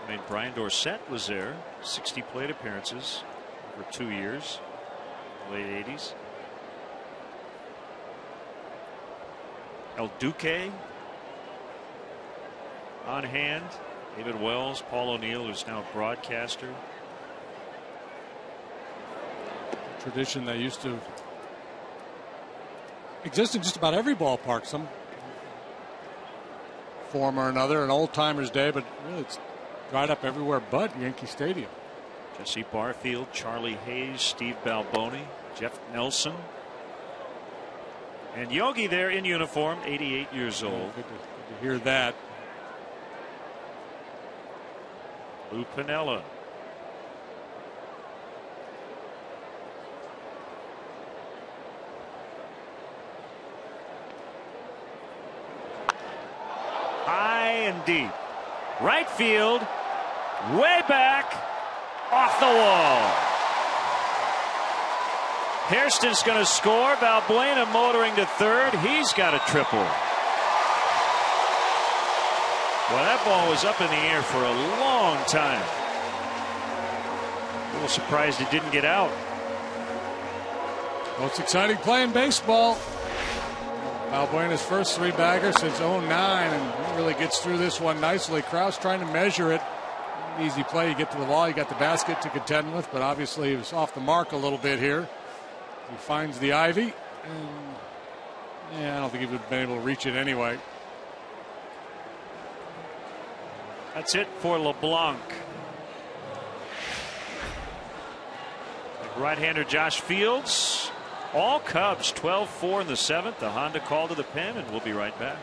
I mean, Brian Dorsett was there, 60 plate appearances over 2 years, late 80s. El Duque on hand. David Wells, Paul O'Neill, who's now a broadcaster. Tradition that used to exist in just about every ballpark, some form or another, an Old Timers Day, but really it's dried up everywhere but Yankee Stadium. Jesse Barfield, Charlie Hayes, Steve Balboni, Jeff Nelson, and Yogi there in uniform, 88 years old. Good to hear that. Lou Piniella. High and deep. Right field. Way back. Off the wall. Hairston's going to score. Balbuena motoring to third. He's got a triple. Well, that ball was up in the air for a long time. A little surprised it didn't get out. Well, it's exciting playing baseball. Balbuena's first three-bagger since '09, and he really gets through this one nicely. Krause trying to measure it. Easy play. You get to the wall, you got the basket to contend with, but obviously he was off the mark a little bit here. He finds the ivy, and I don't think he would have been able to reach it anyway. That's it for LeBlanc. Right-hander Josh Fields. All Cubs, 12-4 in the seventh. The Honda call to the pen, and we'll be right back.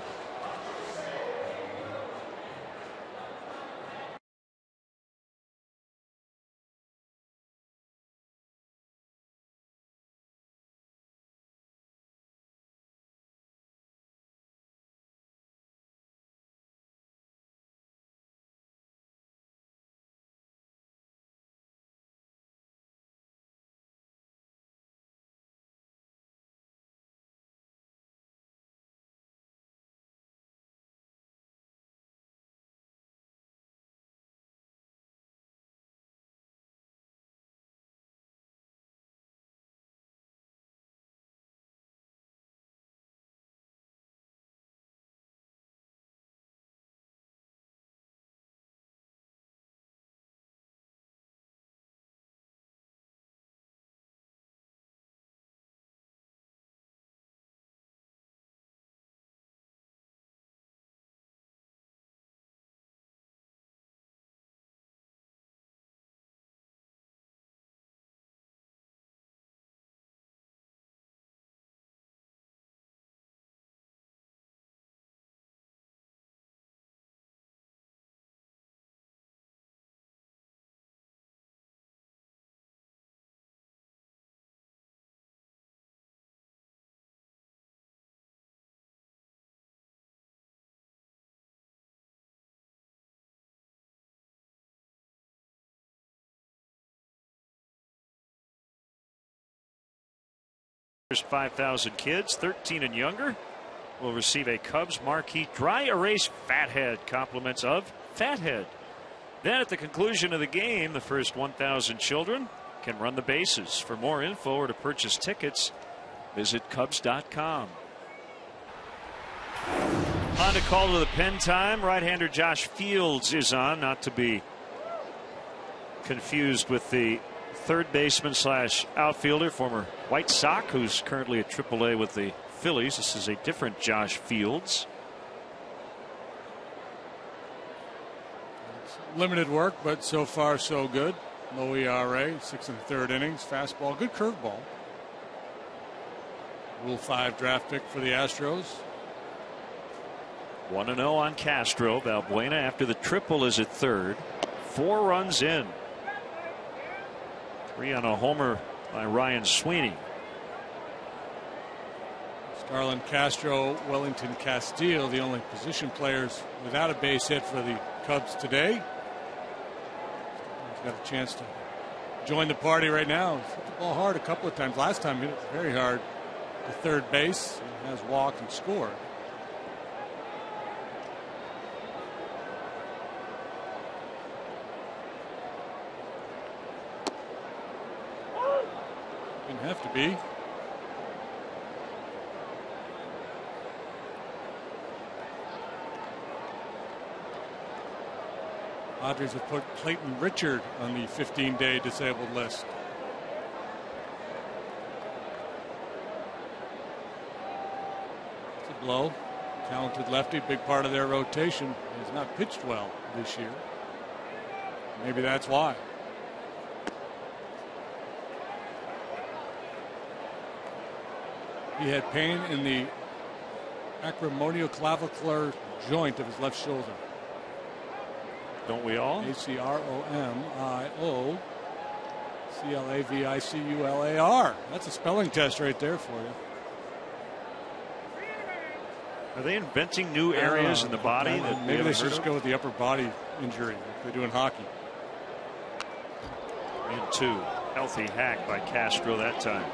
First 5,000 kids 13 and younger will receive a Cubs marquee dry erase Fathead, compliments of Fathead. Then at the conclusion of the game, the first 1,000 children can run the bases. For more info or to purchase tickets, visit Cubs.com. On to call to the pen time. Right-hander Josh Fields is on, not to be confused with the third baseman / outfielder, former White Sox, who's currently at AAA with the Phillies. This is a different Josh Fields. Limited work, but so far so good. Low ERA, 6 1/3 innings, fastball, good curveball. Rule 5 draft pick for the Astros. 1-0 on Castro. Valbuena after the triple is at third. 4 runs in. 3 on a homer by Ryan Sweeney. Starlin, Castro, Wellington, Castillo, the only position players without a base hit for the Cubs today. He's got a chance to join the party right now. He's hit the ball hard a couple of times. Last time he hit it very hard to third base. He has walked and scored. Didn't have to be. Padres have put Clayton Richard on the 15-day disabled list. It's a blow. Talented lefty, big part of their rotation. Has not pitched well this year. Maybe that's why. He had pain in the acromioclavicular joint of his left shoulder. Don't we all? acromioclavicular. That's a spelling test right there for you. Are they inventing new areas in the body? Maybe they should just go with the upper body injury like they do in hockey. And 2. Healthy hack by Castro that time.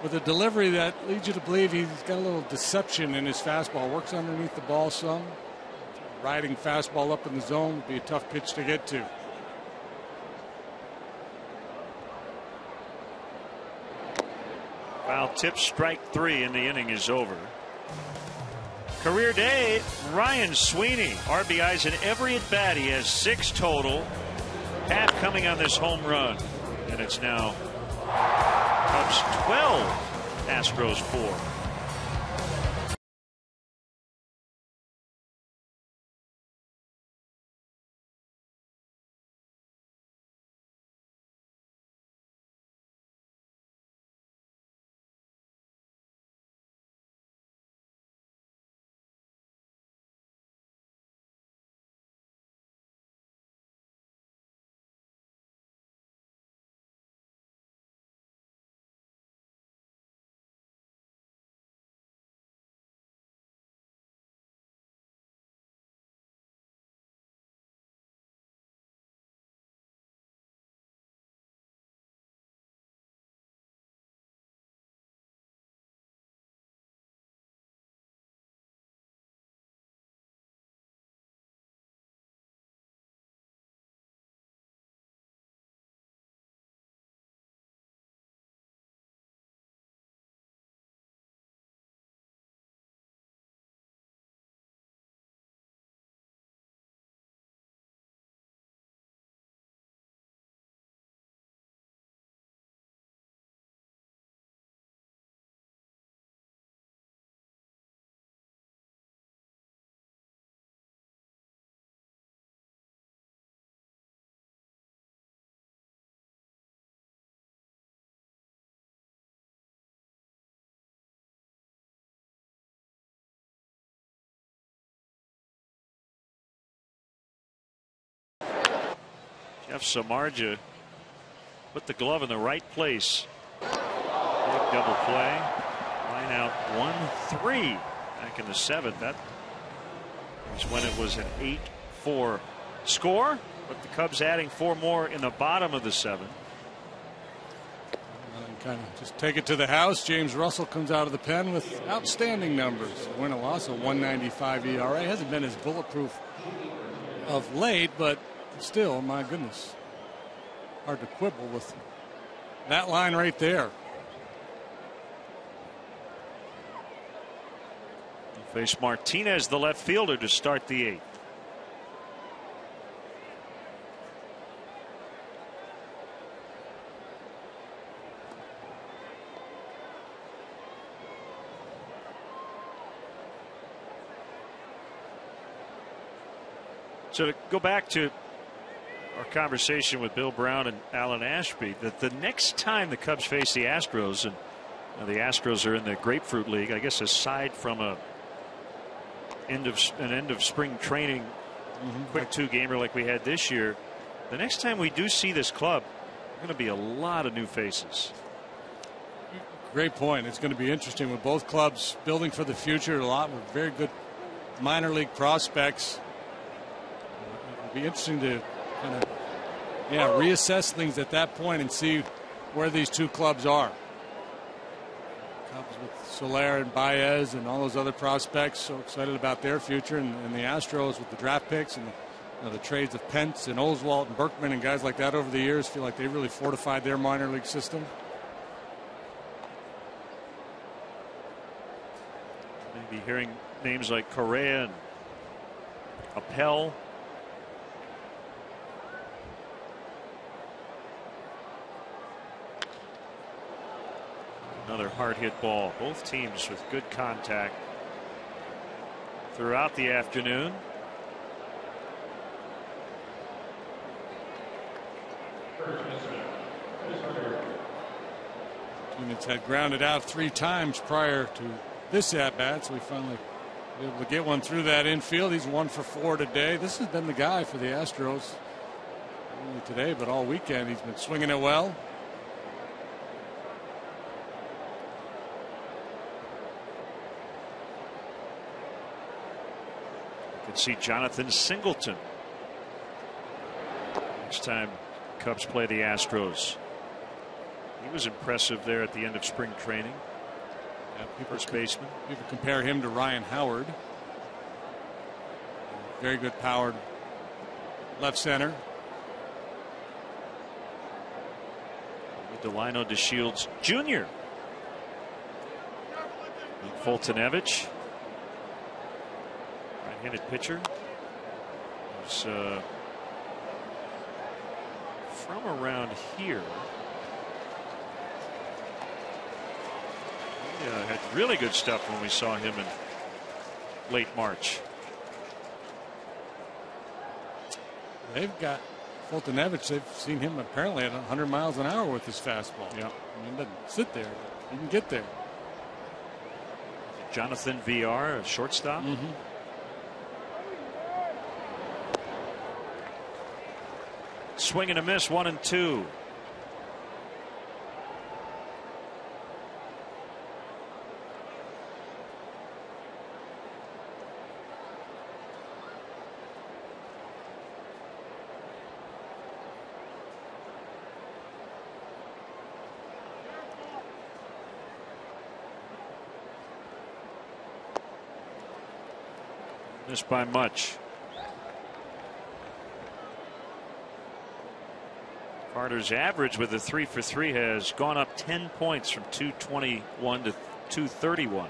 With a delivery that leads you to believe he's got a little deception in his fastball. Works underneath the ball some. Riding fastball up in the zone would be a tough pitch to get to. Foul tip, strike 3, and the inning is over. Career day, Ryan Sweeney. RBIs in every at bat. He has 6 total. Half coming on this home run. And it's now Cubs 12, Astros 4. Jeff Samardzija put the glove in the right place. Big double play. Line out 1-3 back in the 7th. That was when it was an 8-4 score, but the Cubs adding 4 more in the bottom of the 7th. Kind of just take it to the house. James Russell comes out of the pen with outstanding numbers. Win a loss, a 1.95 ERA. Hasn't been as bulletproof of late, but still, my goodness, hard to quibble with that line right there. Face Martinez, the left fielder, to start the 8th. So to go back to our conversation with Bill Brown and Alan Ashby, that the next time the Cubs face the Astros, and the Astros are in the Grapefruit League, I guess aside from an end of spring training quick 2-gamer like we had this year, the next time we do see this club, there's going to be a lot of new faces. Great point. It's going to be interesting with both clubs building for the future. A lot with very good minor league prospects. It'll be interesting to kind of reassess things at that point and see where these two clubs are. Cubs with Soler and Baez and all those other prospects, so excited about their future, and the Astros with the draft picks and the trades of Pence and Oswalt and Berkman and guys like that over the years feel like they really fortified their minor league system. Maybe hearing names like Correa and Appel. Another hard hit ball. Both teams with good contact throughout the afternoon. Units had grounded out 3 times prior to this at bat, so we finally were able to get one through that infield. He's 1 for 4 today. This has been the guy for the Astros. Not only today, but all weekend. He's been swinging it well. You can see Jonathan Singleton next time Cubs play the Astros. He was impressive there at the end of spring training. First baseman. People compare him to Ryan Howard. Very good powered left center. Delino DeShields Jr. Fultonevich, right-handed pitcher, who's from around here. He had really good stuff when we saw him in late March. They've got Fultonevich. They've seen him apparently at 100 miles an hour with his fastball. Yeah, I mean, he doesn't sit there, but he can get there. Jonathan VR, a shortstop. Swing and a miss, 1-2. Missed by much. Carter's average with a 3 for 3 has gone up 10 points from 221 to 231.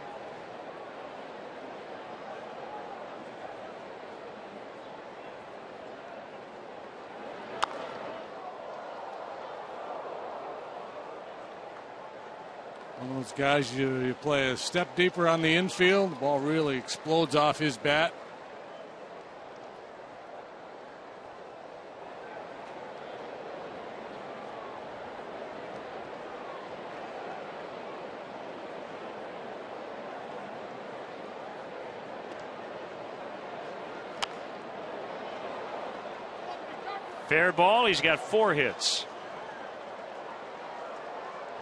One of those guys you play a step deeper on the infield, the ball really explodes off his bat. Fair ball. He's got 4 hits.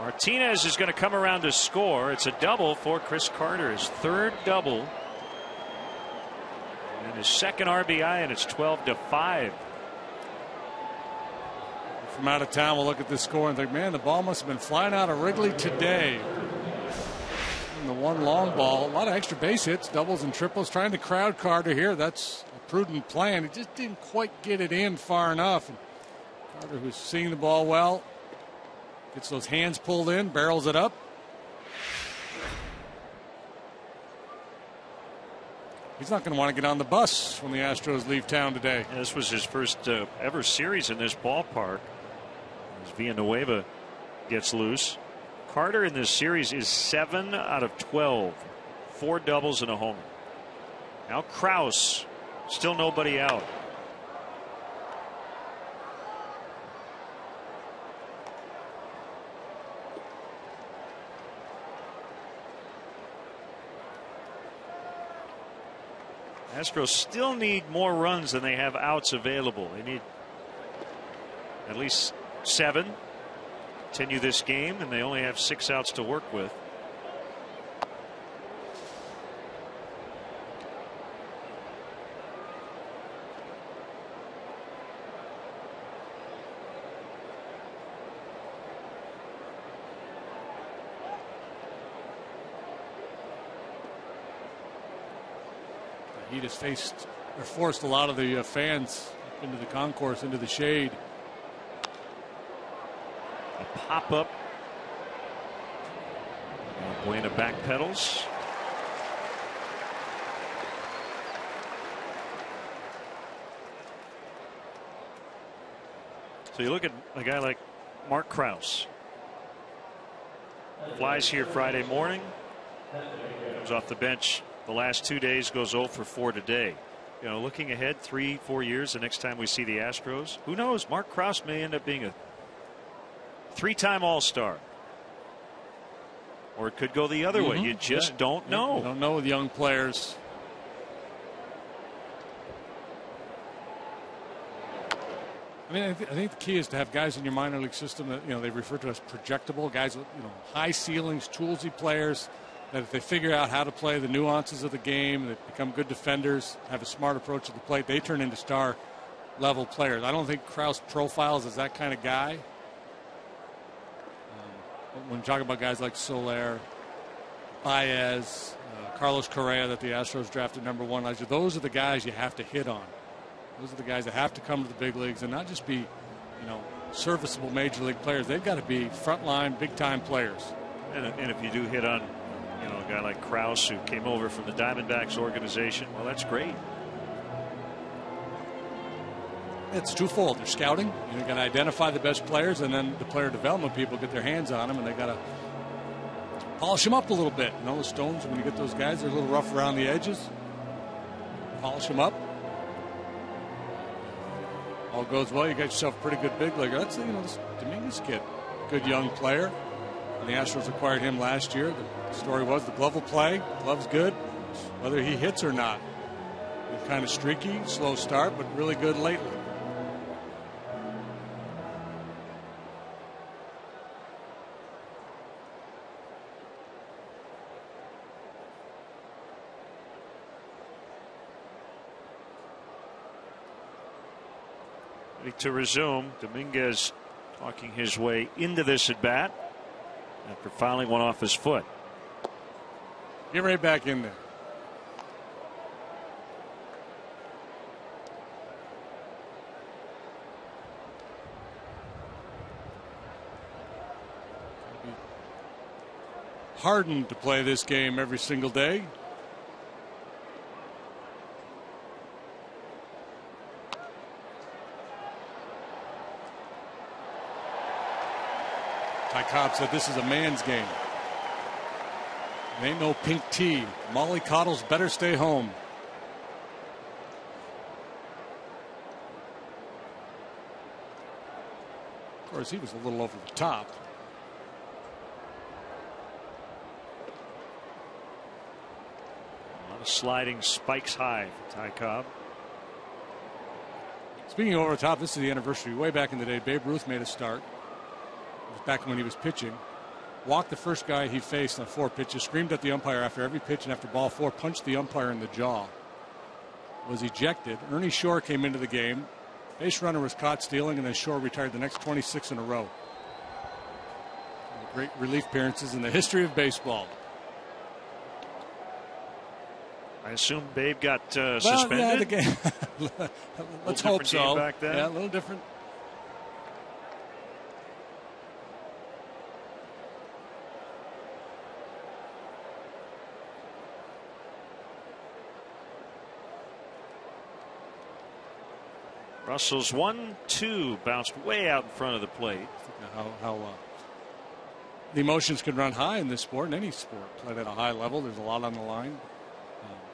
Martinez is going to come around to score. It's a double for Chris Carter, his third double. And his second RBI, and it's 12-5. From out of town, we'll look at this score and think, man, the ball must have been flying out of Wrigley today. And the one long ball, a lot of extra base hits, doubles and triples, trying to crowd Carter here. That's a prudent plan. He just didn't quite get it in far enough. And Carter, who's seeing the ball well, gets those hands pulled in, barrels it up. He's not going to want to get on the bus when the Astros leave town today. Yeah, this was his first ever series in this ballpark. As Villanueva gets loose. Carter in this series is 7 out of 12. 4 doubles and a homer. Now Krause, still nobody out. Astros still need more runs than they have outs available. They need at least 7 to continue this game, and they only have 6 outs to work with. He just forced a lot of the fans into the concourse, into the shade. A pop up. Buena back pedals. So you look at a guy like Mark Krause. Flies here Friday morning. Comes off the bench the last 2 days, goes 0 for 4 today. You know, looking ahead 3-4 years, the next time we see the Astros, who knows? Mark Krause may end up being a 3-time All-Star. Or it could go the other way. You just don't know. You don't know with young players. I mean, I think the key is to have guys in your minor league system that, you know, they refer to as projectable guys with, you know, high ceilings, toolsy players. That if they figure out how to play the nuances of the game, they become good defenders, have a smart approach to the plate, they turn into star level players. I don't think Krause profiles as that kind of guy. When you talk about guys like Soler, Baez, Carlos Correa that the Astros drafted #1, those are the guys you have to hit on. Those are the guys that have to come to the big leagues and not just be, you know, serviceable major league players. They've got to be frontline, big time players. And if you do hit on, you know, a guy like Krause who came over from the Diamondbacks organization, well, that's great. It's twofold. They're scouting. You're going to identify the best players, and then the player development people get their hands on them, and they got to polish them up a little bit. You know, the Stones, when you get those guys, they're a little rough around the edges. Polish them up. All goes well. You got yourself a pretty good big leaguer. That's, you know, this Dominguez kid, good young player. And the Astros acquired him last year. The story was the glove will play. Glove's good, whether he hits or not. He's kind of streaky, slow start, but really good lately. Ready to resume. Dominguez talking his way into this at bat after fouling one off his foot. Get right back in there. Hardened to play this game every single day. Ty Cobb said this is a man's game. There ain't no pink tea. Molly Coddles better stay home. Of course, he was a little over the top. A lot of sliding spikes high for Ty Cobb. Speaking of over the top, this is the anniversary. Way back in the day, Babe Ruth made a start. It was back when he was pitching. walked the first guy he faced on 4 pitches, screamed at the umpire after every pitch, and after ball 4, punched the umpire in the jaw. Was ejected. Ernie Shore came into the game. Base runner was caught stealing, and then Shore retired the next 26 in a row. Great relief appearances in the history of baseball. I assume Babe got suspended. Yeah, the game. Let's hope so. Back then. Yeah, a little different. Russell's 1-2 bounced way out in front of the plate. How the emotions can run high in this sport, in any sport. Played at a high level, there's a lot on the line.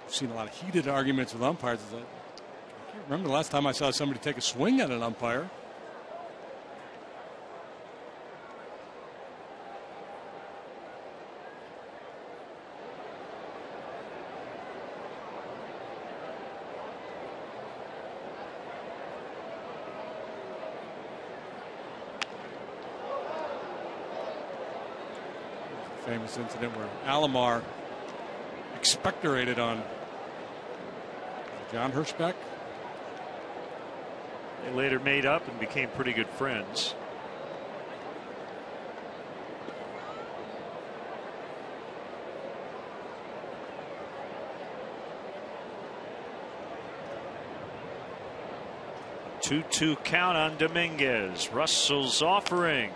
I've seen a lot of heated arguments with umpires. I can't remember the last time I saw somebody take a swing at an umpire. Famous incident where Alomar expectorated on John Hirschbeck. They later made up and became pretty good friends. A 2-2 count on Dominguez. Russell's offering.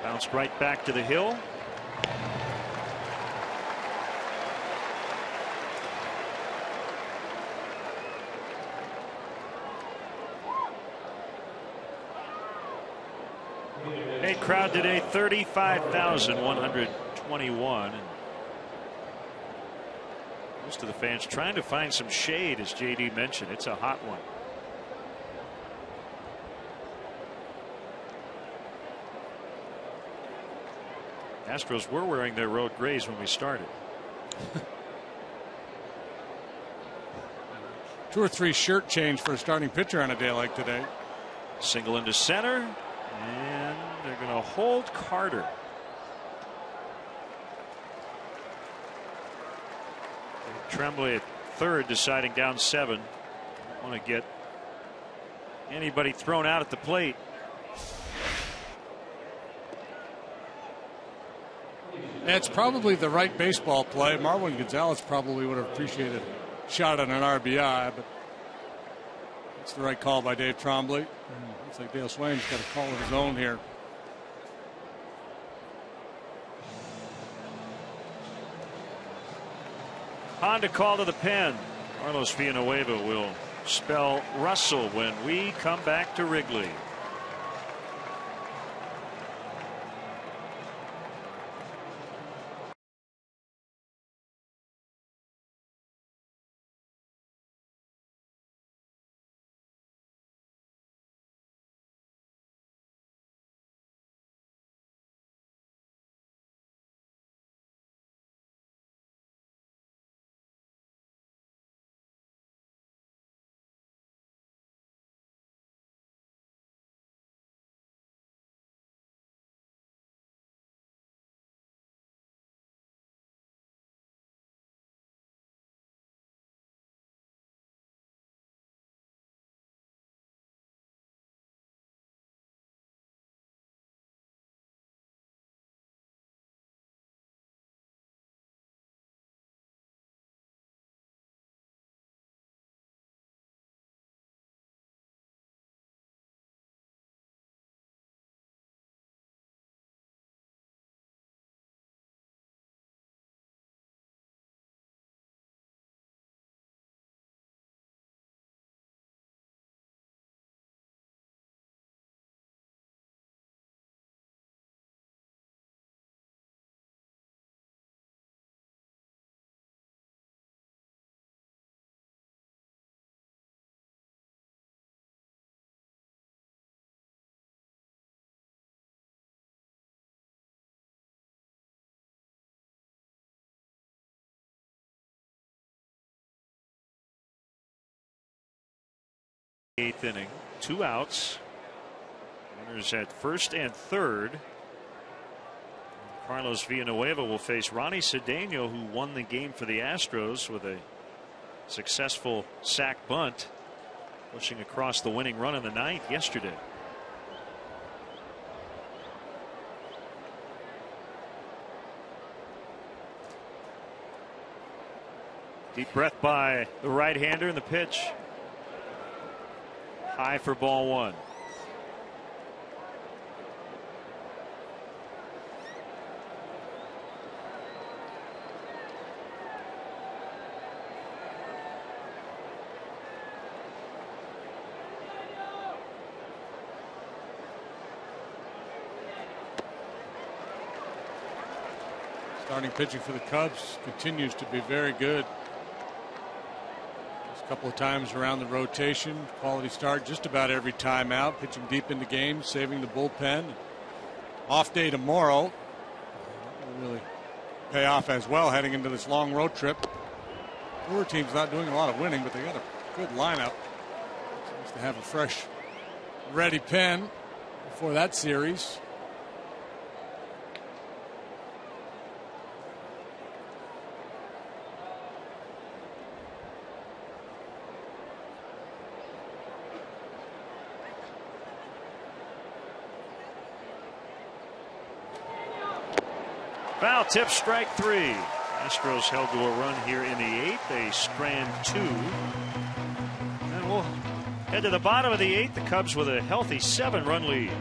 Bounced right back to the hill. Hey, crowd today 35,121. And most of the fans trying to find some shade, as JD mentioned. It's a hot one. Astros were wearing their road grays when we started. 2 or 3 shirt change for a starting pitcher on a day like today. Single into center, and they're going to hold Carter. Tremblay at third, deciding down 7. Want to get anybody thrown out at the plate. It's probably the right baseball play. Marwin Gonzalez probably would have appreciated a shot at an RBI, but it's the right call by Dave Trombley. Looks like Dale Swain's got a call of his own here. Honda call to the pen. Carlos Villanueva will spell Russell when we come back to Wrigley. Eighth inning, 2 outs. Runners at first and third. Carlos Villanueva will face Ronnie Cedeno, who won the game for the Astros with a successful sac bunt, pushing across the winning run in the ninth yesterday. Deep breath by the right-hander, and the pitch high for ball one. Starting pitching for the Cubs continues to be very good. Just a couple of times around the rotation, quality start just about every time out, pitching deep in the game, saving the bullpen. Off day tomorrow will really pay off as well heading into this long road trip. Brewer team's not doing a lot of winning, but they got a good lineup. It's nice to have a fresh, ready pen before that series. Foul tip, strike three. Astros held to a run here in the eighth. They strand two. And we'll head to the bottom of the eighth. The Cubs with a healthy 7-run lead.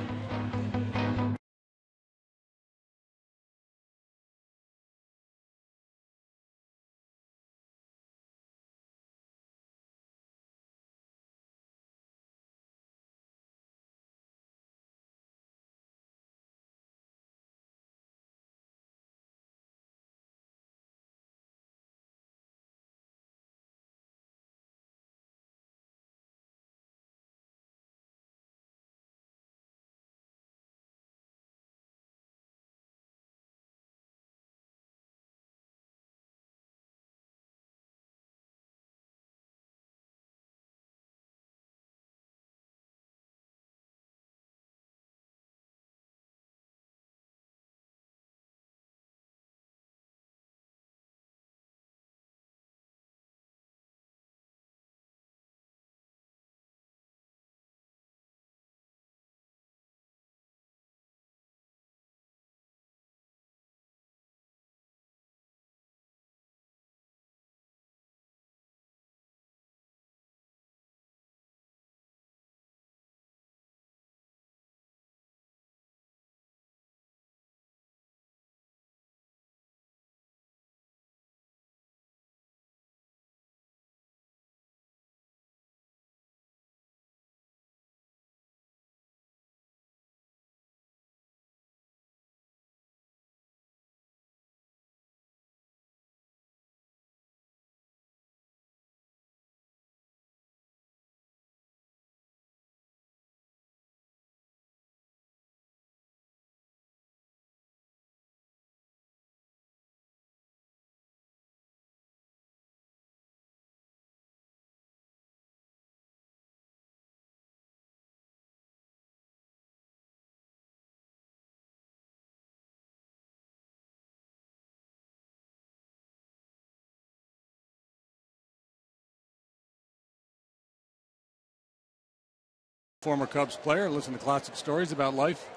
Former Cubs player. Listen to classic stories about life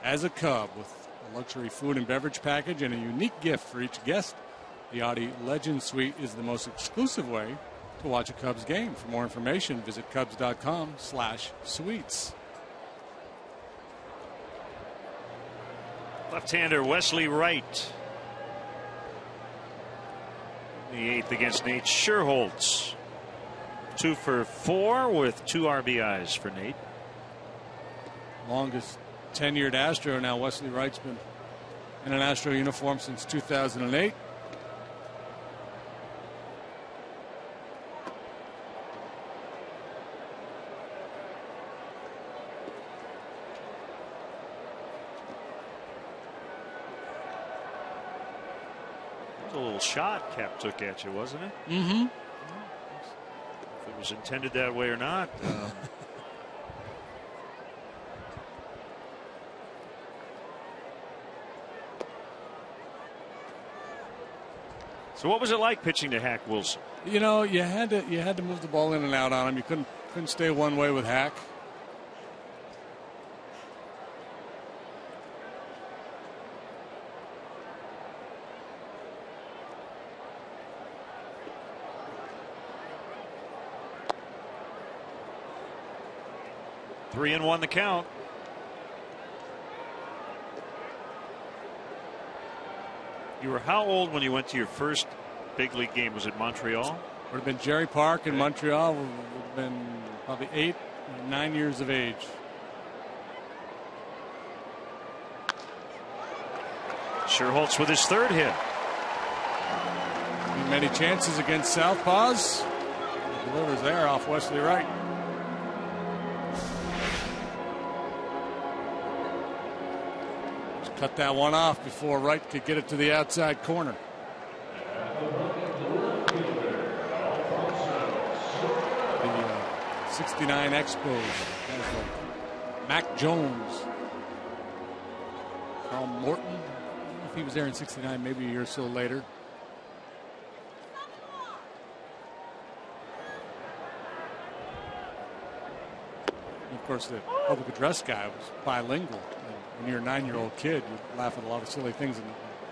as a Cub with a luxury food and beverage package and a unique gift for each guest. The Audi Legend Suite is the most exclusive way to watch a Cubs game. For more information, visit Cubs.com/suites. Left-hander Wesley Wright. The eighth against Nate Scherholtz. 2 for 4 with 2 RBIs for Nate. Longest tenured Astro now. Wesley Wright's been in an Astro uniform since 2008. That was a little shot Cap took at you, wasn't it? Mm-hmm. If it was intended that way or not. So what was it like pitching to Hack Wilson? You know, you had to move the ball in and out on him. You couldn't stay one way with Hack. Three and one the count. You were how old when you went to your first big league game? Was it Montreal? Would have been Jerry Park in Montreal. Would have been probably 8 or 9 years of age. Sherholtz with his third hit. Many chances against Southpaws. Delivers there off Wesley Wright. Just cut that one off before Wright could get it to the outside corner. The 69 Expos. Mac Jones. Carl Morton. I don't know if he was there in 69, maybe a year or so later. Of course, the public address guy was bilingual. And when you're a 9-year-old kid, you laugh at a lot of silly things. And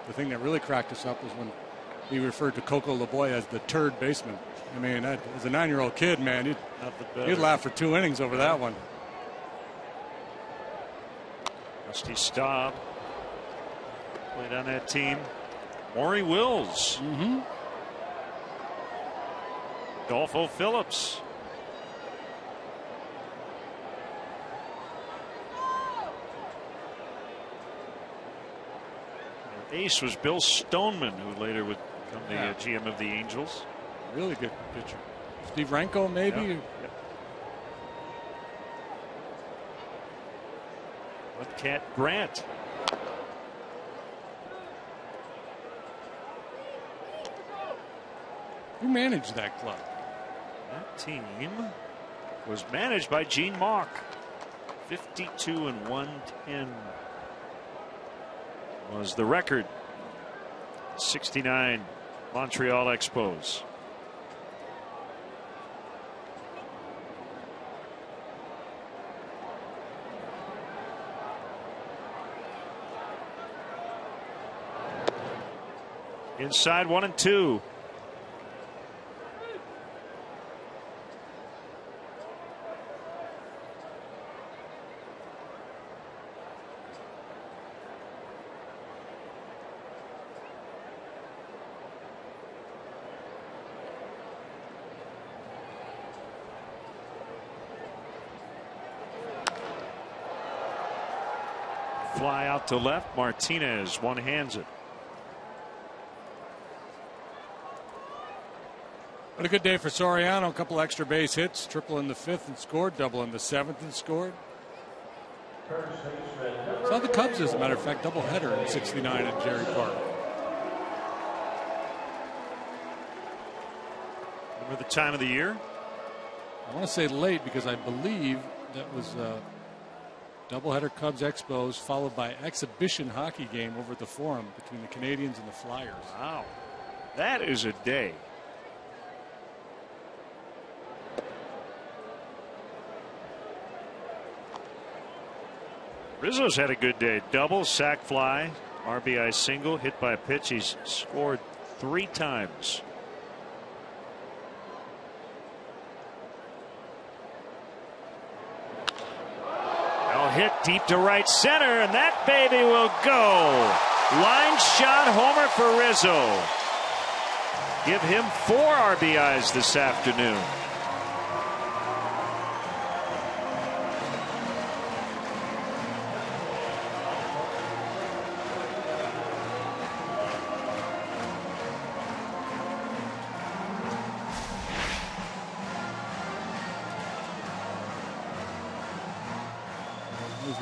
the thing that really cracked us up was when he referred to Coco LeBoy as the turd baseman. I mean, as a 9-year-old kid, man, you'd laugh for 2 innings over that one. Rusty Staub played on that team. Maury Wills. Adolfo Phillips. Their ace was Bill Stoneman, who later would become the GM of the Angels. Really good pitcher. Steve Ranko, maybe. Yep. With Cat Grant. Who managed that club? That team was managed by Gene Mauch. 52 and 110 was the record. 69 Montreal Expos. Inside 1-2. Fly out to left. Martinez one-hands it. What a good day for Soriano. A couple extra base hits, triple in the 5th and scored, double in the 7th and scored. Saw the Cubs, as a matter of fact, doubleheader in 69 at Jerry Park. Remember the time of the year? I want to say late because I believe that was doubleheader Cubs Expos followed by exhibition hockey game over at the Forum between the Canadians and the Flyers. Wow, that is a day. Rizzo's had a good day. Double, sac fly, RBI single, hit by a pitch. He's scored 3 times. Now hit deep to right center, and that baby will go. Line shot homer for Rizzo. Give him 4 RBIs this afternoon.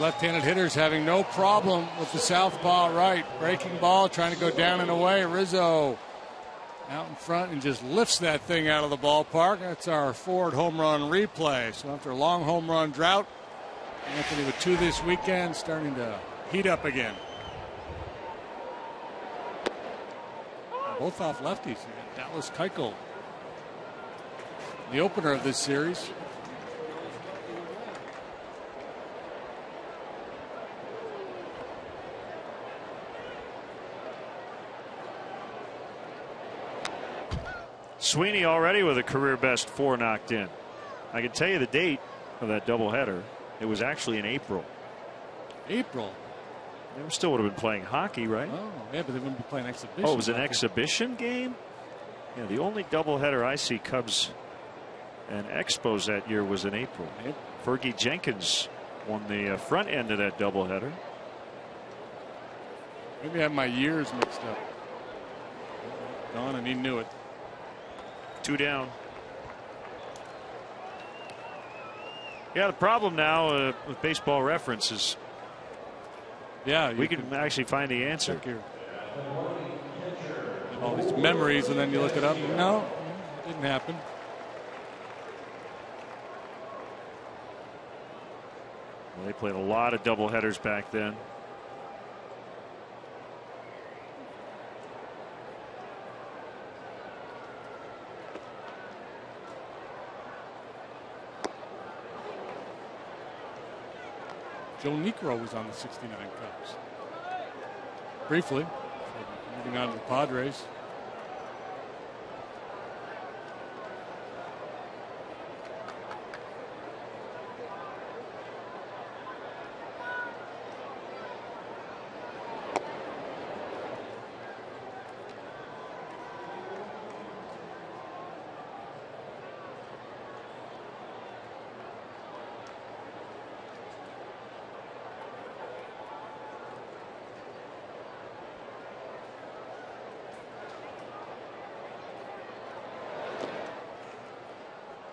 Left-handed hitters having no problem with the southpaw right. Breaking ball, trying to go down and away. Rizzo out in front and just lifts that thing out of the ballpark. That's our Ford home run replay. So after a long home run drought, Anthony with 2 this weekend, starting to heat up again. both off lefties. Dallas Keuchel, the opener of this series. Sweeney already with a career best 4 knocked in. I can tell you the date of that doubleheader. It was actually in April. April? They still would have been playing hockey, right? Oh, yeah, but they wouldn't be playing exhibition. Oh, it was an exhibition game? Yeah, the only doubleheader I see Cubs and Expos that year was in April. Fergie Jenkins won the front end of that doubleheader. Maybe I have my years mixed up. Gone, and he knew it. 2 down. Yeah, the problem now with Baseball Reference is, yeah, we can actually find the answer. All these memories, and then you look it up. No, it didn't happen. Well, they played a lot of doubleheaders back then. Joe Niekro was on the '69 Cubs. Briefly, moving on to the Padres.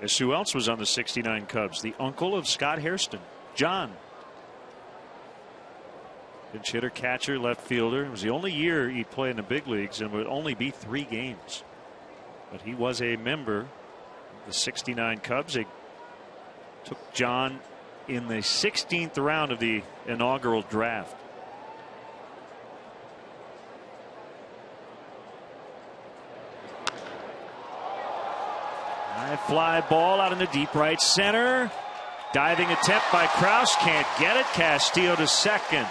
Guess who else was on the '69 Cubs? The uncle of Scott Hairston, John. Pinch hitter, catcher, left fielder. It was the only year he'd play in the big leagues, and would only be 3 games. But he was a member of the '69 Cubs. They took John in the 16th round of the inaugural draft. Fly ball out in the deep right center. Diving attempt by Kraus, can't get it. Castillo to second.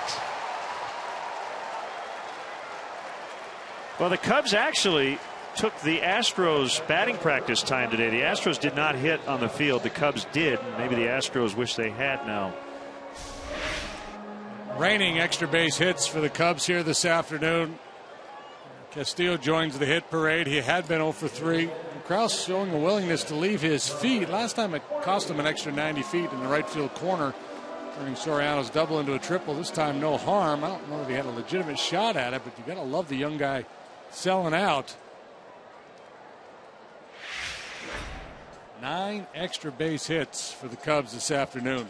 Well, the Cubs actually took the Astros batting practice time today. The Astros did not hit on the field. The Cubs did. Maybe the Astros wish they had now. Raining extra base hits for the Cubs here this afternoon. Castillo joins the hit parade. He had been 0 for 3. Kraus showing a willingness to leave his feet. Last time it cost him an extra 90 feet in the right field corner, turning Soriano's double into a triple. This time no harm. I don't know if he had a legitimate shot at it, but you got to love the young guy selling out. 9 extra base hits for the Cubs this afternoon.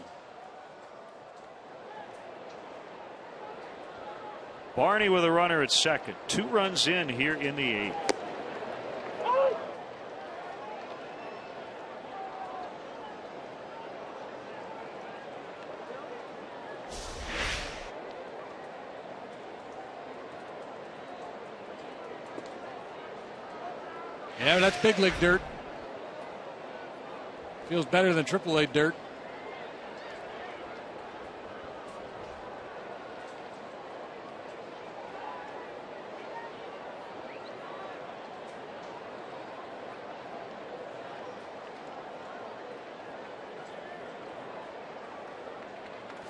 Barney with a runner at second. 2 runs in here in the 8th. Yeah, that's big league dirt. Feels better than AAA dirt.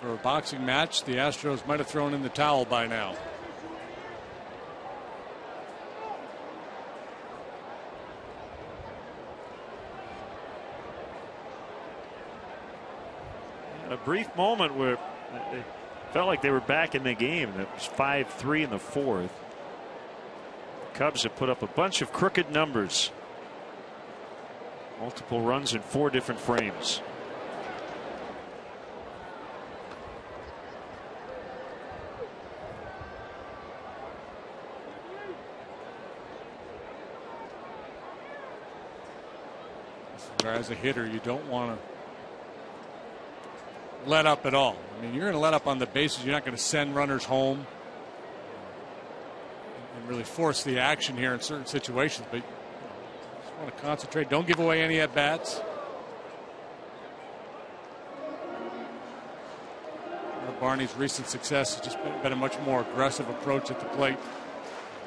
For a boxing match, the Astros might have thrown in the towel by now. A brief moment where it felt like they were back in the game. It was 5-3 in the 4th. The Cubs have put up a bunch of crooked numbers. Multiple runs in 4 different frames. Where as a hitter, you don't want to let up at all. I mean, you're going to let up on the bases. You're not going to send runners home and really force the action here in certain situations, but just want to concentrate. Don't give away any at bats. Barney's recent success has just been a much more aggressive approach at the plate.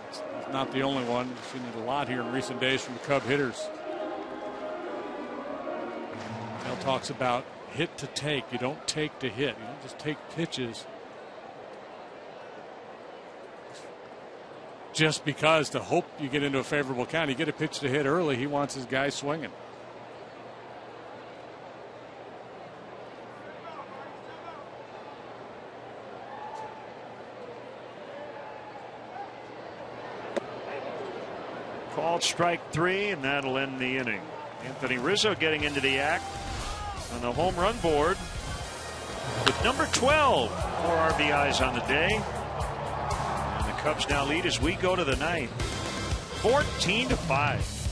It's not the only one. We've seen it a lot here in recent days from the Cub hitters. Mel talks about hit to take. You don't take to hit. You don't just take pitches just because to hope you get into a favorable count. You get a pitch to hit early. He wants his guy swinging. Called strike 3, and that'll end the inning. Anthony Rizzo getting into the act on the home run board with number 12. 4 RBIs on the day. And the Cubs now lead as we go to the ninth. 14-5.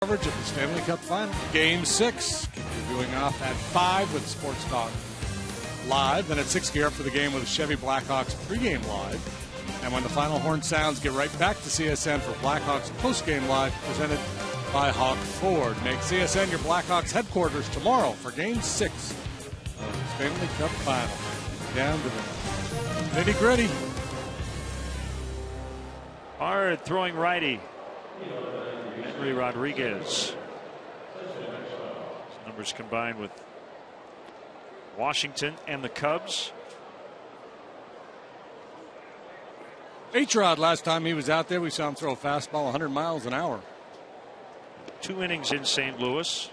Coverage of the Stanley Cup Final. Game 6. Viewing off at 5 with Sports Talk Live. Then at 6, gear up for the game with the Chevy Blackhawks pregame live. And when the final horn sounds, get right back to CSN for Blackhawks postgame live, presented by Hawk Ford. Make CSN your Blackhawks headquarters tomorrow for Game 6 of the Stanley Cup Final. Down to the nitty-gritty. Hard throwing righty. Henry Rodriguez. His numbers combined with Washington and the Cubs. H-Rod, last time he was out there, we saw him throw a fastball 100 miles an hour. 2 innings in St. Louis.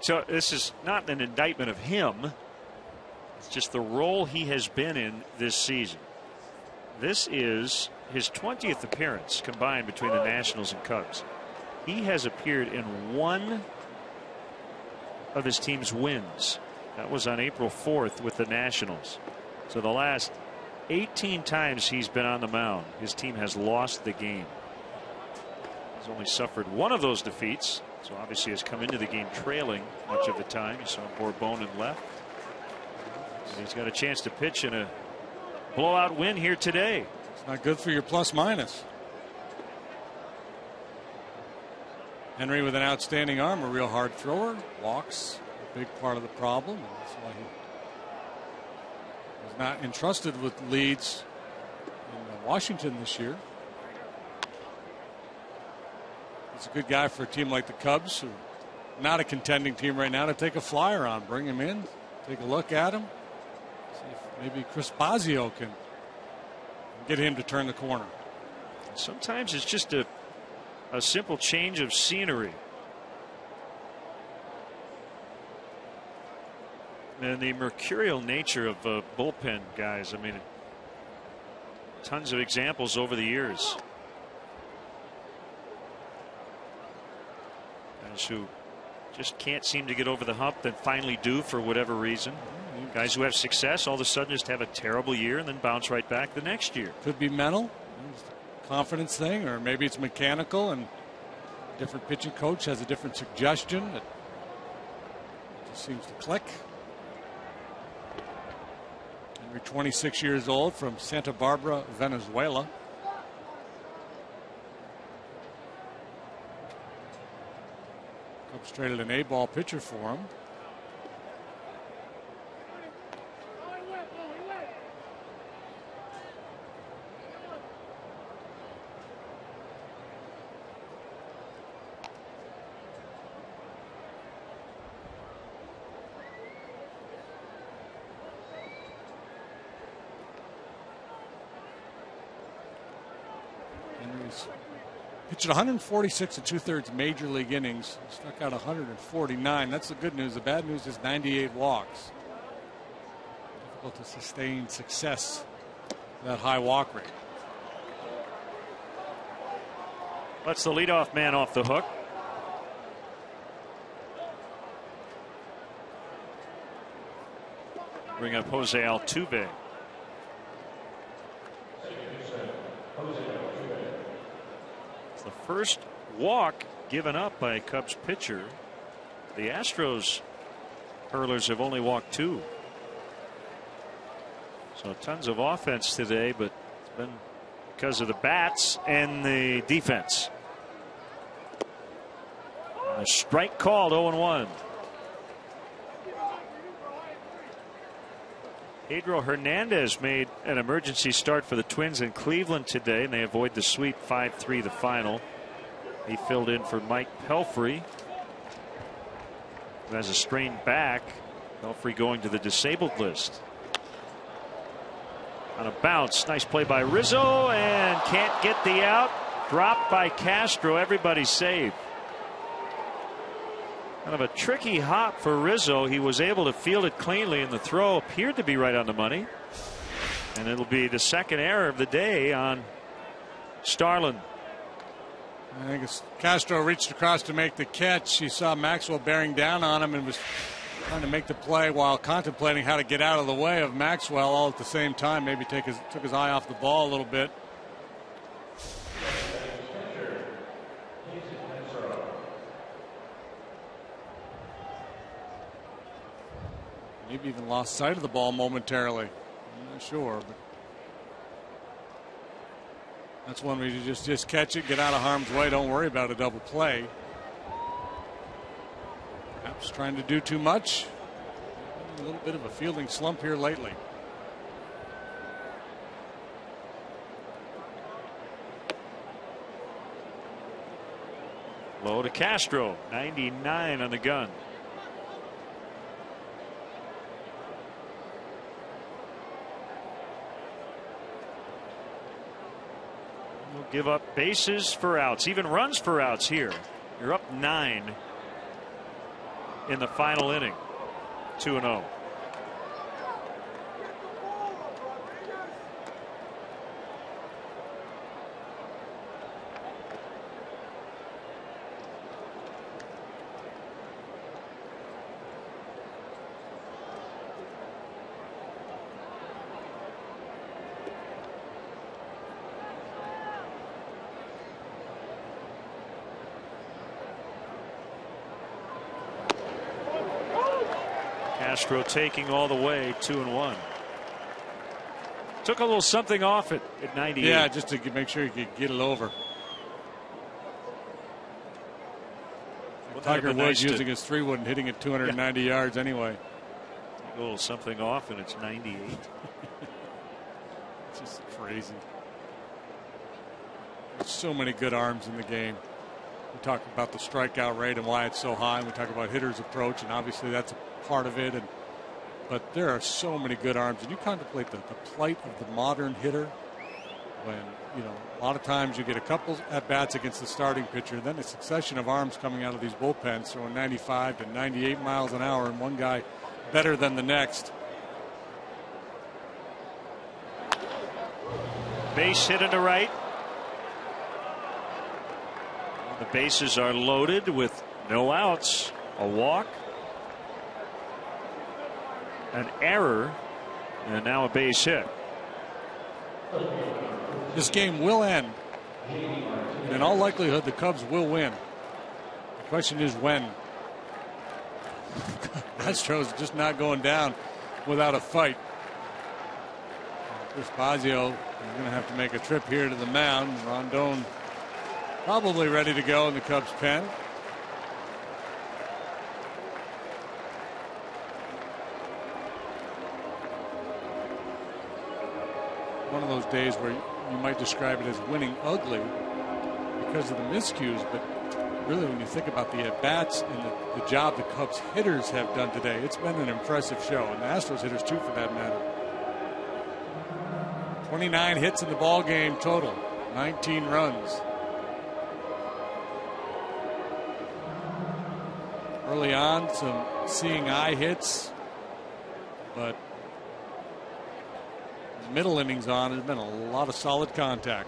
So this is not an indictment of him. It's just the role he has been in this season. This is his 20th appearance combined between the Nationals and Cubs. He has appeared in 1 of his team's wins. That was on April 4th with the Nationals. So the last 18 times he's been on the mound, his team has lost the game. He's only suffered 1 of those defeats, so obviously has come into the game trailing much of the time. You saw Bourbon and left. And he's got a chance to pitch in a blowout win here today. It's not good for your plus minus. Henry with an outstanding arm, a real hard thrower. Walks, a big part of the problem. And that's why he was not entrusted with leads in Washington this year. He's a good guy for a team like the Cubs, who are not a contending team right now, to take a flyer on. Bring him in, take a look at him. See if maybe Chris Bosio can get him to turn the corner. Sometimes it's just a simple change of scenery. And the mercurial nature of bullpen guys. I mean, tons of examples over the years. Guys who just can't seem to get over the hump, then finally do for whatever reason. Guys who have success all of a sudden just have a terrible year and then bounce right back the next year. Could be mental, confidence thing, or maybe it's mechanical and a different pitching coach has a different suggestion that just seems to click. Henry, 26 years old, from Santa Barbara, Venezuela. Cubs traded an A-ball pitcher for him. Pitched 146 and 2/3 major league innings. Struck out 149. That's the good news. The bad news is 98 walks. Difficult to sustain success. That high walk rate. Lets the leadoff man off the hook. Bring up Jose Altuve. It's the first walk given up by a Cubs pitcher. The Astros hurlers have only walked 2. So tons of offense today, but it's been because of the bats and the defense. A strike called, 0-1. Pedro Hernandez made an emergency start for the Twins in Cleveland today, and they avoid the sweep 5-3 the final. He filled in for Mike Pelfrey, who has a strained back. Pelfrey going to the disabled list. On a bounce, nice play by Rizzo, and can't get the out. Dropped by Castro. Everybody saved. Kind of a tricky hop for Rizzo. He was able to field it cleanly, and the throw appeared to be right on the money. And it'll be the second error of the day on Starlin. I think as Castro reached across to make the catch, he saw Maxwell bearing down on him and was trying to make the play while contemplating how to get out of the way of Maxwell, all at the same time. Maybe took his eye off the ball a little bit. Maybe even lost sight of the ball momentarily. I'm not sure, but that's one where you just catch it, get out of harm's way, don't worry about a double play. Perhaps trying to do too much. A little bit of a fielding slump here lately. Low to Castro, 99 on the gun. We'll give up bases for outs, even runs for outs here. You're up 9 in the final inning. 2-0. Castro taking all the way, 2-1. Took a little something off it at 98. Yeah, just to make sure you could get it over. Tiger Woods using his 3-wood and hitting it 290 yards anyway. A little something off, and it's 98. It's just crazy. There's so many good arms in the game. We talk about the strikeout rate and why it's so high, and we talk about hitters' approach, and obviously that's a part of it. But there are so many good arms, and you contemplate the plight of the modern hitter when, you know, a lot of times you get a couple at bats against the starting pitcher, then a succession of arms coming out of these bullpens throwing 95 to 98 miles an hour, and one guy better than the next. Base hit into right. The bases are loaded with No outs, a walk, an error, and now a base hit. This game will end. And in all likelihood, the Cubs will win. The question is when. Astros just not going down without a fight. Chris Bosio is going to have to make a trip here to the mound. Rondon probably ready to go in the Cubs pen. One of those days where you might describe it as winning ugly because of the miscues, but really when you think about the at-bats and the job the Cubs hitters have done today, it's been an impressive show, and the Astros hitters too for that matter. 29 hits in the ball game total, 19 runs. Early on, some seeing eye hits, but middle innings on, there's been a lot of solid contact.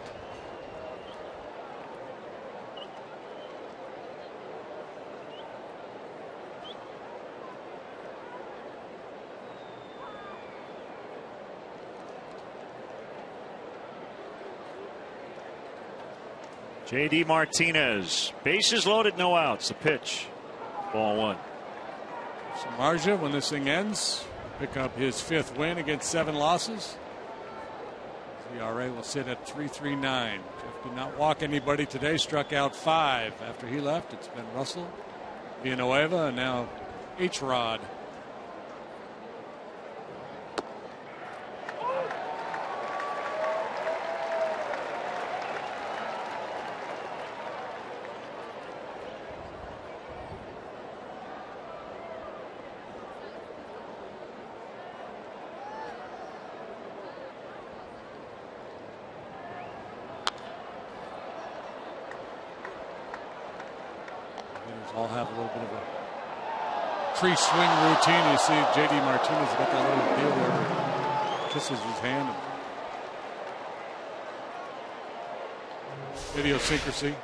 J.D. Martinez, bases loaded, no outs. The pitch, ball one. Samardzija, when this thing ends, pick up his 5th win against 7 losses. The ERA will sit at 3.39. Jeff did not walk anybody today, struck out 5 after he left. It's been Russell, Villanueva, and now H-Rod. All have a little bit of a pre-swing routine. You see J.D. Martinez got that little deal where he kisses his hand. Idiosyncrasy.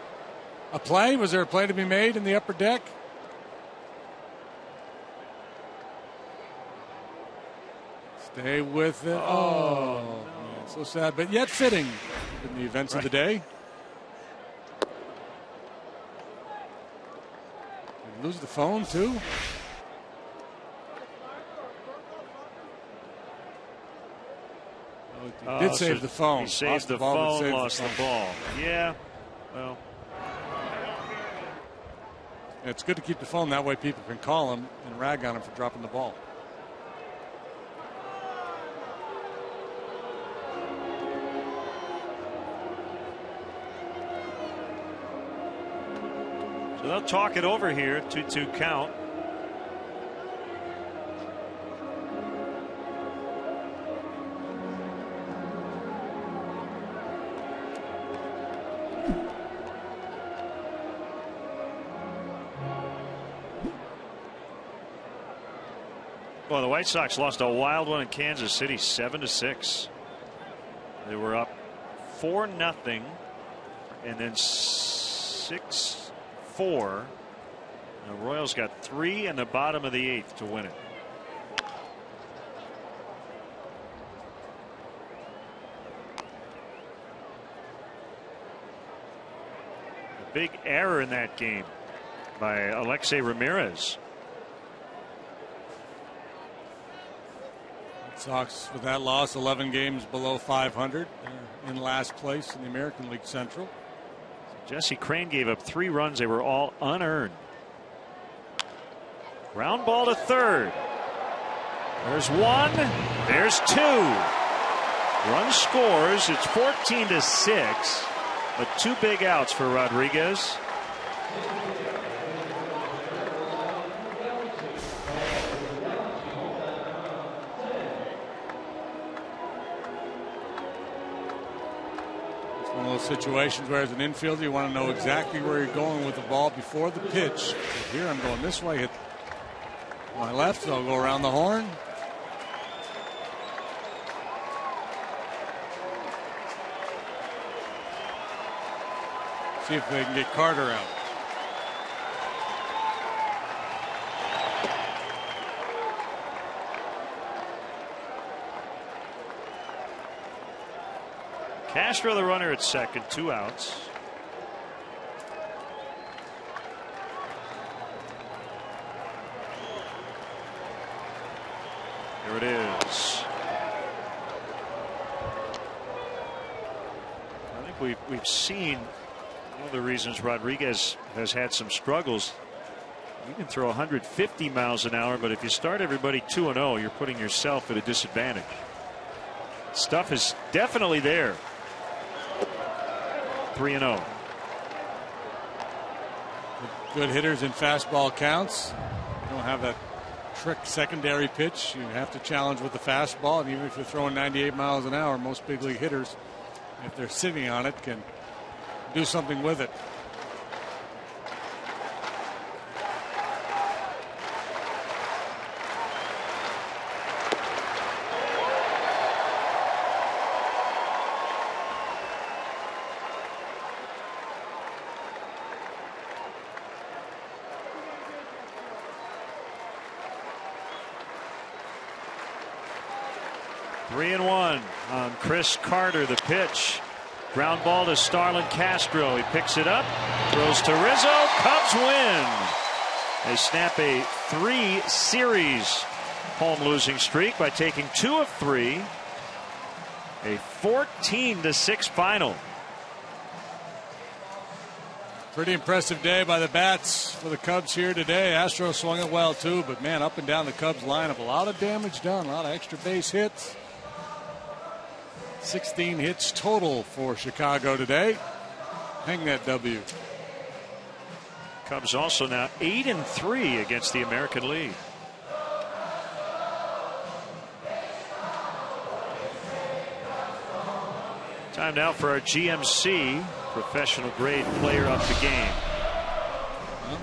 A play? Was there a play to be made in the upper deck? Stay with it. Oh, man, so sad, but yet fitting in the events of the day. Lose the phone too. He did save the phone. He saved the phone, lost the ball. Yeah, well. It's good to keep the phone, that way people can call him and rag on him for dropping the ball. So they'll talk it over here, 2-2 count. Well, the White Sox lost a wild one in Kansas City, 7-6. They were up 4-0, and then 6-4. The Royals got 3 in the bottom of the 8th to win it. A big error in that game by Alexei Ramirez. Sox with that loss, 11 games below 500. They're in last place in the American League Central. Jesse Crane gave up 3 runs. They were all unearned. Ground ball to third. There's 1. There's 2. Run scores. It's 14-6. But 2 big outs for Rodriguez. Situations where as an infielder you want to know exactly where you're going with the ball before the pitch. But here I'm going this way, hit my left, so I'll go around the horn. See if they can get Carter out. Castro the runner at second, 2 outs. Here it is. I think we've seen one of the reasons Rodriguez has had some struggles. You can throw 150 miles an hour, but if you start everybody 2-0, you're putting yourself at a disadvantage. Stuff is definitely there. 3-0. Good hitters in fastball counts. You don't have that trick secondary pitch. You have to challenge with the fastball, and even if you're throwing 98 miles an hour, most big league hitters, if they're sitting on it, can do something with it. On Chris Carter, the pitch. Ground ball to Starlin Castro. He picks it up, throws to Rizzo. Cubs win. They snap a 3-series home losing streak by taking 2 of 3. A 14-6 final. Pretty impressive day by the bats for the Cubs here today. Astros swung it well too, but man, up and down the Cubs lineup, a lot of damage done, a lot of extra base hits. 16 hits total for Chicago today. Hang that W. Cubs also now 8-3 against the American League. Time now for our GMC professional grade player of the game. Well,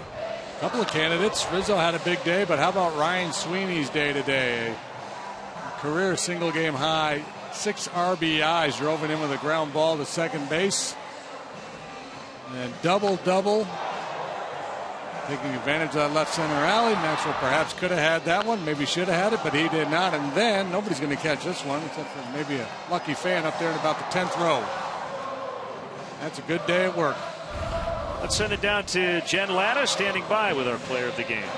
a couple of candidates. Rizzo had a big day, but how about Ryan Sweeney's day today? A career single game high. 6 RBIs, drove it in with a ground ball to second base. And double. Taking advantage of that left center alley. Maxwell perhaps could have had that one. Maybe should have had it, but he did not. And then nobody's going to catch this one except for maybe a lucky fan up there in about the 10th row. That's a good day at work. Let's send it down to Jen Latta standing by with our player of the game.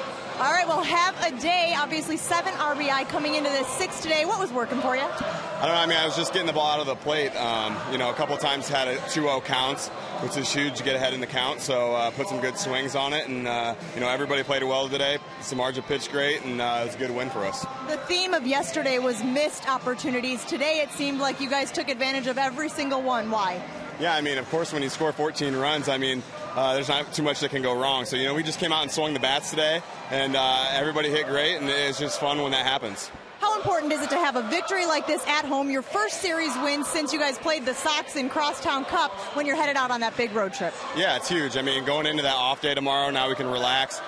All right, well, have a day. Obviously, 7 RBI coming into this 6 today. What was working for you? I don't know. I mean, I was just getting the ball out of the plate. A couple of times had a 2-0 counts, which is huge to get ahead in the count. So put some good swings on it, and everybody played well today. Samardzija pitched great, and it was a good win for us. The theme of yesterday was missed opportunities. Today, it seemed like you guys took advantage of every single one. Why? Yeah, I mean, of course, when you score 14 runs, I mean, there's not too much that can go wrong. So, we just came out and swung the bats today, and everybody hit great, and it's just fun when that happens. How important is it to have a victory like this at home, your first series win since you guys played the Sox in Crosstown Cup when you're headed out on that big road trip? Yeah, it's huge. I mean, going into that off day tomorrow, now we can relax.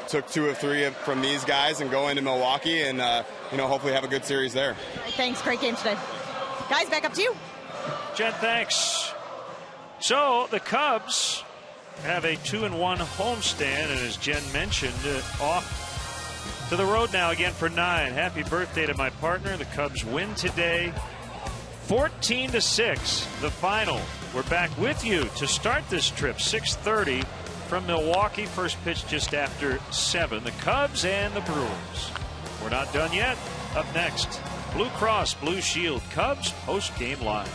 Took 2 of 3 from these guys and go into Milwaukee and, hopefully have a good series there. Thanks. Great game today. Guys, back up to you. Jen, thanks. So the Cubs have a 2-1 homestand, and as Jen mentioned, off to the road now again for 9. Happy birthday to my partner. The Cubs win today, 14-6, the final. We're back with you to start this trip, 6:30 from Milwaukee. First pitch just after 7. The Cubs and the Brewers. We're not done yet. Up next, Blue Cross Blue Shield Cubs post-game live.